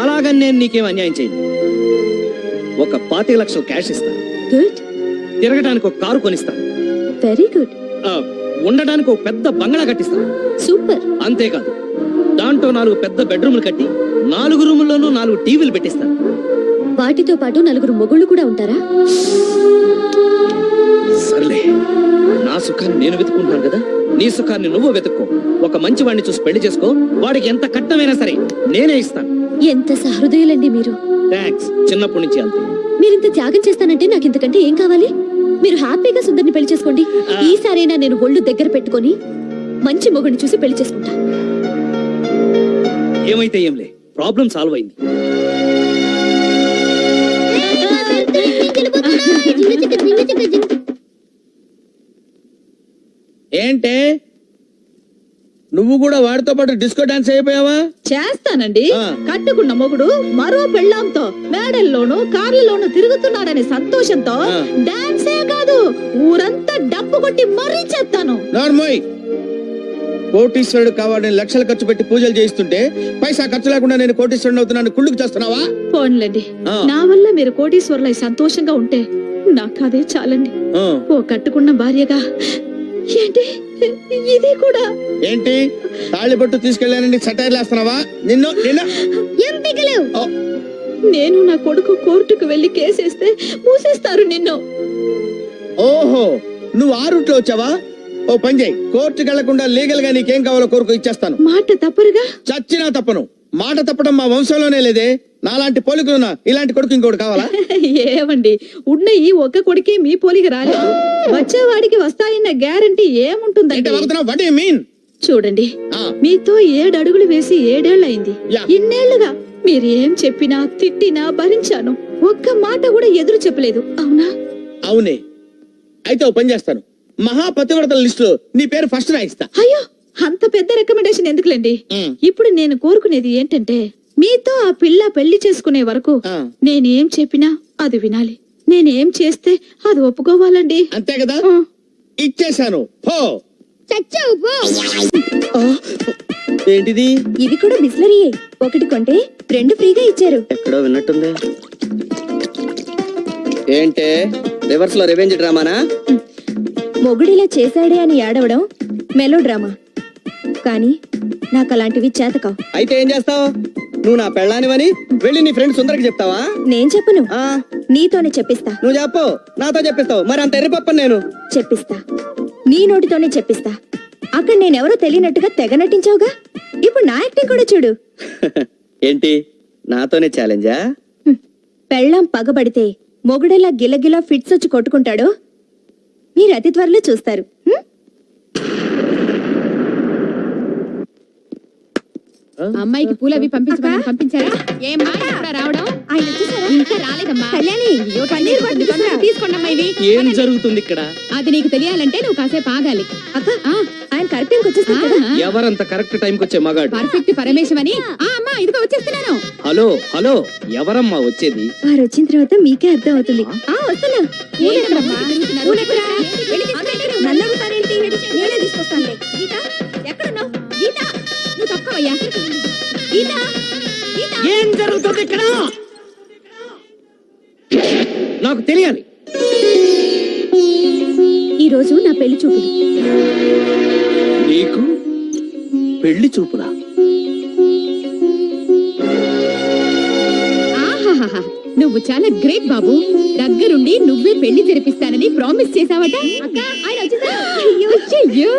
Speaker 12: అలాగని నేను నీకేం అన్యాయం చేయను. ఒక 25 లక్షలు క్యాష్ ఇస్తాను.
Speaker 15: గుడ్.
Speaker 12: తిరగడానికి ఒక కారు కొనిస్తాను.
Speaker 15: Very good.
Speaker 12: ఉండడానికి ఒక పెద్ద బంగళా కట్టిస్తాను.
Speaker 15: సూపర్.
Speaker 12: అంతేకాదు, దాంట్లో 4 పెద్ద బెడ్రూమ్లు కట్టి 4 రూముల్లోనూ 4 టీవీలు పెట్టిస్తాను.
Speaker 15: వాటితో పాటు 4 మొగుళ్ళు కూడా ఉంటారా?
Speaker 12: సర్లే, నా సుఖాన్ని నేను వెతుకుంటాను కదా, నీ సుఖాన్ని నువ్వు వెతుక్కో. ఒక మంచి వాడిని చూసి పెళ్లి చేసుకో, వాడికి ఎంత కట్టమైనా సరే నేనే ఇస్తాను.
Speaker 15: ఎంత సహృదయులండి మీరు.
Speaker 12: థాంక్స్. చిన్నప్పటి నుంచి అంతే.
Speaker 15: మీరింత త్యాగం చేస్తానంటే నాకు ఇంతకంటే ఏం కావాలి? మీరు హ్యాపీగా సుందరిని పెళ్లి చేసుకోండి. ఈసారైనా నేను ఒళ్ళు దగ్గర పెట్టుకొని మంచి మొగుడిని చూసి పెళ్లి చేసుకుంటా.
Speaker 12: ఏమైతే ఏంలే, ప్రాబ్లం సాల్వ్ అయింది.
Speaker 3: ఏంటే నువ్వు కూడా వాడితో పాటు డిస్కో డాన్స్ అయిపోయావా?
Speaker 10: చేస్తానండి. కట్టుకున్న మొగుడు మరో పెళ్ళాంతో మేడల్లోనూ కార్లలోనూ తిరుగుతున్నాడనే సంతోషంతో డాన్సే కాదు, ఊరంతా డప్పు కొట్టి మరీ చేస్తాను.
Speaker 3: నార్మోయ్, కోటీశ్వరుడు కావాలని లక్షలు ఖర్చు పెట్టి పూజలు చేయిస్తుంటే పైసా ఖర్చు లేకుండా నేను కోటీశ్వరుడు అవుతున్నాను కుళ్ళుకు చేస్తున్నావా?
Speaker 10: పోన్లండి, నా వల్ల మీరు కోటీశ్వరులై సంతోషంగా ఉంటే నాకు అదే చాలండి. ఓ కట్టుకున్న భార్యగా ఏంటి ఇది కూడా?
Speaker 3: ఏంటి తాళి బొట్టు తీసుకెళ్ళానని సటైర్లు వేస్తున్నావా? నిన్ను
Speaker 10: నేను నా కొడుకు కోర్టుకు వెళ్లి కేసేస్తే మూసేస్తారు నిన్ను.
Speaker 3: ఓహో, నువ్వు ఆ రూట్ లో వచ్చావా? ఓ పని చేయి, కోర్టుకు వెళ్లకుండా లీగల్ గా నీకేం కావాలో కోరుకు ఇచ్చేస్తాను.
Speaker 10: మాట తప్పరుగా?
Speaker 3: చచ్చినా తప్పను. మాట తప్పడం మా వంశంలోనే లేదే. నాలాంటి పోలికలున్నా ఇలాంటి కొడుకు ఇంకోటి కావాలా?
Speaker 10: ఏమండి, ఉన్న ఈ ఒక్క కొడుకే మీ పోలిక రాలేదు, వచ్చేవాడికి వస్తాయన్న గ్యారంటీ ఏముంటుందండి? చూడండి, మీతో 7 అడుగులు వేసి 7 ఏళ్లయింది. ఇన్నేళ్లుగా మీరు ఏం చెప్పినా తిట్టినా భరించాను. ఒక్క మాట కూడా ఎదురు చెప్పలేదు, అవునా?
Speaker 3: అవునే. అయితే ఓ పని చేస్తాను, మహాపతివ్రతల లిస్ట్ లో నీ పేరు ఫస్ట్ రాయిస్తా.
Speaker 10: అయ్యో, అంత పెద్ద రికమెండేషన్ ఎందుకులేండి. ఇప్పుడు నేను కోరుకునేది ఏంటంటే, మీతో ఆ పిల్ల పెళ్లి చేసుకునే వరకు నేనేం చెప్పినా అది వినాలి, నేనేం చేస్తే అది ఒప్పుకోవాలండి.
Speaker 3: అంతే కదా? ఇచ్చేశాను.
Speaker 4: ఏంటిది?
Speaker 15: ఇవి కూడా బిస్లరీయే. ఒకటి కొంటే 2 ఫ్రీగా ఇచ్చారు.
Speaker 4: ఎక్కడో విన్నట్టుంది. ఏంటే రివర్స్ లో రివెంజ్ డ్రామానా?
Speaker 15: మొగుడిలా చేశాడే అని ఏడవడం మెలో డ్రామా. కానీ నాకు అలాంటివి చేతకావు.
Speaker 4: అయితే ఏం చేస్తావు? నువ్వు నా పెళ్ళానివని వెళ్ళి నీ ఫ్రెండ్ సుందరికి చెప్తావా?
Speaker 15: నేను చెప్పను, నీతోనే చెప్పిస్తా.
Speaker 4: నువ్వు చెప్పు, నాతో చెప్పిస్తావు. మరి అంత ఎర్రిపప్పని నేను
Speaker 15: చెప్పిస్తా, నీ నోటితోనే చెప్పిస్తా. అక్కడ నేనెవరో తెలియనట్టుగా తెగ నటించావుగా, ఇప్పుడు నా యాక్టింగ్ కూడా చూడు.
Speaker 4: ఏంటి, నాతోనే ఛాలెంజా?
Speaker 15: పెళ్ళాం పగబడితే మొగుడెలా గిలగిలా ఫిట్స్ వచ్చి కొట్టుకుంటాడో మీరు అతి త్వరలో చూస్తారు.
Speaker 10: అమ్మాయికి పూలు అవి పంపించారా? ఏమ్మా ఎప్పుడా రావడం? ఇంకా రాలేదమ్మా. కళ్యాణి తీసుకోండి అమ్మా ఇవి.
Speaker 12: ఏం జరుగుతుంది ఇక్కడ?
Speaker 10: అది నీకు తెలియాలంటే నువ్వు కాసేపు ఆగాలి.
Speaker 15: అక్క ఆయన కరెక్ట్ టైంకి వచ్చేస్తారు.
Speaker 12: ఎవరంత కరెక్ట్ టైంకి వచ్చే మగాడు?
Speaker 10: పర్ఫెక్ట్ పరమేశం అని. అమ్మా ఇదిగో వచ్చేస్తున్నాను.
Speaker 12: హలో హలో, ఎవరమ్మా వచ్చేది?
Speaker 15: వారు వచ్చిన తర్వాత మీకే అర్థం అవుతుంది. వస్తున్నా. నన్ను అడుగుతారేంటి? నేనే తీసుకొస్తానులే. గీత ఎక్కడున్నావు? గీత
Speaker 10: నువ్వు తక్కువయ్యా.
Speaker 15: గీత గీత
Speaker 2: ఏం జరుగుతుంది ఇక్కడ?
Speaker 12: నాకు తెలియాలి.
Speaker 15: ఈ రోజు నా పెళ్లి చూపులు.
Speaker 12: నీకు పెళ్లి చూపులా?
Speaker 10: ఆహాహాహా. నువ్వు చాలా గ్రేట్ బాబు. దగ్గరుండి నువ్వే పెళ్లి జరిపిస్తానని ప్రామిస్ చేసావట.
Speaker 15: అక్క ఆయన వచ్చేసారు.
Speaker 10: అయ్యో.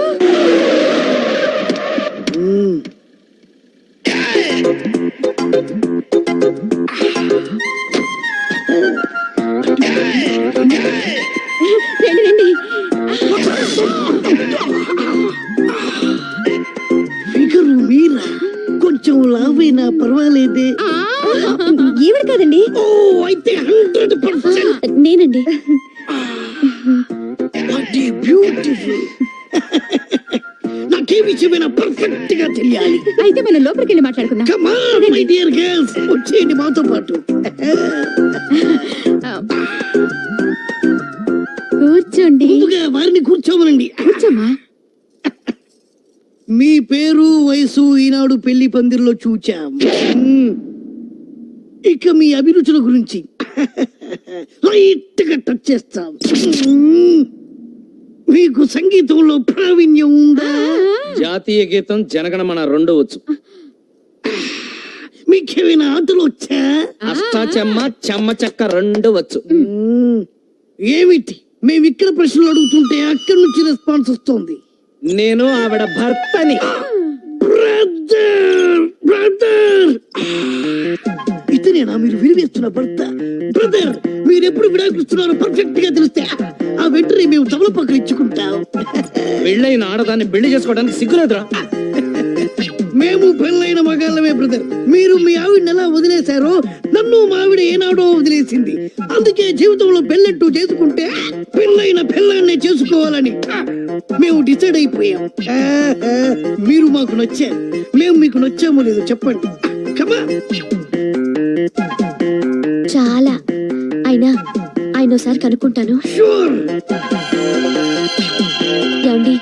Speaker 15: రండి రండి.
Speaker 2: ఫిగరు మీరా? కొంచెం లావైనా పర్వాలేదే.
Speaker 15: ఈవిడ కాదండి.
Speaker 2: ఓ అయితే 100%.
Speaker 15: నేనండి.
Speaker 2: What a beautiful. నాకే విషయమైనా పర్ఫెక్ట్ గా తెలియాలి.
Speaker 10: అయితే మనం లోపలికి వెళ్ళి మాట్లాడుకుందాం.
Speaker 2: Come on, my dear girls. వచ్చేయండి మాతో పాటు.
Speaker 10: కూర్చోండి.
Speaker 2: ముందుగా వారిని కూర్చోమనండి.
Speaker 10: కూర్చోమ్మా.
Speaker 2: మీ పేరు వయసు ఈనాడు పెళ్లి పందిరిలో చూచాం. ఇక మీ అభిరుచుల గురించి లైట్ గా టచ్ చేస్తాం. మీకు సంగీతంలో ప్రావీణ్యం ఉందా?
Speaker 12: జాతీయ గీతం జనగణమన రెండు వచ్చు.
Speaker 2: మీకేమైనా ఆటలు వచ్చా?
Speaker 12: అష్టాచెమ్మ చెమ్మ చెక్క రెండు వచ్చు.
Speaker 2: ఏమిటి మేము ఇక్కడ ప్రశ్నలు అడుగుతుంటే అక్కడి నుంచి రెస్పాన్స్ వస్తుంది.
Speaker 12: నేను ఆవిడ భర్తని.
Speaker 2: బ్రదర్ బ్రదర్, ఇతనేనా మీరు విరివేస్తున్న భర్త? బ్రదర్, మీరు ఎప్పుడు విడాకులుస్తున్నారో పర్ఫెక్ట్ గా తెలిస్తే ఆ వెంటనే మేము తమలపాకులు ఇచ్చుకుంటాం.
Speaker 12: పెళ్ళైన ఆడదాన్ని పెళ్లి చేసుకోవడానికి సిగ్గులేదురా?
Speaker 2: మేము పెళ్ళైన మగాళ్ళమే బ్రదర్. మీరు మీ ఆవిడని ఎలా వదిలేశారో నన్ను మా ఆవిడ ఏనాడో వదిలేసింది. అందుకే జీవితంలో పెళ్ళంటూ చేసుకుంటే పెళ్ళైన పెళ్ళాన్నే చేసుకోవాలని మేము డిసైడ్ అయిపోయాం. మీరు మాకు నచ్చారు, మేము మీకు నచ్చామో లేదో చెప్పండి. కమా.
Speaker 15: చాలా. ఆయన ఒకసారి కనుక్కుంటాను. ఏమండి,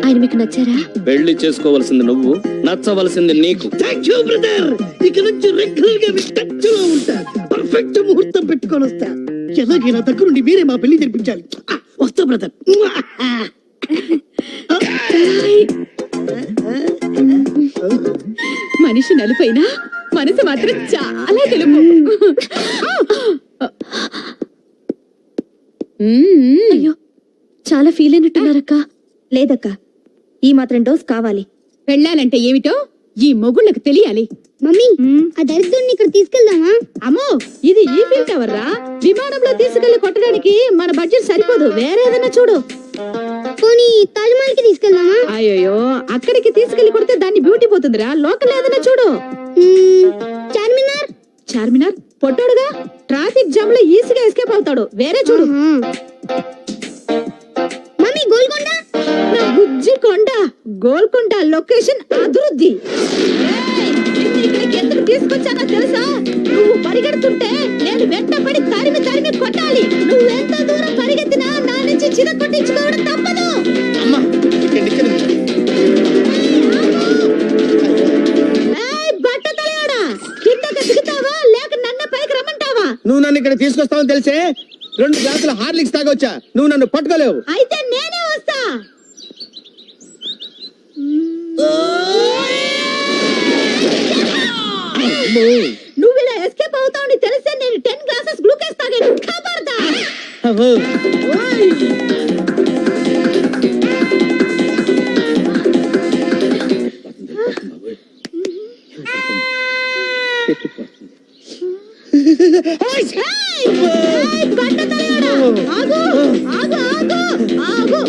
Speaker 15: ఆయన మీకు నచ్చారా?
Speaker 12: పెళ్లి చేసుకోవలసింది నువ్వు, నచ్చవలసింది నీకు.
Speaker 2: Thank you brother. ఇక నుంచి రెగ్యులర్ గా టచ్ లో ఉంటా. పర్ఫెక్ట్ ముహూర్తం పెట్టుకొని వస్తా. ఎలాగైనా దగ్గరుండి మీరే మా పెళ్లి జరిపించాలి. వస్తా బ్రదర్.
Speaker 10: మనిషి నలుపైనా మనసు మాత్రం చాలా తెలుపు.
Speaker 15: అయ్యో, చాలా ఫీల్ అయినట్టున్నారక్క. లేదక్క, ఈ మాత్రం డోస్ కావాలి.
Speaker 10: పెళ్ళాలంటే ఏమిటో ఈ మొగుళ్ళకి తెలియాలి.
Speaker 14: మమ్మీ, ఆ దరిద్రుడిని ఇక్కడ తీసుకెళ్దామా?
Speaker 10: అమ్మో, ఇది ఈఫిల్ టవర్ రా. విమానంలో తీసుకెళ్లి కొట్టడానికి మన బడ్జెట్ సరిపోదు. వేరే ఏదైనా చూడు.
Speaker 14: పోనీ తాజ్ మహల్ కి తీసుకెళ్దామా?
Speaker 10: అయ్యో, అక్కడికి తీసుకెళ్లి కొడితే దాన్ని బ్యూటీ పోతుందిరా. లోకల్ ఏదైనా చూడు.
Speaker 14: చార్మినార్.
Speaker 10: చార్మినార్ పొట్టోడుగా, ట్రాఫిక్ జామ్ లో ఈజీగా ఎస్కేప్ అవుతాడు. వేరే చూడు.
Speaker 14: మమ్మీ, గోల్కొండ.
Speaker 10: నా బుజ్జి కొండ. గోల్కొండ లొకేషన్ అభివృద్ధి. ఇక్కడికి ఎందుకు తీసుకొచ్చానో తెలుసా? నువ్వు పరిగెడుతుంటే నేను వెంటపడి తరిమి తరిమి కొట్టాలి. నువ్వు ఎంత దూరం పరిగెత్తినా నా నుంచి చిర కొట్టించుకోవడం తప్పదు.
Speaker 3: అమ్మా,
Speaker 10: బట్ట తలయాడా, కిందకి దిగుతావా లేక నన్ను పైకి రమ్మంటావా?
Speaker 3: నువ్వు నన్ను ఇక్కడ తీసుకొస్తావని తెలిసే 2 గ్లాసుల హార్లిక్స్ తాగొచ్చా. నువ్వు నన్ను పట్టుకోలేవు.
Speaker 10: అయితే నేనే వస్తా. నువ్వు ఇలా ఎస్కేప్ అవుతావని తెలిస్తే నేను 10 గ్లాసెస్ గ్లూకోజ్ తాగాను. ఖబర్దార్.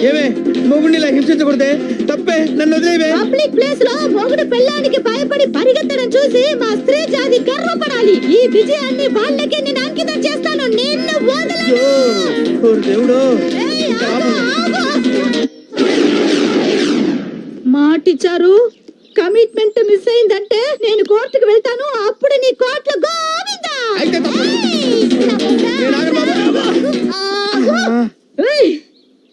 Speaker 3: ఏమే మొగుడిని ఇలా హింసించకూడదే, తప్పే, నన్ను వదిలేవే.
Speaker 7: పబ్లిక్ ప్లేస్ లో మొగుడు పెళ్ళానికి భయపడి పరిగెత్తడం చూసి మా స్త్రీ జాతి గర్వపడాలి. ఈ విజయాన్ని వాళ్ళకి నేను అంకితం చేస్తాను. నిన్ను వదలను.
Speaker 3: ఓ దేవుడు.
Speaker 7: ఏయ్, ఆగు, ఆగు. మాటిచ్చారు. కమిట్మెంట్ మిస్ అయిందంటే నేను కోర్టుకు వెళ్తాను. అప్పుడు నీ కోర్టులో గోవిందా.
Speaker 3: అయితే తప్పు. నేను ఆగను బాబు.
Speaker 7: ఏయ్,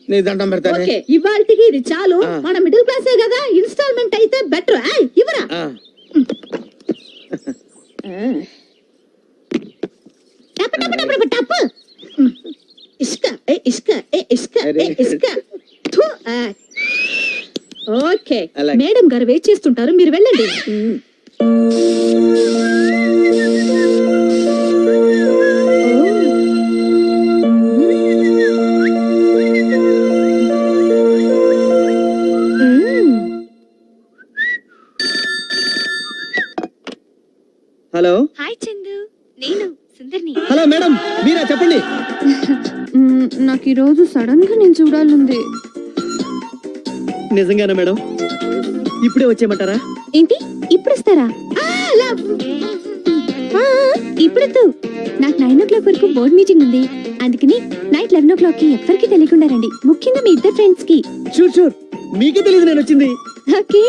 Speaker 3: నీ దండం పెడతానే.
Speaker 7: ఓకే, ఇవాల్టికి ఇది చాలు. మన మిడిల్ క్లాసే కదా, ఇన్స్టాల్మెంట్ అయితే బెటర్. ఇవ్వరా. టప్ టప్ టప్ టప్ టప్. ఇసుక ఏ ఇసుక ఏ ఇసుక ఏ ఇసుక. థు, ఓకే, మేడం గారు వెయిట్ చేస్తుంటారు, మీరు వెళ్ళండి.
Speaker 5: హలో.
Speaker 15: హాయ్ చందు, నేను సుందర్ని.
Speaker 5: హలో మేడం, మీరా? చెప్పండి.
Speaker 15: నాకు ఈ రోజు సడన్ గా నేను చూడాలంది.
Speaker 5: నిజంగానా మేడం? ఇప్పుడే వచ్చేయమంటారా?
Speaker 15: ఏంటి ఇప్పుడు ఇస్తారా? ఇప్పుడొద్దు, నాకు 9 వరకు బోర్డ్ మీటింగ్ ఉంది. అందుకని నైట్ 11 కి ఎవ్వరికి తెలియకుండా రండి, ముఖ్యంగా మీ ఇద్దరు ఫ్రెండ్స్ కి.
Speaker 5: షూర్, మీకే తెలియదు నేను వచ్చింది.
Speaker 15: ఓకే.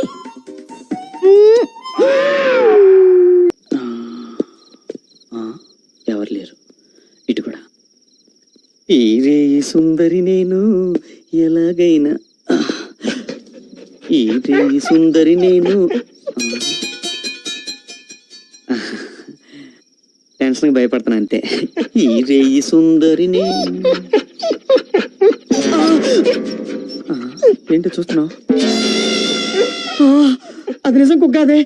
Speaker 8: ఎవరు లేరు ఇటు కూడా. ఈ రేయి సుందరి నేను ఎలాగైనా, ఈ రేయి సుందరి నేను. టెన్షన్ భయపడతాను అంతే. ఈ రేయి సుందరి నేను. ఏంటో చూస్తున్నావు?
Speaker 5: అది నిజం కుక్కాదే.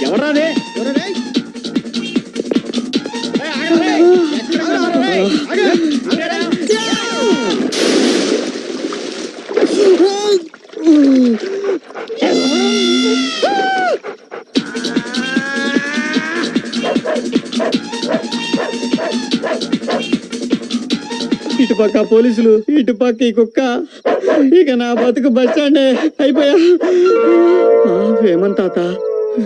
Speaker 3: ఎవరాదే?
Speaker 5: ఇటుపక్క పోలీసులు, ఇటుపక్క ఈ కుక్క. ఇక నా బతుకు బస్ స్టాండ్ అయిపోయా. వేమన్ తాత,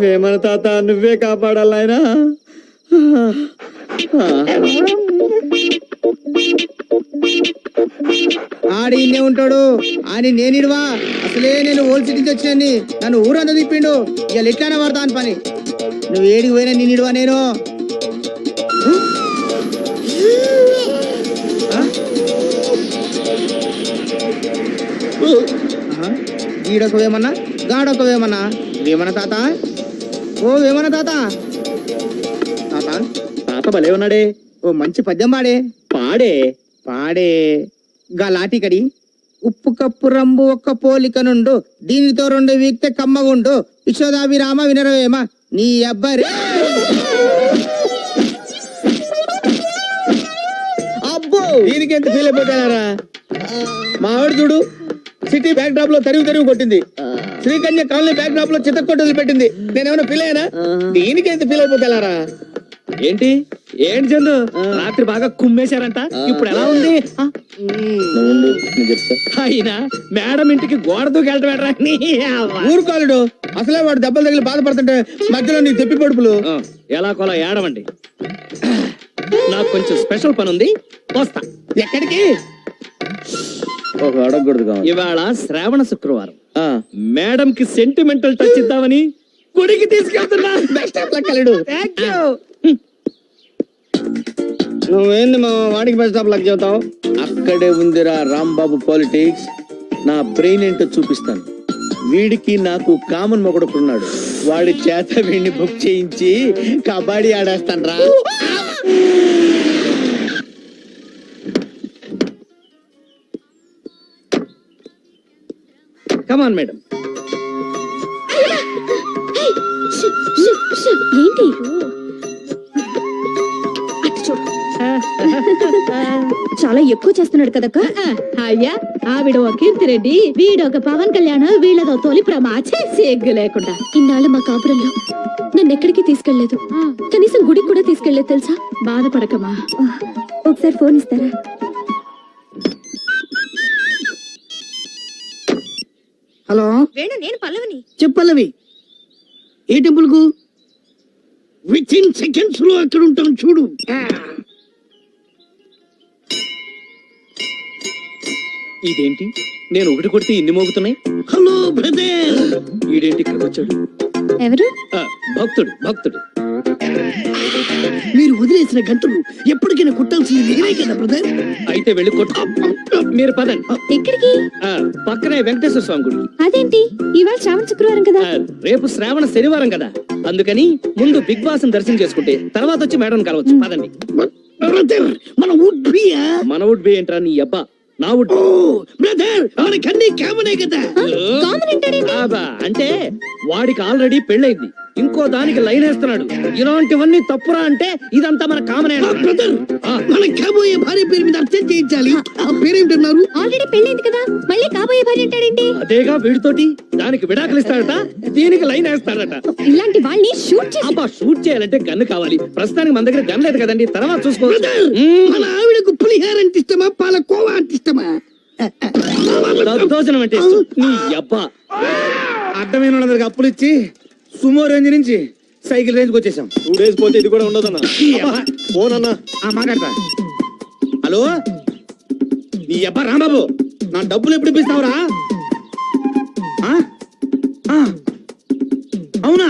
Speaker 5: వేమన తాత, నువ్వే కాపాడాలి ఆయన.
Speaker 3: ఆడి ఇన్నే ఉంటాడు. అని నేనిడువా, అసలే నేను ఓల్డ్ సిటీ నుంచి వచ్చాను. నన్ను ఊరంతా తిప్పిండు. ఇక ఎట్లానే పడతా అని పని. నువ్వు ఏడికి పోయినా నేనిడువా నేను. గీడొక వేమన్నా, గాడొక వేమన్నా. వేమన తాత, ఓ వేమన తాత. తాత
Speaker 5: తాత భలే ఉన్నాడే.
Speaker 3: ఓ మంచి పద్యం పాడే.
Speaker 5: పాడే
Speaker 3: పాడే. గా లాటికడి ఉప్పు కప్పు రంబు ఒక్క పోలిక నుండు, దీనితో 2 వీక్తే కమ్మగుండు, యశోదాభిరామ వినరవేమ నీ అబ్బరి. అబ్బో, దీనికి ఎంత ఫీల్ అయిపోతారా? మా ఆవిడ చూడు, సిటీ బ్యాక్ డ్రాప్ లో తరివి కొట్టింది. శ్రీకన్య కాలనీ బ్యాక్ డ్రాప్ లో చిత్తకొట్టలు పెట్టింది. నేనేమైనా ఫీల్ అయ్యానా? దీనికి ఎంత ఫీల్ అయిపోతారా?
Speaker 12: ఏంటి ఏంటి చందు, రాత్రి బాగా కుమ్మేశారంట, ఇప్పుడు ఎలా ఉంది? అయినా మేడం ఇంటికి గోడ దూకెళ్ళటం.
Speaker 3: ఊరుకోలేడు, అసలే వాడు దెబ్బలు తగిలి బాధపడుతుంటే మధ్యలో నీ తెప్పి పడుపులు.
Speaker 12: ఎలా కొలా ఏడవండి. నాకు కొంచెం స్పెషల్ పని ఉంది, వస్తా.
Speaker 3: ఎక్కడికి?
Speaker 12: అడగకూడదు. ఇవాళ శ్రావణ శుక్రవారం, మేడం కి సెంటిమెంటల్ టచ్ ఇద్దామని గుడికి తీసుకెళ్తున్నా.
Speaker 3: నువ్వేంది మా వాడికి బస్ స్టాప్ లెక్క చెబుతావు? అక్కడే ఉందిరా రాంబాబు పాలిటిక్స్. నా బ్రెయిన్ ఏంటో చూపిస్తాను. వీడికి నాకు కామన్ మొగడుకున్నాడు. వాడి చేత వీడిని బుక్ చేయించి కబడ్డీ ఆడేస్తాను రా.
Speaker 12: Come on madam.
Speaker 15: ఏంటి? చాలా ఎక్కువ చేస్తున్నాడు కదక్క.
Speaker 7: అయ్యా ఆవిడ ఒక కీర్తిరెడ్డి, వీడొక పవన్ కళ్యాణ్, వీళ్ళదో తొలి ప్రమాచే సిగ్గు లేకుండా.
Speaker 15: ఇన్నాళ్ళు మా కాపురంలో నన్ను ఎక్కడికి తీసుకెళ్లేదు, కనీసం గుడికి కూడా తీసుకెళ్లేదు తెలుసా.
Speaker 7: బాధపడకమా.
Speaker 15: ఒకసారి ఫోన్ ఇస్తారా?
Speaker 6: హలో
Speaker 15: వేణు, నేను పల్లవిని.
Speaker 6: చెప్పల్లవి, ఏ టెంపుల్ కు? విత్ ఇన్ సెకండ్స్ లో అక్కడ ఉంటాం చూడు.
Speaker 12: ఇదేంటి నేను ఒకటి కొడితే ఇన్ని మోగుతున్నాయి?
Speaker 6: Hello brother.
Speaker 12: ఈడేంటి ఇక్కడికి వచ్చాడు?
Speaker 15: ఎవరు?
Speaker 12: భక్తుడు భక్తుడు.
Speaker 6: మీరు వదిలేసిన గంటలు ఎప్పటికైనా కుట్టాల్సింది నేనే కదా బ్రదర్.
Speaker 12: అయితే వెళ్ళి కొట్టు. మీరు పదండి.
Speaker 15: ఎక్కడికి?
Speaker 12: పక్కనే వెంకటేశ్వర స్వామి గుడి.
Speaker 15: అదేంటి ఇవాళ శ్రావణ శుక్రవారం కదా?
Speaker 12: రేపు శ్రావణ శనివారం కదా, అందుకని ముందు బిగ్ బాస్ దర్శనం చేసుకుంటే తర్వాత వచ్చి మేడం కలవచ్చు. పదండి.
Speaker 6: బ్రదర్ మన వుడ్ బియా?
Speaker 12: మన వుడ్ బి ఏంట్రా నీ అబ్బా? నా వుడ్
Speaker 6: బ్రదర్ అవనికన్నీ కామనే కదా.
Speaker 12: అంటే వాడికి ఆల్రెడీ పెళ్ళైంది, ఇంకో దానికి లైన్ వేస్తున్నాడు. ఇలాంటివన్నీ తప్పురా అంటే ఇదంతా మన కామనే.
Speaker 6: బ్రదర్ మన కాబోయే భార్య పేరు మీద అర్చన చేయించాలి. ఆ పేరేంటన్నారు?
Speaker 15: ఆల్రెడీ పెళ్ళైంది కదా, మళ్ళీ కాబోయే భార్య అంటాడేంటి?
Speaker 12: అదేగా వీడితోటి దానికి విడాకులు ఇస్తాడట, దీనికి లైన్ వేస్తాడట.
Speaker 15: ఇలాంటి వాళ్ళని షూట్ చేసి
Speaker 12: అబ్బా షూట్ చేయాలంటే గన్ను కావాలి. ప్రస్తుతానికి మన దగ్గర గన్ లేదు కదండి, తర్వాత చూసుకోవచ్చు.
Speaker 6: మన ఆవిడకు పులిహార అంటే ఇష్టమా, పాలకోవా అంటే ఇష్టమా?
Speaker 12: దద్దోజనం అంటే ఇష్టం. నీ అబ్బా
Speaker 3: అడ్డమైన వాళ్ళందరికి అప్పులు ఇచ్చి సుమో రేంజ్ నుంచి సైకిల్ రేంజ్ కి వచ్చేసాం.
Speaker 5: 2 days పోతే ఇది కూడా ఉండదన్నా. ఫోన్ అన్నా.
Speaker 3: మాట్లాడతా. హలో నీ అబ్బా రాంబాబు, నా డబ్బులు ఎప్పుడు ఇప్పిస్తావురా? అవునా?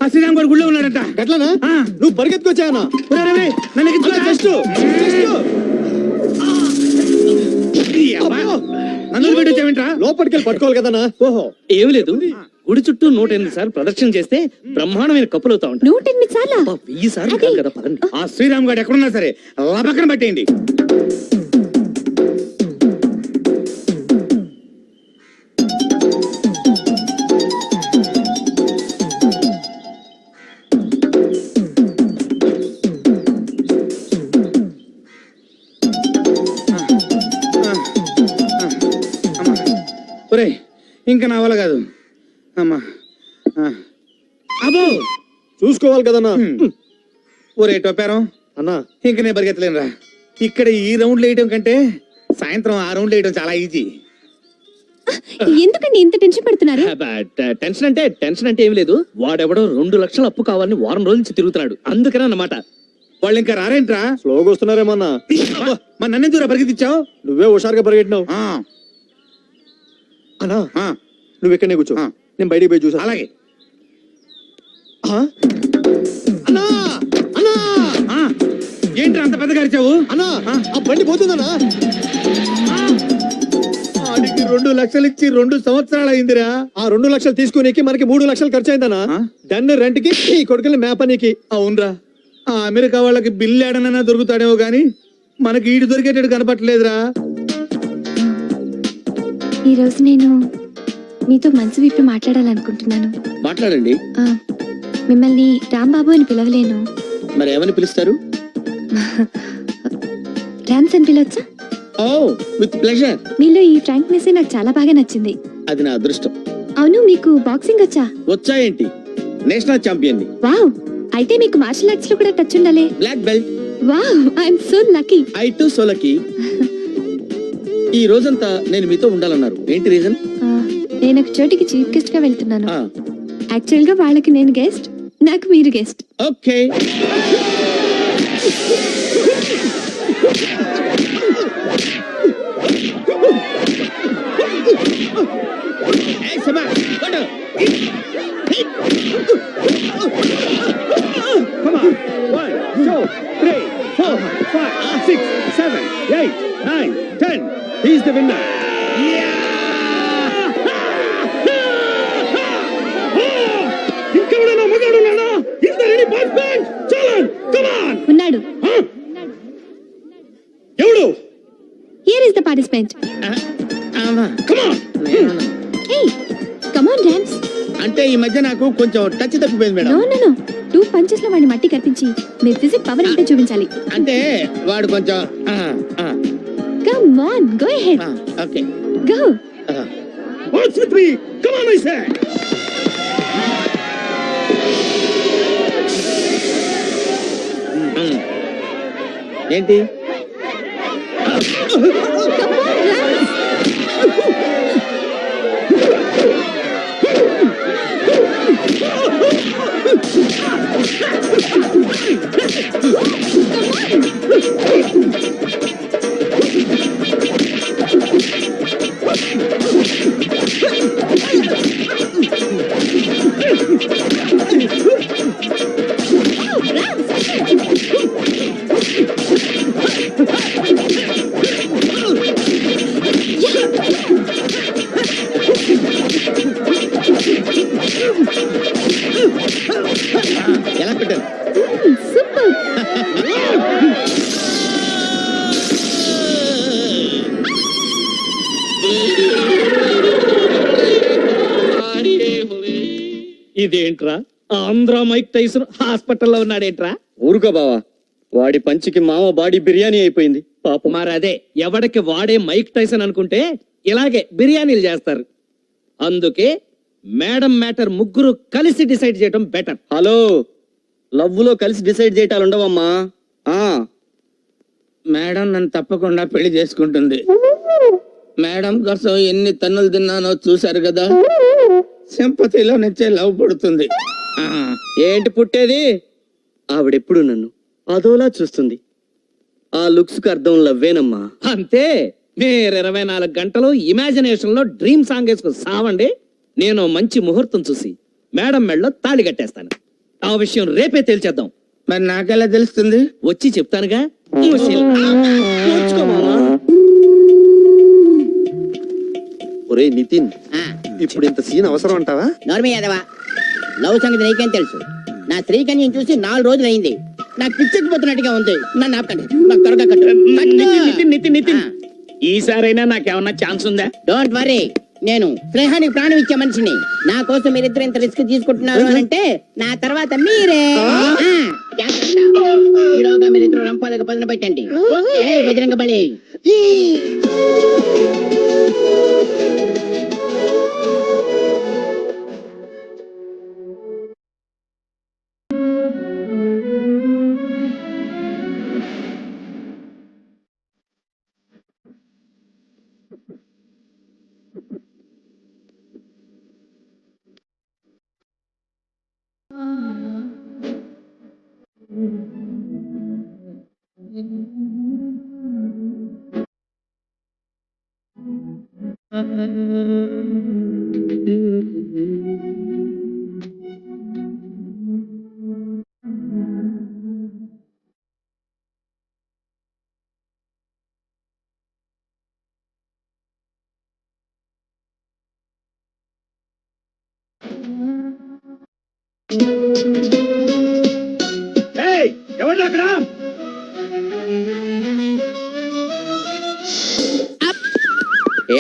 Speaker 3: ఆ శ్రీరామ్ గారు గుళ్ళో ఉన్నాడట.
Speaker 5: ఎట్లనా? నువ్వు పరిగెత్తుకొచ్చాయన్నా.
Speaker 3: నన్ను పెట్టి వచ్చావేంట్రా?
Speaker 5: లోపలికి వెళ్ళి పట్టుకోవాలి కదన్నా.
Speaker 3: ఓహో
Speaker 12: ఏమి లేదు, గుడి చుట్టూ 108 సార్లు ప్రదక్షిణ చేస్తే బ్రహ్మాండమైన కప్పులు అవుతా ఉంటాయి.
Speaker 15: 108 సార్లా?
Speaker 12: 1000 సార్లు కాదు కదా. పదండి.
Speaker 3: ఆ శ్రీరామ్ గారు ఎక్కడున్నా సరే లబకన పట్టేయండి. ఇంకా నా వల్ల కాదు అమ్మా. అబ్బో
Speaker 5: చూసుకోవాలి కదన్నా.
Speaker 3: ఒరే టొప్పారం
Speaker 5: అన్నా,
Speaker 3: ఇంక నేను పరిగెత్తలేనురా. ఇక్కడ ఈ రౌండ్లు వేయడం కంటే సాయంత్రం ఆ రౌండ్లు వేయడం చాలా ఈజీ.
Speaker 15: ఎందుకండి ఇంత టెన్షన్ పడుతున్నారు?
Speaker 12: టెన్షన్ అంటే ఏమి లేదు, వాడెవడో 2 లక్షల అప్పు కావాలని వారం రోజుల నుంచి తిరుగుతున్నాడు, అందుకనే అన్నమాట.
Speaker 3: వాళ్ళు ఇంకా రారేంట్రా?
Speaker 5: స్లోగా వస్తున్నారేమన్నా.
Speaker 3: మరి నన్ను దూరం పరిగెత్తిచ్చావు?
Speaker 5: నువ్వే హుషారుగా పరిగెట్టినావు అన్నా. నువ్వు ఇక్కడనే కూర్చో, నేను బయటికి పోయి చూసా.
Speaker 3: అలాగే. ఏంట్రా అంత పెద్దగా అరిచావు?
Speaker 5: అన్నా ఆ బండి పోతుందన్నా.
Speaker 3: వాడికి 2 లక్షలు ఇచ్చి 2 సంవత్సరాలు అయిందిరా.
Speaker 5: ఆ 2 లక్షలు తీసుకునేకి మనకి 3 లక్షలు ఖర్చు అయిందన్నా. దాన్ని రెంట్ కి ఈ కొడుకుని మేపనీకి.
Speaker 3: అవునరా, ఆ అమెరికా వాళ్ళకి బిల్లు ఏడనైనా దొరుకుతాడేమో గాని మనకి ఈడు దొరికేటట్టు కనపట్లేదురా.
Speaker 15: ఈ రోజు నేను మీతో మనసు విప్పి మాట్లాడాలనుకుంటున్నాను.
Speaker 8: మాట్లాడండి.
Speaker 15: మిమ్మల్ని రాంబాబు అని పిలవలేను.
Speaker 8: మరి ఏమని పిలుస్తారు?
Speaker 15: రామ్స్ అని పిలవచ్చా?
Speaker 8: ఓ విత్ ప్లెజర్.
Speaker 15: మీలో ఈ ఫ్రాంక్నెస్ నాకు చాలా బాగా నచ్చింది.
Speaker 8: అది నా అదృష్టం.
Speaker 15: అవును, మీకు బాక్సింగ్ వచ్చా?
Speaker 8: వచ్చాయేంటి, నేషనల్ ఛాంపియన్ ని.
Speaker 15: వావ్, అయితే మీకు మార్షల్ ఆర్ట్స్ లో కూడా టచ్ ఉండాలి.
Speaker 8: Black belt.
Speaker 15: Wow, I'm so lucky.
Speaker 8: I too so lucky. ఈ రోజంతా నేను మీతో ఉండాలన్నారు, ఏంటి రీజన్?
Speaker 15: నేను ఒక చోటికి చీఫ్ గెస్ట్ గా వెళ్తున్నాను. యాక్చువల్ గా వాళ్ళకి నేను గెస్ట్, నాకు మీరు guest.
Speaker 8: Okay.
Speaker 3: Come on. 1, 2, 3, 4, 5, 6, 7, 8, 9, 10. He's the winner. ఇంకెవడైనా మగాడున్నాడా? Is there any participant? Challenge. Come on.
Speaker 15: ఉన్నాడు.
Speaker 3: ఎవడు?
Speaker 15: Here is the participant.
Speaker 3: Come on.
Speaker 15: Hey, come on, Rams.
Speaker 3: అంటే ఈ మధ్య నాకు కొంచెం టచ్ తప్పిపోయింది మేడం.
Speaker 15: No. 2 పంచెస్ లో వాడిని మట్టి కట్టించి మీరు ఫిజిక్ పవర్ అంటే చూపించాలి.
Speaker 3: అంటే వాడు కొంచెం
Speaker 15: come on go ahead.
Speaker 3: Okay
Speaker 15: go.
Speaker 3: What's with me come on I say. ఏంటి ఎలా పెట్టారు?
Speaker 15: సూపర్.
Speaker 2: ఇదేంట్రా ఆంధ్ర మైక్ టైసన్ హాస్పిటల్లో ఉన్నాడేంట్రా?
Speaker 8: ఊరుకో బావా, వాడి పంచికి మామ బాడీ బిర్యానీ అయిపోయింది పాపం.
Speaker 2: మరి అదే ఎవడికి వాడే మైక్ టైసన్ అనుకుంటే ఇలాగే బిర్యానీలు చేస్తారు. అందుకే మేడం మ్యాటర్ ముగ్గురు కలిసి డిసైడ్ చేయడం బెటర్.
Speaker 8: హలో, లవ్ లో కలిసి డిసైడ్ చేయటాలు ఉండవమ్మా.
Speaker 3: మేడం నన్ను తప్పకుండా పెళ్లి చేసుకుంటుంది. మేడం కోసం ఎన్ని తన్నులు తిన్నానో చూశారు కదా. సింపతిలో నుంచే లవ్ పుడుతుంది.
Speaker 8: ఏంటి పుట్టేది? ఆవిడెప్పుడు నన్ను అదోలా చూస్తుంది. ఆ లుక్స్ కు అర్థం లవ్వేనమ్మా.
Speaker 2: అంతే. మీరు 24 గంటలు ఇమాజినేషన్ లో డ్రీమ్ సాంగ్ వేసుకుని సావండి. నేను మంచి ముహూర్తం చూసి మేడం మెడలో తాళి కట్టేస్తాను. ఆ విషయం రేపే తేల్చేద్దాం.
Speaker 3: మరి నాకెలా తెలుస్తుంది?
Speaker 2: వచ్చి చెప్తానుగా.
Speaker 12: ఒరే నితిన్, ఇప్పుడు ఇంత సీన్ అవసరం అంటావా?
Speaker 9: నోర్మి యాదవా, లవ్ సంగతి నీకేం తెలుసు? నా స్త్రీకన్యం చూసి 4 రోజులు అయింది. నాకు పిచ్చెక్కిపోతున్నట్టుగా ఉంది. నన్ను ఆపకండి, నాకు త్వరగా కట్టు.
Speaker 2: నితిన్, ఈసారైనా నాకేమన్నా ఛాన్స్ ఉందా?
Speaker 9: డోంట్ వరీ, నేను స్నేహానికి ప్రాణం ఇచ్చే మనిషిని. నా కోసం మీరిద్దరు ఇంత రిస్క్ తీసుకుంటున్నారు అని అంటే నా తర్వాత మీరే. ఈలోగా మీరిద్దరు రంపాలకు పదును పెట్టండి. బజరంగ బలి.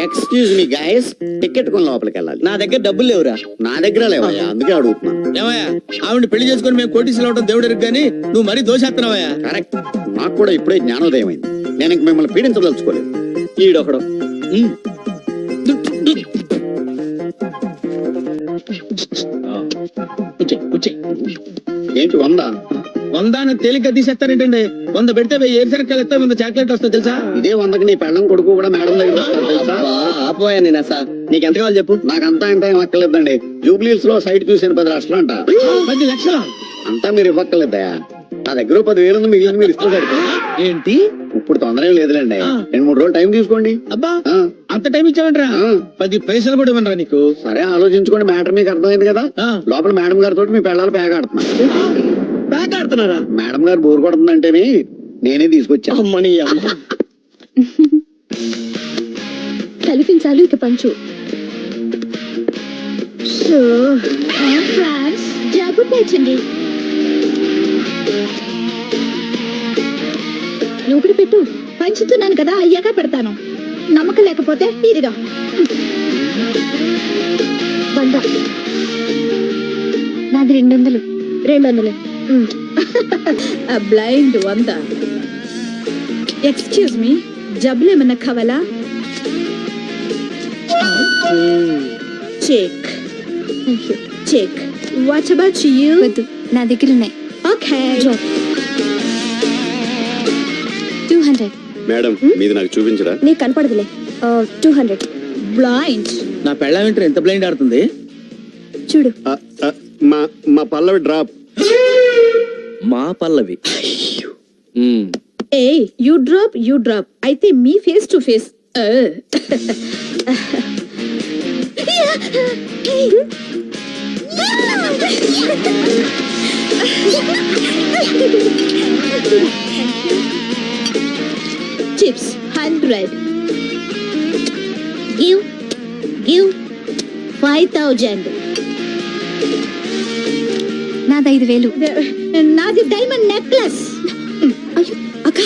Speaker 4: ఎక్స్క్యూజ్ మీ గైస్, టికెట్ కొని లోపలికి వెళ్ళాలి.
Speaker 8: నా దగ్గర డబ్బులు లేవురా.
Speaker 4: నా దగ్గర లేవయ్యా, అందుకే అడుగుతున్నా.
Speaker 3: ఏమయ్యా, ఆవిడ పెళ్లి చేసుకుని మేము కోటీసులు అవడం దేవుడు ఎరుగు కానీ నువ్వు మరీ దోషేస్తున్నావయ్యా.
Speaker 4: కరెక్ట్, నాకు కూడా ఇప్పుడే జ్ఞానోదయం అయింది. నేను ఇంక మిమ్మల్ని పీడించదలుచుకోలేదు.
Speaker 8: ఈడొకడు
Speaker 4: ఏంటి 100?
Speaker 3: 100 అని తేలిగ్గా తీసేస్తారేంటండి? 100 పెడితే 1000 ఏరుశనక్కాయలు ఇస్తే 100 చాక్లెట్ వస్తుంది తెలుసా?
Speaker 4: ఇదే 100కి నీ పెళ్ళం కొడుకు కూడా మేడం దగ్గర వస్తారు తెలుసా?
Speaker 8: ఆపోయా నేను సార్. నీకెంత కావాలి చెప్పు.
Speaker 4: నాకంతా ఇంత ఏం అక్కర్లేదండి. జూబ్లీస్ లో సైట్ చూసాను 10 లక్షలు అంట.
Speaker 3: 10 లక్షలు
Speaker 4: అంతా మీరు ఇవ్వక్కర్లేదయా. నా దగ్గర 10,000 ఉంది, మిగిలిన మీరు ఇస్తున్నారు.
Speaker 3: ఏంటి?
Speaker 4: ఇప్పుడు తొందర ఏం లేదులేండి, 2-3 రోజులు టైం తీసుకోండి.
Speaker 3: అబ్బా, అంత టైం ఇచ్చావంటరా? 10 పైసలు కూడా ఇవ్వనరా నీకు?
Speaker 4: సరే, ఆలోచించుకోండి. మ్యాటర్ మీకు అర్థమైంది కదా. లోపల మేడం గారితో మీ పెళ్ళాలు పేక
Speaker 3: ఆడుతున్నారా?
Speaker 4: మేడం గారు బోర్ కొడుతుందంటేనే నేనే తీసుకొచ్చాను.
Speaker 8: అమ్మని
Speaker 15: కల్పించాలి ఇక పంచు. జాగ్రత్త, నువ్వు కూడా పెట్టు.
Speaker 7: పంచుతున్నాను కదా, అయ్యాక పెడతాను. నమ్మకం లేకపోతే ఇదిగా
Speaker 15: 100. నాది 200.
Speaker 14: 200.
Speaker 10: బ్లైండ్ 100. ఎక్స్క్యూజ్ మీ, జబ్బులు ఏమన్నా కావాలా? Check check. What about you?
Speaker 15: నా దగ్గర ఉన్నాయి.
Speaker 10: ఓకే.
Speaker 15: 200.
Speaker 13: మేడం మీది నాకు చూపించరా?
Speaker 15: నీకు కనపడదులే. 200.
Speaker 10: బ్లైండ్.
Speaker 3: నా పెళ్ళ వింటర్ ఎంత బ్లైండ్ ఆడుతుంది
Speaker 15: చూడు.
Speaker 13: మా మా పల్లవి డ్రాప్.
Speaker 12: మా పల్లవి.
Speaker 10: ఏ యూ డ్రాప్ అయితే మీ face to face. Chips 100.
Speaker 14: Give 5,000.
Speaker 15: నాది 5,000.
Speaker 14: నాది డైమండ్ నెక్లెస్.
Speaker 15: అయ్యో అక్క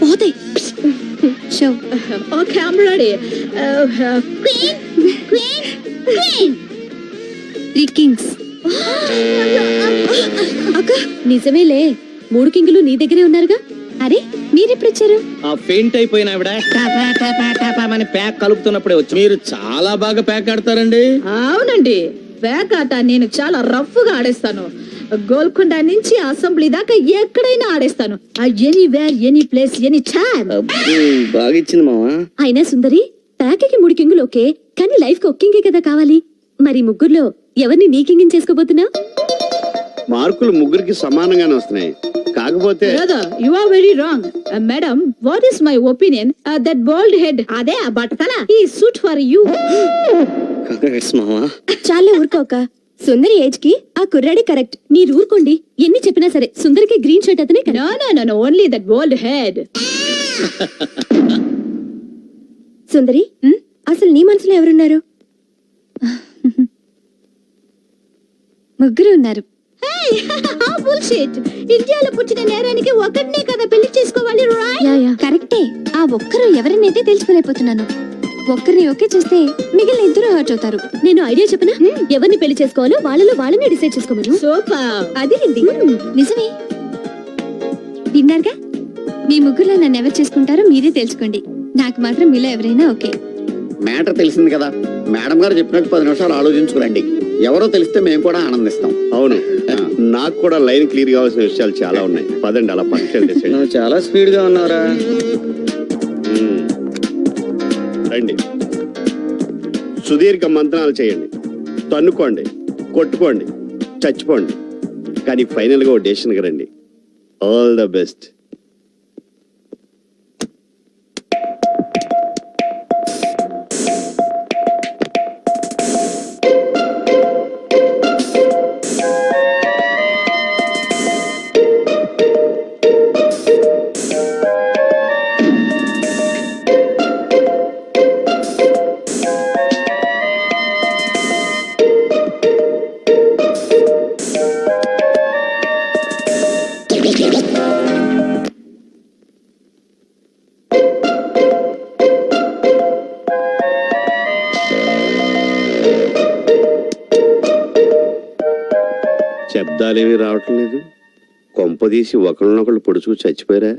Speaker 15: పోతాయి. Show.
Speaker 10: Okay, I'm ready.
Speaker 14: Queen.
Speaker 15: 3 kings. అక్క నిజమేలే, 3 కింగులు నీ దగ్గరే ఉన్నారుగా. అరే మీరెప్పుడు వచ్చారు?
Speaker 12: ఆ ఫెయింట్ అయిపోయిన ఆవిడ అని ప్యాక్ కలుపుతున్నప్పుడే వచ్చి.
Speaker 3: మీరు చాలా బాగా ప్యాక్ ఆడతారండి.
Speaker 10: అవునండి, బ్యాక్ ఆట నేను చాలా రఫ్ గా ఆడేస్తాను. గోల్కొండ నుంచి అసెంబ్లీ దాకా ఎక్కడైనా ఆడేస్తాను. Anywhere, any place, any time.
Speaker 8: బాగా ఇచ్చింది మావా.
Speaker 15: అయినా సుందరి, ప్యాక్కి 3 కింగులు ఓకే, కానీ లైఫ్ కి ఒక కింగే కదా కావాలి. మరి ముగ్గురులో ఎవరిని నీ కింగిని చేసుకోబోతున్నావు?
Speaker 13: మార్కులు ముగ్గురికి సమానంగానే వస్తున్నాయి. కాకపోతే
Speaker 10: Brother, you are very wrong. Madam, what is my opinion? That bald head, అదే ఆ బట్టతల, ఈ సూట్ ఫర్ యూ.
Speaker 8: కంగ్రాట్స్ మావా.
Speaker 15: చాలా ఊరుకోక. సుందరి ఏజ్ కి ఆ కుర్రాడే కరెక్ట్. మీరు ఊరుకోండి. ఎన్ని చెప్పినా సరే సుందరికి గ్రీన్ షర్ట్ అతనే correct.
Speaker 10: No, only that bald head.
Speaker 15: సుందరి, అసలు నీ మనసులో ఎవరున్నారు? ముగ్గురు ఉన్నారు.
Speaker 14: Bullshit. ఇండియాలో పుట్టిన నేరానికి ఒకటినే కదా పెళ్లి చేసుకోవాలి, right?
Speaker 15: కరెక్టే. ఆ ఒక్కరు ఎవరినైతే తెలుసుకోలేకపోతున్నాను. ఒక్కరిని ఓకే చేస్తే మిగిలిన ఇద్దరు హర్ట్ అవుతారు. నేను ఐడియా చెప్పనా? ఎవరిని పెళ్లి చేసుకోవాలో వాళ్ళలో వాళ్ళని డిసైడ్ చేసుకోమను.
Speaker 10: సూపర్.
Speaker 15: అది నిజమే. విన్నారుగా, మీ ముగ్గురులో నన్ను ఎవరు చేసుకుంటారో మీరే తెలుసుకోండి. నాకు మాత్రం మీలో ఎవరైనా ఓకే.
Speaker 4: మ్యాటర్ తెలిసింది కదా, మేడం గారు చెప్పినట్టు 10 నిమిషాలు ఆలోచించుకురండి. ఎవరో తెలిస్తే మేము కూడా ఆనందిస్తాం.
Speaker 13: అవును, నాకు కూడా లైన్ క్లియర్ కావాల్సిన విషయాలు చాలా ఉన్నాయి. పదండి అలా పక్కన
Speaker 8: నువ్వు చాలా స్పీడ్ గా ఉన్నారా?
Speaker 13: రండి, సుదీర్ఘ మంత్రాలు చేయండి, తన్నుకోండి, కొట్టుకోండి, చచ్చిపోండి, కానీ ఫైనల్ గా ఓ డెసిషన్కి రండి. All the best. శబ్దాలేమీ రావటం లేదు. కొంపదీసి ఒకళ్ళనొకళ్ళు పొడుచుకు చచ్చిపోయారా?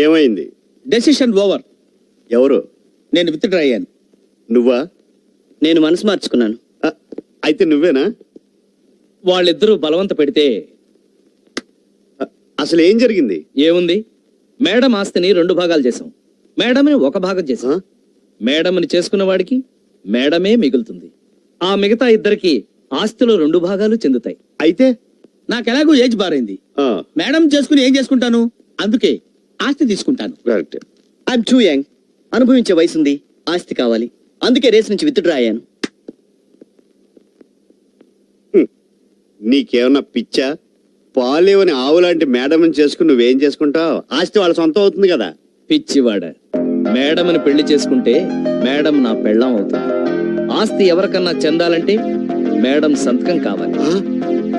Speaker 13: ఏమైంది?
Speaker 3: Decision over.
Speaker 13: ఎవరు?
Speaker 3: నేను విత్డ్రా అయ్యాను.
Speaker 13: నువ్వా?
Speaker 8: నేను మనసు మార్చుకున్నాను.
Speaker 13: అయితే నువ్వేనా?
Speaker 12: వాళ్ళిద్దరూ బలవంత పెడితే
Speaker 13: అసలు ఏం జరిగింది?
Speaker 12: ఏముంది, మేడం ఆస్తిని 2 భాగాలు చేసాం, మేడంని 1 భాగం చేసాం. మేడంని చేసుకున్న వాడికి మేడమే మిగులుతుంది. ఆ మిగతా ఇద్దరికి ఆస్తిలో 2 భాగాలు చెందుతాయి.
Speaker 13: అయితే
Speaker 3: నాకెలాగో ఏజ్ బారైంది. మేడం చేసుకుని ఏం చేసుకుంటాను? అందుకే ఆస్తి తీసుకుంటాను.
Speaker 8: కరెక్ట్. ఐఎమ్ టూ యంగ్, అనుభవించే వయసు ఉంది, ఆస్తి కావాలి, అందుకే రేస్ నుంచి విత్డ్రా అయ్యాను.
Speaker 13: నీకేమన్నా పిచ్చా? పాలేవని ఆవులాంటి మేడం చేసుకుని నువ్వేం చేసుకుంటావు? ఆస్తి వాళ్ళ సొంతం అవుతుంది కదా.
Speaker 12: పిచ్చివాడ, మేడంని పెళ్లి చేసుకుంటే మేడం నా పెళ్ళాం అవుతుంది. ఆస్తి ఎవరికన్నా చెందాలంటే మేడం సంతకం కావాలి.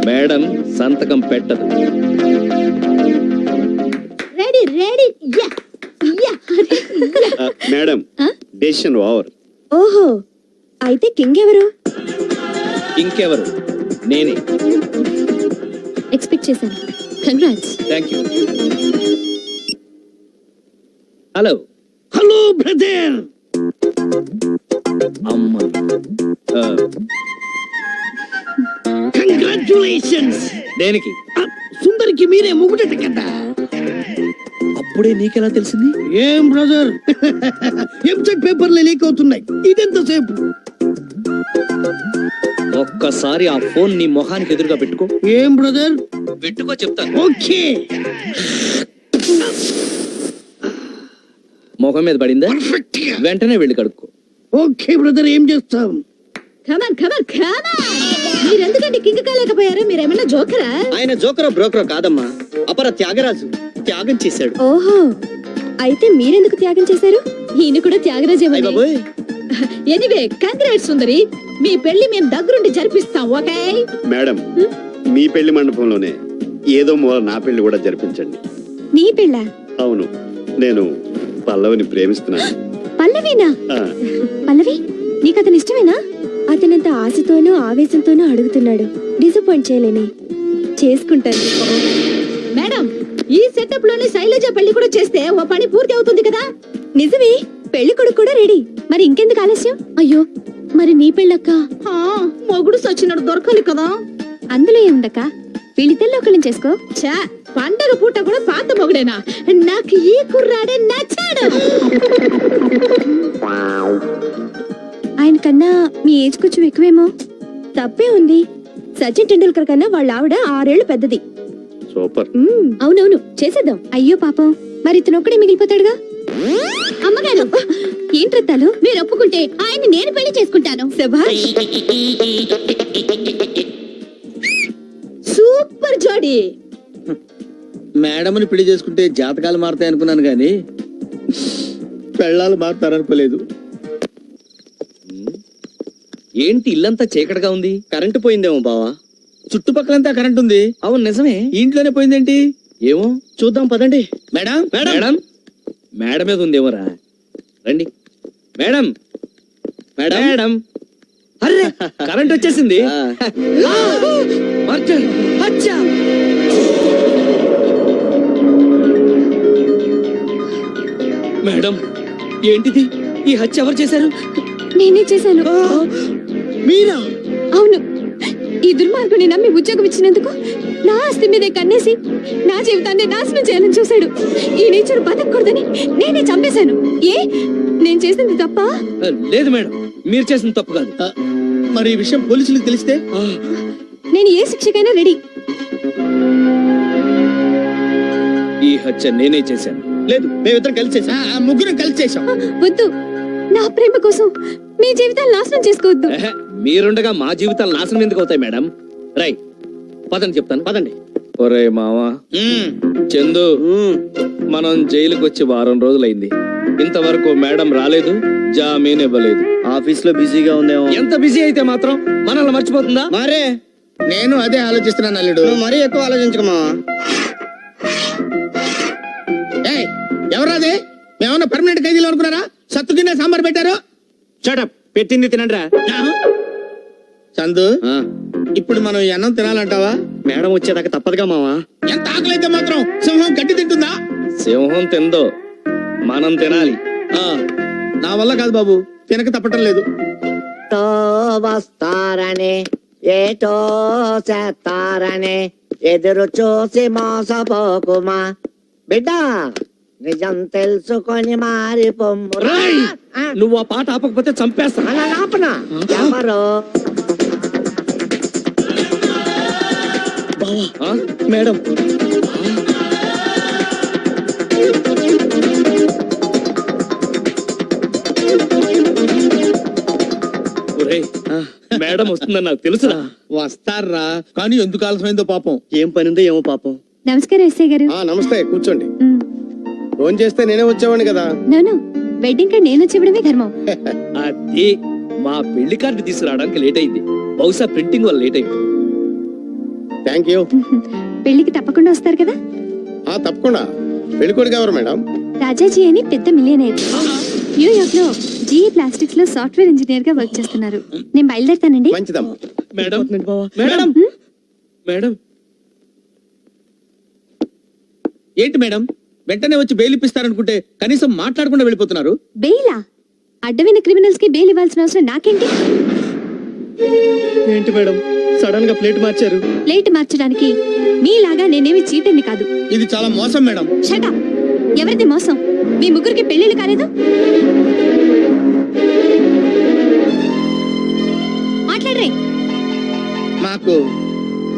Speaker 12: మేడం సంతకం పెట్టదు.
Speaker 7: Ready ready
Speaker 13: madam, decision over.
Speaker 15: ఓహో, అయితే కింగ్ ఎవరు?
Speaker 12: ఇంకెవరు? నేనే.
Speaker 15: ఎక్స్పెక్ట్ చేశాను. Congrats.
Speaker 12: Thank you. Hello
Speaker 2: hello brother.
Speaker 12: అమ్మ,
Speaker 2: కంగ్రాచులేషన్స్.
Speaker 12: దేనికి?
Speaker 2: సుందరికి మీరే మొగుడట కదా.
Speaker 12: అప్పుడే నీకెలా తెలిసింది?
Speaker 2: ఏం బ్రదర్, ఎంసెట్ పేపర్లు లీక్ అవుతున్నాయి. ఇదెంతసేపు?
Speaker 12: ఒక్కసారి ఆ ఫోన్ నీ మొహానికి ఎదురుగా పెట్టుకో.
Speaker 2: ఏం బ్రదర్?
Speaker 12: పెట్టుకో చెప్తాను.
Speaker 2: ఓకే.
Speaker 12: మొహం మీద పడిందా? వెంటనే వెళ్ళి కడుక్కో.
Speaker 2: ఓకే బ్రదర్, ఏం చేస్తాం?
Speaker 7: కమాన్ కమాన్ కమాన్. మీరెందుకంటే కింగ్ కాలేకపోయారు? మీరేమన్నా జోకరా?
Speaker 8: ఆయన జోకరో బ్రోకరో కాదమ్మా, అపర త్యాగరాజు త్యాగం చేశాడు.
Speaker 15: ఓహో, అయితే మీరెందుకు త్యాగం చేశారు? ఈయన కూడా త్యాగరాజేమో.
Speaker 7: ఎనీవే కంగ్రాట్స్ సుందరి, మీ పెళ్లి మేము దగ్గరుండి జరిపిస్తాం. ఓకే
Speaker 13: మేడం, మీ పెళ్లి మండపంలోనే ఏదో మూల నా పెళ్లి కూడా జరిపించండి.
Speaker 15: నీ పెళ్ళ?
Speaker 13: అవును, నేను పల్లవిని ప్రేమిస్తున్నాను.
Speaker 15: పల్లవినా? పల్లవి, నీకు అతను ఇష్టమేనా? అతనంత ఆశతోనూ ఆవేశంతోనూ అడుగుతున్నాడు. డిసప్పాయింట్ చేయలేని. చేసుకుంటాను.
Speaker 7: మేడం, ఈ సెటప్ లోనే శైలజ పెళ్లి కూడా చేస్తే ఓ పని పూర్తి అవుతుంది కదా.
Speaker 15: నిజమే, పెళ్లి కొడుకు కూడా రెడీ. మరి ఇంకెందుకు ఆలస్యం? అయ్యో, మరి నీ పెళ్ళక్క?
Speaker 7: మొగుడు సచ్చినడు దొరకాలి కదా.
Speaker 15: అందులో ఏముందక్క, వీళ్ళిద్దరిలో ఒకళ్ళని చేసుకో.
Speaker 7: చా, పండగ పూట కూడా పాత మొగుడేనా? నాకు ఈ కుర్రాడే నచ్చాడు.
Speaker 15: ఆయన కన్నా మీ ఏజ్ కొంచెం ఎక్కువేమో. తప్పే ఉంది. సచిన్ టెండూల్కర్ కన్నా వాళ్ళ ఆవిడ 6 ఏళ్లు పెద్దది.
Speaker 13: సూపర్.
Speaker 15: అవునవును, చేసేద్దాం. అయ్యో పాపం, మరి ఇతను ఒక్కడే మిగిలిపోతాడుగా.
Speaker 7: అమ్మగారు,
Speaker 15: ఏంట్రత్తాలు?
Speaker 7: మీరు ఒప్పుకుంటే ఆయన్ని నేను పెళ్లి చేసుకుంటాను.
Speaker 15: శభాష్.
Speaker 7: సూపర్ జోడీ.
Speaker 3: మేడంని పెళ్లి చేసుకుంటే జాతకాలు మారుతాయి అనుకున్నాను గాని పెళ్ళాలు మారుతారనుకోలేదు.
Speaker 12: ఏంటి ఇల్లంతా చీకటిగా ఉంది?
Speaker 8: కరెంటు పోయిందేమో బావా.
Speaker 3: చుట్టుపక్కలంతా కరెంట్ ఉంది.
Speaker 12: అవును నిజమే.
Speaker 3: ఇంట్లోనే పోయిందేంటి?
Speaker 12: ఏమో
Speaker 8: చూద్దాం పదండి.
Speaker 3: మేడం
Speaker 12: మేడం, మేడ మీద ఉందేమోరా. రండి మేడం. మేడం, అర్రే కరెంట్ వచ్చేసింది. మేడం, ఏంటిది? ఈ హత్య ఎవరు చేశారు?
Speaker 15: నేనే చేశాను.
Speaker 3: మీరా?
Speaker 15: అవును. ఈ దుర్మార్గుని నమ్మి ఉద్యోగం ఇచ్చినందుకు నా ఆస్తి మీదే కన్నేసి నా జీవితాన్ని నాశనం చేయాలని చూశాడు. ఈ నేచర్ బతకూడదని నేనే చంపేశాను. ఏ, నేను చేసింది తప్ప?
Speaker 12: లేదు మేడం, మీరు చేసిన తప్పు కాదు.
Speaker 3: మరి ఈ విషయం పోలీసులకు తెలిస్తే?
Speaker 15: నేను ఏ శిక్షకైనా రెడీ.
Speaker 12: ఈ హత్య నేనే చేశాను.
Speaker 3: లేదు, మేమిద్దరం కలిసి చేసాం. ముగ్గురం కలిసి చేసాం.
Speaker 15: వద్దు, నా ప్రేమ కోసం మీ జీవితాలు నాశనం చేసుకోవద్దు.
Speaker 12: మీరుండగా మా జీవితాలు నాశనం ఎందుకు అవుతాయి మేడం? రై పదండి, చెప్తాను పదండి. ఒరే మావా, చందు, మనం జైలుకి వచ్చి 1 వారం రోజులైంది. ఇంతవరకు మేడం రాలేదు, జామీన్ ఇవ్వలేదు.
Speaker 8: ఆఫీస్ లో బిజీగా ఉందేమో.
Speaker 12: ఎంత బిజీ అయితే మాత్రం మనల్ని మర్చిపోతుందా?
Speaker 3: మరే నేను అదే ఆలోచిస్తున్నాను అల్లుడు.
Speaker 8: మరీ ఎక్కువ ఆలోచించకమా.
Speaker 3: ఎవరాది? మేమన్నా పర్మనెంట్ ఖైదీలు అనుకున్నారా? సత్తు తినే సాంబార్ పెట్టారు.
Speaker 5: షటప్, పెట్టింది తినండ్రా.
Speaker 3: చందు, ఇప్పుడు మనం ఈ అన్నం తినాలంటావా?
Speaker 8: మేడం వచ్చేదాకా తప్పదుగా మావా.
Speaker 3: ఎంత ఆకలైతే మాత్రం సింహం గడ్డి తింటుందా?
Speaker 12: సింహం తిందో, మనం తినాలి.
Speaker 3: నా వల్ల కాదు బాబు, తినక తప్పటం లేదు.
Speaker 9: వస్తారనే ఏటో చేస్తారనే ఎదురు చూసి మోసపోకుమా బిడ్డ, నిజం తెలుసుకొని మారి పొమ్ము.
Speaker 12: నువ్వు ఆ పాట ఆపకపోతే చంపేస్తా.
Speaker 9: ఆపనా? ఎవరు?
Speaker 8: మేడం
Speaker 12: ఒరేయ్, మేడం వస్తుందని నాకు తెలుసురా.
Speaker 3: వస్తారా కానీ ఎందుకు ఆలస్యమైందో పాపం.
Speaker 5: ఏం పని ఉందో ఏమో పాపం.
Speaker 15: నమస్కారం ఎస్ఐ గారు.
Speaker 3: నమస్తే, కూర్చోండి. ఫోన్ చేస్తే నేనే వచ్చేవాడిని కదా.
Speaker 15: నోను వెడ్డింగ్ కార్డ్ నేను వచ్చి ఇవ్వడమే ధర్మం.
Speaker 12: అది మా పెళ్లి కార్డు తీసుకురావడానికి లేట్ అయింది. బహుశా ప్రింటింగ్ వల్ల లేట్ అయింది.
Speaker 3: Thank you.
Speaker 15: పెళ్లికి తప్పకుండా వస్తారు కదా?
Speaker 3: తప్పకుండా. పెళ్ళికొడుకు ఎవరు మేడం?
Speaker 15: రాజాజీ అని పెద్ద మిలియనర్. న్యూయార్క్ లో జీఈ ప్లాస్టిక్స్ లో సాఫ్ట్వేర్ ఇంజనీర్ గా వర్క్ చేస్తున్నారు. నేను బయలుదేరుతానండి.
Speaker 3: మంచిదమ్మా.
Speaker 12: మేడం మేడం మేడం
Speaker 3: ఏంటి మేడం వెంటనే వచ్చి బెయిల్ ఇప్పిస్తారనుకుంటే కనీసం మాట్లాడకుండా వెళ్ళిపోతున్నారు.
Speaker 15: బెయిలా? అడ్డమైన క్రిమినల్స్ కి బెయిల్ ఇవ్వాల్సిన అవసరం నాకేంటి?
Speaker 5: ఏంటి మేడం సడన్ గా ప్లేట్ మార్చారు?
Speaker 15: ప్లేట్ మార్చడానికి మీలాగా నేనేమి చీటర్ని కాదు.
Speaker 3: ఇది చాలా మోసం మేడం.
Speaker 15: Shut up. ఎవరిది మోసం? మీ ముగ్గురికి పెళ్లిళ్ళు కాలేదు? మాట్లాడరే.
Speaker 3: మాకు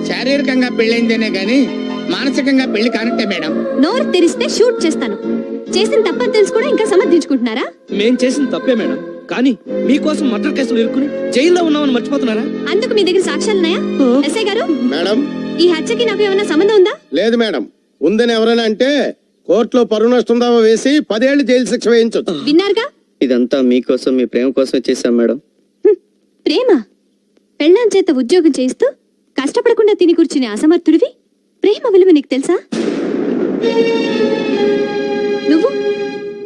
Speaker 3: శారీరకంగా పెళ్ళైందేనే గాని మానసికంగా పెళ్లి కానట్టే మేడం.
Speaker 15: నోరు తెరిస్తే షూట్ చేస్తాను. చేసిన తప్పని తెలుసు కూడా ఇంకా సమర్థించుకుంటున్నారా?
Speaker 12: మేం చేసిన తప్పే మేడం, కానీ మీకోసం మర్డర్ కేసులు ఇరుక్కుని జైల్లో ఉన్నామని మర్చిపోతున్నారా?
Speaker 15: అందుకు మీ దగ్గర సాక్ష్యాలున్నాయా? ఎస్ఐ గారు,
Speaker 3: మేడం
Speaker 15: ఈ హత్యకి నాకు ఏమైనా సంబంధం ఉందా?
Speaker 3: లేదు మేడం. ఉందని ఎవరైనా అంటే కోర్టులో పరువు నష్టం దావా వేసి 10 ఏళ్లు జైలు శిక్ష వేయించొచ్చు.
Speaker 15: విన్నారుగా?
Speaker 8: ఇదంతా మీకోసం, మీ ప్రేమ కోసం చేశాం మేడం.
Speaker 15: ప్రేమ? పెళ్ళాం చేత ఉద్యోగం చేయిస్తూ కష్టపడకుండా తిని కూర్చునే అసమర్థుడివి ప్రేమ విలువ నీకు తెలుసా? నువ్వు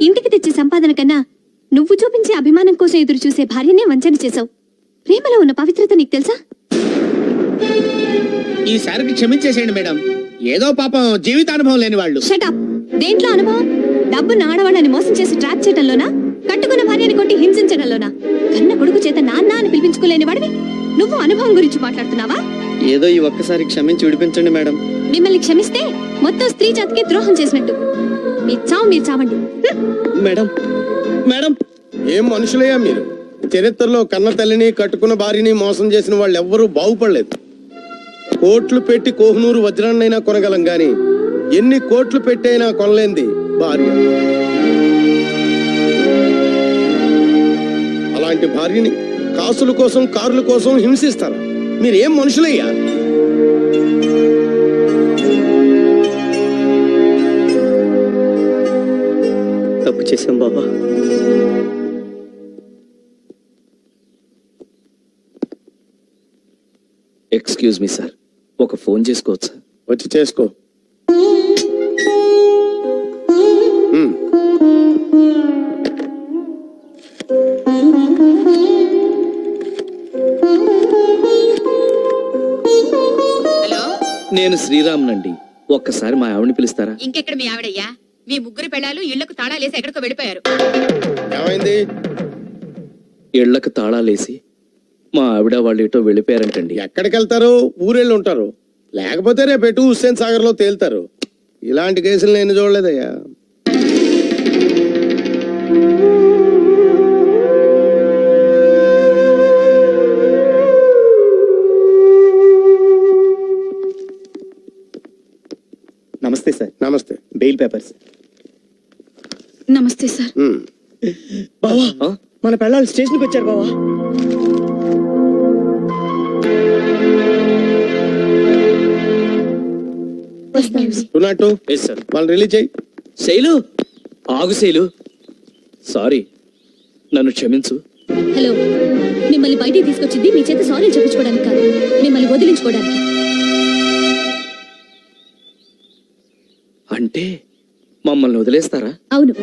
Speaker 15: ఇంటికి తెచ్చే సంపాదన కన్నా నువ్వు చూపించే అభిమానం కోసం ఎదురు చూసే భార్యనే వంచన చేశావు. ప్రేమలో ఉన్న పవిత్రత నీకు తెలుసా?
Speaker 3: ఈసారికి క్షమించేసేయండి మేడం. ఏదో పాపం జీవితానుభవం లేని వాళ్ళు.
Speaker 15: షటప్. దేంట్లో అనుభవం? డబ్బున్న ఆడవాళ్ళని మోసం చేసి ట్రాప్ చేయడంలోనా? కట్టుకున్న భార్యని కొట్టి హింసించడంలోనా? కన్న కొడుకు చేత నాన్న అని పిలిపించుకోలేని వాడివి నువ్వు అనుభవం గురించి మాట్లాడుతున్నావా?
Speaker 8: ఏదో ఈ ఒక్కసారి క్షమించి విడిపించండి మేడం.
Speaker 15: మిమ్మల్ని క్షమిస్తే మొత్తం స్త్రీ జాతికి ద్రోహం చేసినట్టు. మీ చావు మీరు చావండి.
Speaker 8: మేడం మేడం
Speaker 3: ఏం మనుషులయ్యా మీరు? చరిత్రలో కన్న తల్లిని కట్టుకున్న భార్యని మోసం చేసిన వాళ్ళు ఎవ్వరూ బాగుపడలేదు. కోట్లు పెట్టి కోహినూరు వజ్రాన్నైనా కొనగలం గాని ఎన్ని కోట్లు పెట్టైనా కొనలేంది భార్య. అలాంటి భార్యని కాసుల కోసం కార్ల కోసం హింసిస్తారా? మీరేం మనుషులయ్యా?
Speaker 8: తప్పు చేశాం బాబా.
Speaker 12: ఎక్స్క్యూజ్ మీ సార్, ఒక ఫోన్ చేసుకోవచ్చా?
Speaker 3: వచ్చి చేసుకో.
Speaker 12: నేను శ్రీరామ్నండి. ఒక్కసారి మా ఆవిడని పిలుస్తారా?
Speaker 16: ఇంకెక్కడ మీ ఆవిడయ్యా? మీ ముగ్గురు పెళ్ళాలు ఇళ్లకు తాళాలేసి ఎక్కడికో వెళ్ళిపోయారు.
Speaker 3: ఏమైంది?
Speaker 12: ఇళ్లకు తాళాలేసి మా ఆవిడ వాళ్ళు ఎటో వెళ్ళిపోయారంటండి.
Speaker 3: ఎక్కడికి వెళ్తారు? ఊరెళ్ళి ఉంటారు. లేకపోతే రేపు ఎటు హుస్సేన్ సాగర్ లో తేలుతారు. ఇలాంటి కేసులు నేను చూడలేదయ్యా.
Speaker 4: నమస్తే సార్.
Speaker 3: నమస్తే.
Speaker 4: Bail papers.
Speaker 10: నమస్తే సార్.
Speaker 5: బావా మన పెళ్ళాలు స్టేషన్కి వచ్చారు బావా.
Speaker 3: వాళ్ళు రిలీజ్ చేయి.
Speaker 12: శైలు ఆగు. శైలు సారీ, నన్ను క్షమించు.
Speaker 15: హలో, మిమ్మల్ని బయటికి తీసుకొచ్చింది మీ చేత సారీ చెప్పించుకోవడానికి కాదు, మిమ్మల్ని వదిలించుకోవడానికి.
Speaker 12: అంటే మమ్మల్ని వదిలేస్తారా?
Speaker 15: అవును,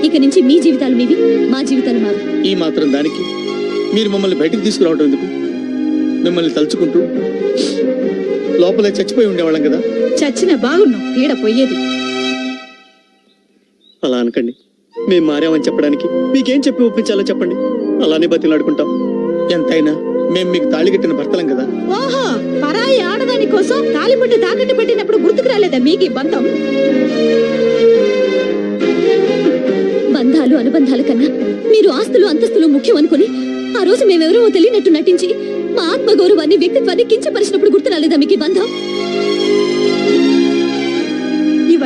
Speaker 15: ఇక నుంచి మీ జీవితాలు మీవి, మా జీవితాలు మావి.
Speaker 3: ఈ మాత్రం దానికి మీరు మమ్మల్ని బయటికి తీసుకురావడం ఎందుకు? మిమ్మల్ని తలుచుకుంటూ లోపలే చచ్చిపోయి ఉండేవాళ్ళం కదా.
Speaker 10: చచ్చిన బాగున్నాం, పీడ పోయేది.
Speaker 5: అలా అనకండి. మేము మారామని చెప్పడానికి మీకేం చెప్పి ఒప్పించాలో చెప్పండి. అలానే బతిలాడుకుంటాం.
Speaker 3: ఎంతైనా మేము మీకు తాళి కట్టిన భర్తలం కదా.
Speaker 10: ఓహో, పరాయి ఆడదాని కోసం తాలిబొట్టు తాకట్టు పెట్టినప్పుడు గుర్తుకు రాలేదా మీకు ఈ బంధం?
Speaker 15: బంధాలు అనుబంధాల కన్నా మీరు ఆస్తులు అంతస్తులు ముఖ్యం అనుకుని ఆ రోజు మేమెవరో తెలియనట్టు నటించి మా ఆత్మగౌరవాన్ని వ్యక్తిత్వాన్ని కించపరిచినప్పుడు గుర్తు రాలేదా మీకు ఈ బంధం?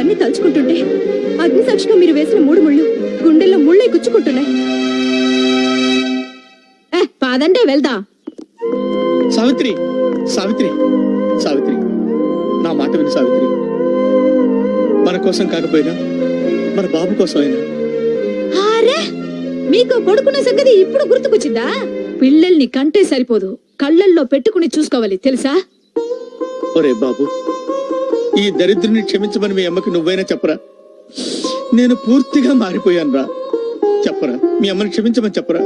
Speaker 15: అవన్నీ తలుచుకుంటుంటే అగ్నిసాక్షిగా మీరు వేసిన 3 ముళ్ళు గుండెల్లో ముళ్ళై గుచ్చుకుంటున్నాయి.
Speaker 7: పాదంటే వెళ్దా.
Speaker 3: సావిత్రి సావిత్రి సావిత్రి, నా మాట విని సావిత్రి. మన కోసం కాకపోయినా మన బాబు కోసమైనా.
Speaker 7: అరే, మీకు కొడుకున్న సంగతి ఇప్పుడు గుర్తుకొచ్చిందా? పిల్లల్ని కంటే సరిపోదు, కళ్ళల్లో పెట్టుకుని చూసుకోవాలి తెలుసా?
Speaker 3: ఒరే బాబు, ఈ దరిద్రుని క్షమించమని మీ అమ్మకి నువ్వైనా చెప్పరా? నేను పూర్తిగా మారిపోయాను రా. చెప్పరా, మీ అమ్మని క్షమించమని చెప్పరా?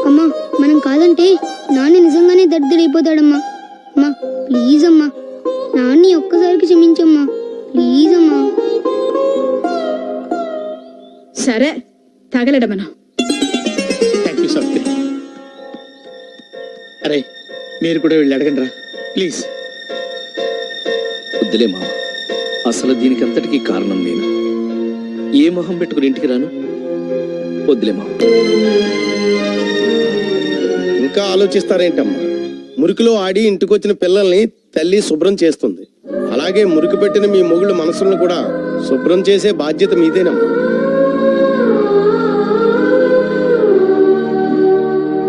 Speaker 14: అమ్మా మనం కాదంటే నాన్న నిజంగానే దరిద్రుడైపోతాడమ్మా. అమ్మా ప్లీజ్ అమ్మా, నాన్ని ఒక్కసారికి క్షమించమ్మా ప్లీజ్ అమ్మా.
Speaker 7: సరే తగలడమను.
Speaker 3: Thank you Savitri. అరే మీరు కూడా వెళ్ళి అడగండి రా ప్లీజ్.
Speaker 12: వద్దులే మామ, అసలు దీనికి అంతటికీ కారణం నేను. ఏ మొహం పెట్టుకుని ఇంటికి రాను? వద్దులే మామ.
Speaker 17: ఇంకా ఆలోచిస్తారేంటమ్మా? మురికిలో ఆడి ఇంటికొచ్చిన పిల్లల్ని తల్లి శుభ్రం చేస్తుంది. అలాగే మురికి పెట్టిన మీ మొగుళ్ళ మనసులను కూడా శుభ్రం చేసే బాధ్యత మీదేనమ్మా.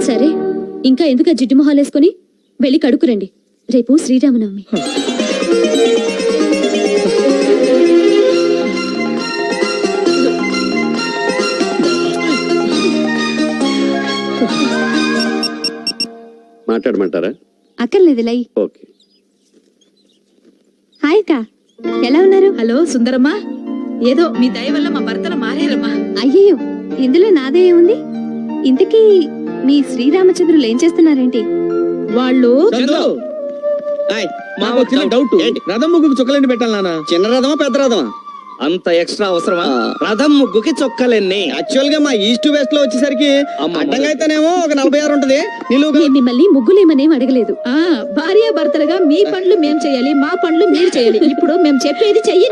Speaker 15: సరే, ఇంకా ఎందుకు ఆ జిడ్డు మొహాలేసుకుని వెళ్ళి కడుకురండి. రేపు శ్రీరామనవమి.
Speaker 13: మాట్లాడమంటారా?
Speaker 15: అక్కర్లేదు లై.
Speaker 13: ఓకే.
Speaker 15: హాయ్ అక్క, ఎలా ఉన్నారు?
Speaker 7: హలో సుందరమ్మా, ఏదో మీ దయ వల్ల మా భర్తలు మారారమ్మా.
Speaker 15: అయ్యయ్యో, ఇందులో నాదే ఏముంది? ఇంతకీ మీ శ్రీరామచంద్రులు ఏం చేస్తున్నారేంటి?
Speaker 7: వాళ్ళు
Speaker 2: మాకు చిన్న డౌట్, రథం ముగ్గుకు చుక్కలేండి పెట్టాలి నాన్న?
Speaker 5: చిన్న రథమా పెద్ద రథమా?
Speaker 12: అంత ఎక్స్ట్రా అవసరమా? రథం ముగ్గుకి చొక్కలెన్ని?
Speaker 5: యాక్చువల్ గా మా ఈస్ట్ వెస్ట్ లో వచ్చేసరికి అడ్డంగా అయితేనేమో ఒక 46 ఉంటది.
Speaker 15: నేను మిమ్మల్ని ముగ్గులేమనేం అడగలేదు.
Speaker 7: భార్య భర్తలుగా మీ పనులు మేం చేయాలి, మా పనులు మీరు చేయాలి. ఇప్పుడు మేము చెప్పేది చెయ్యి.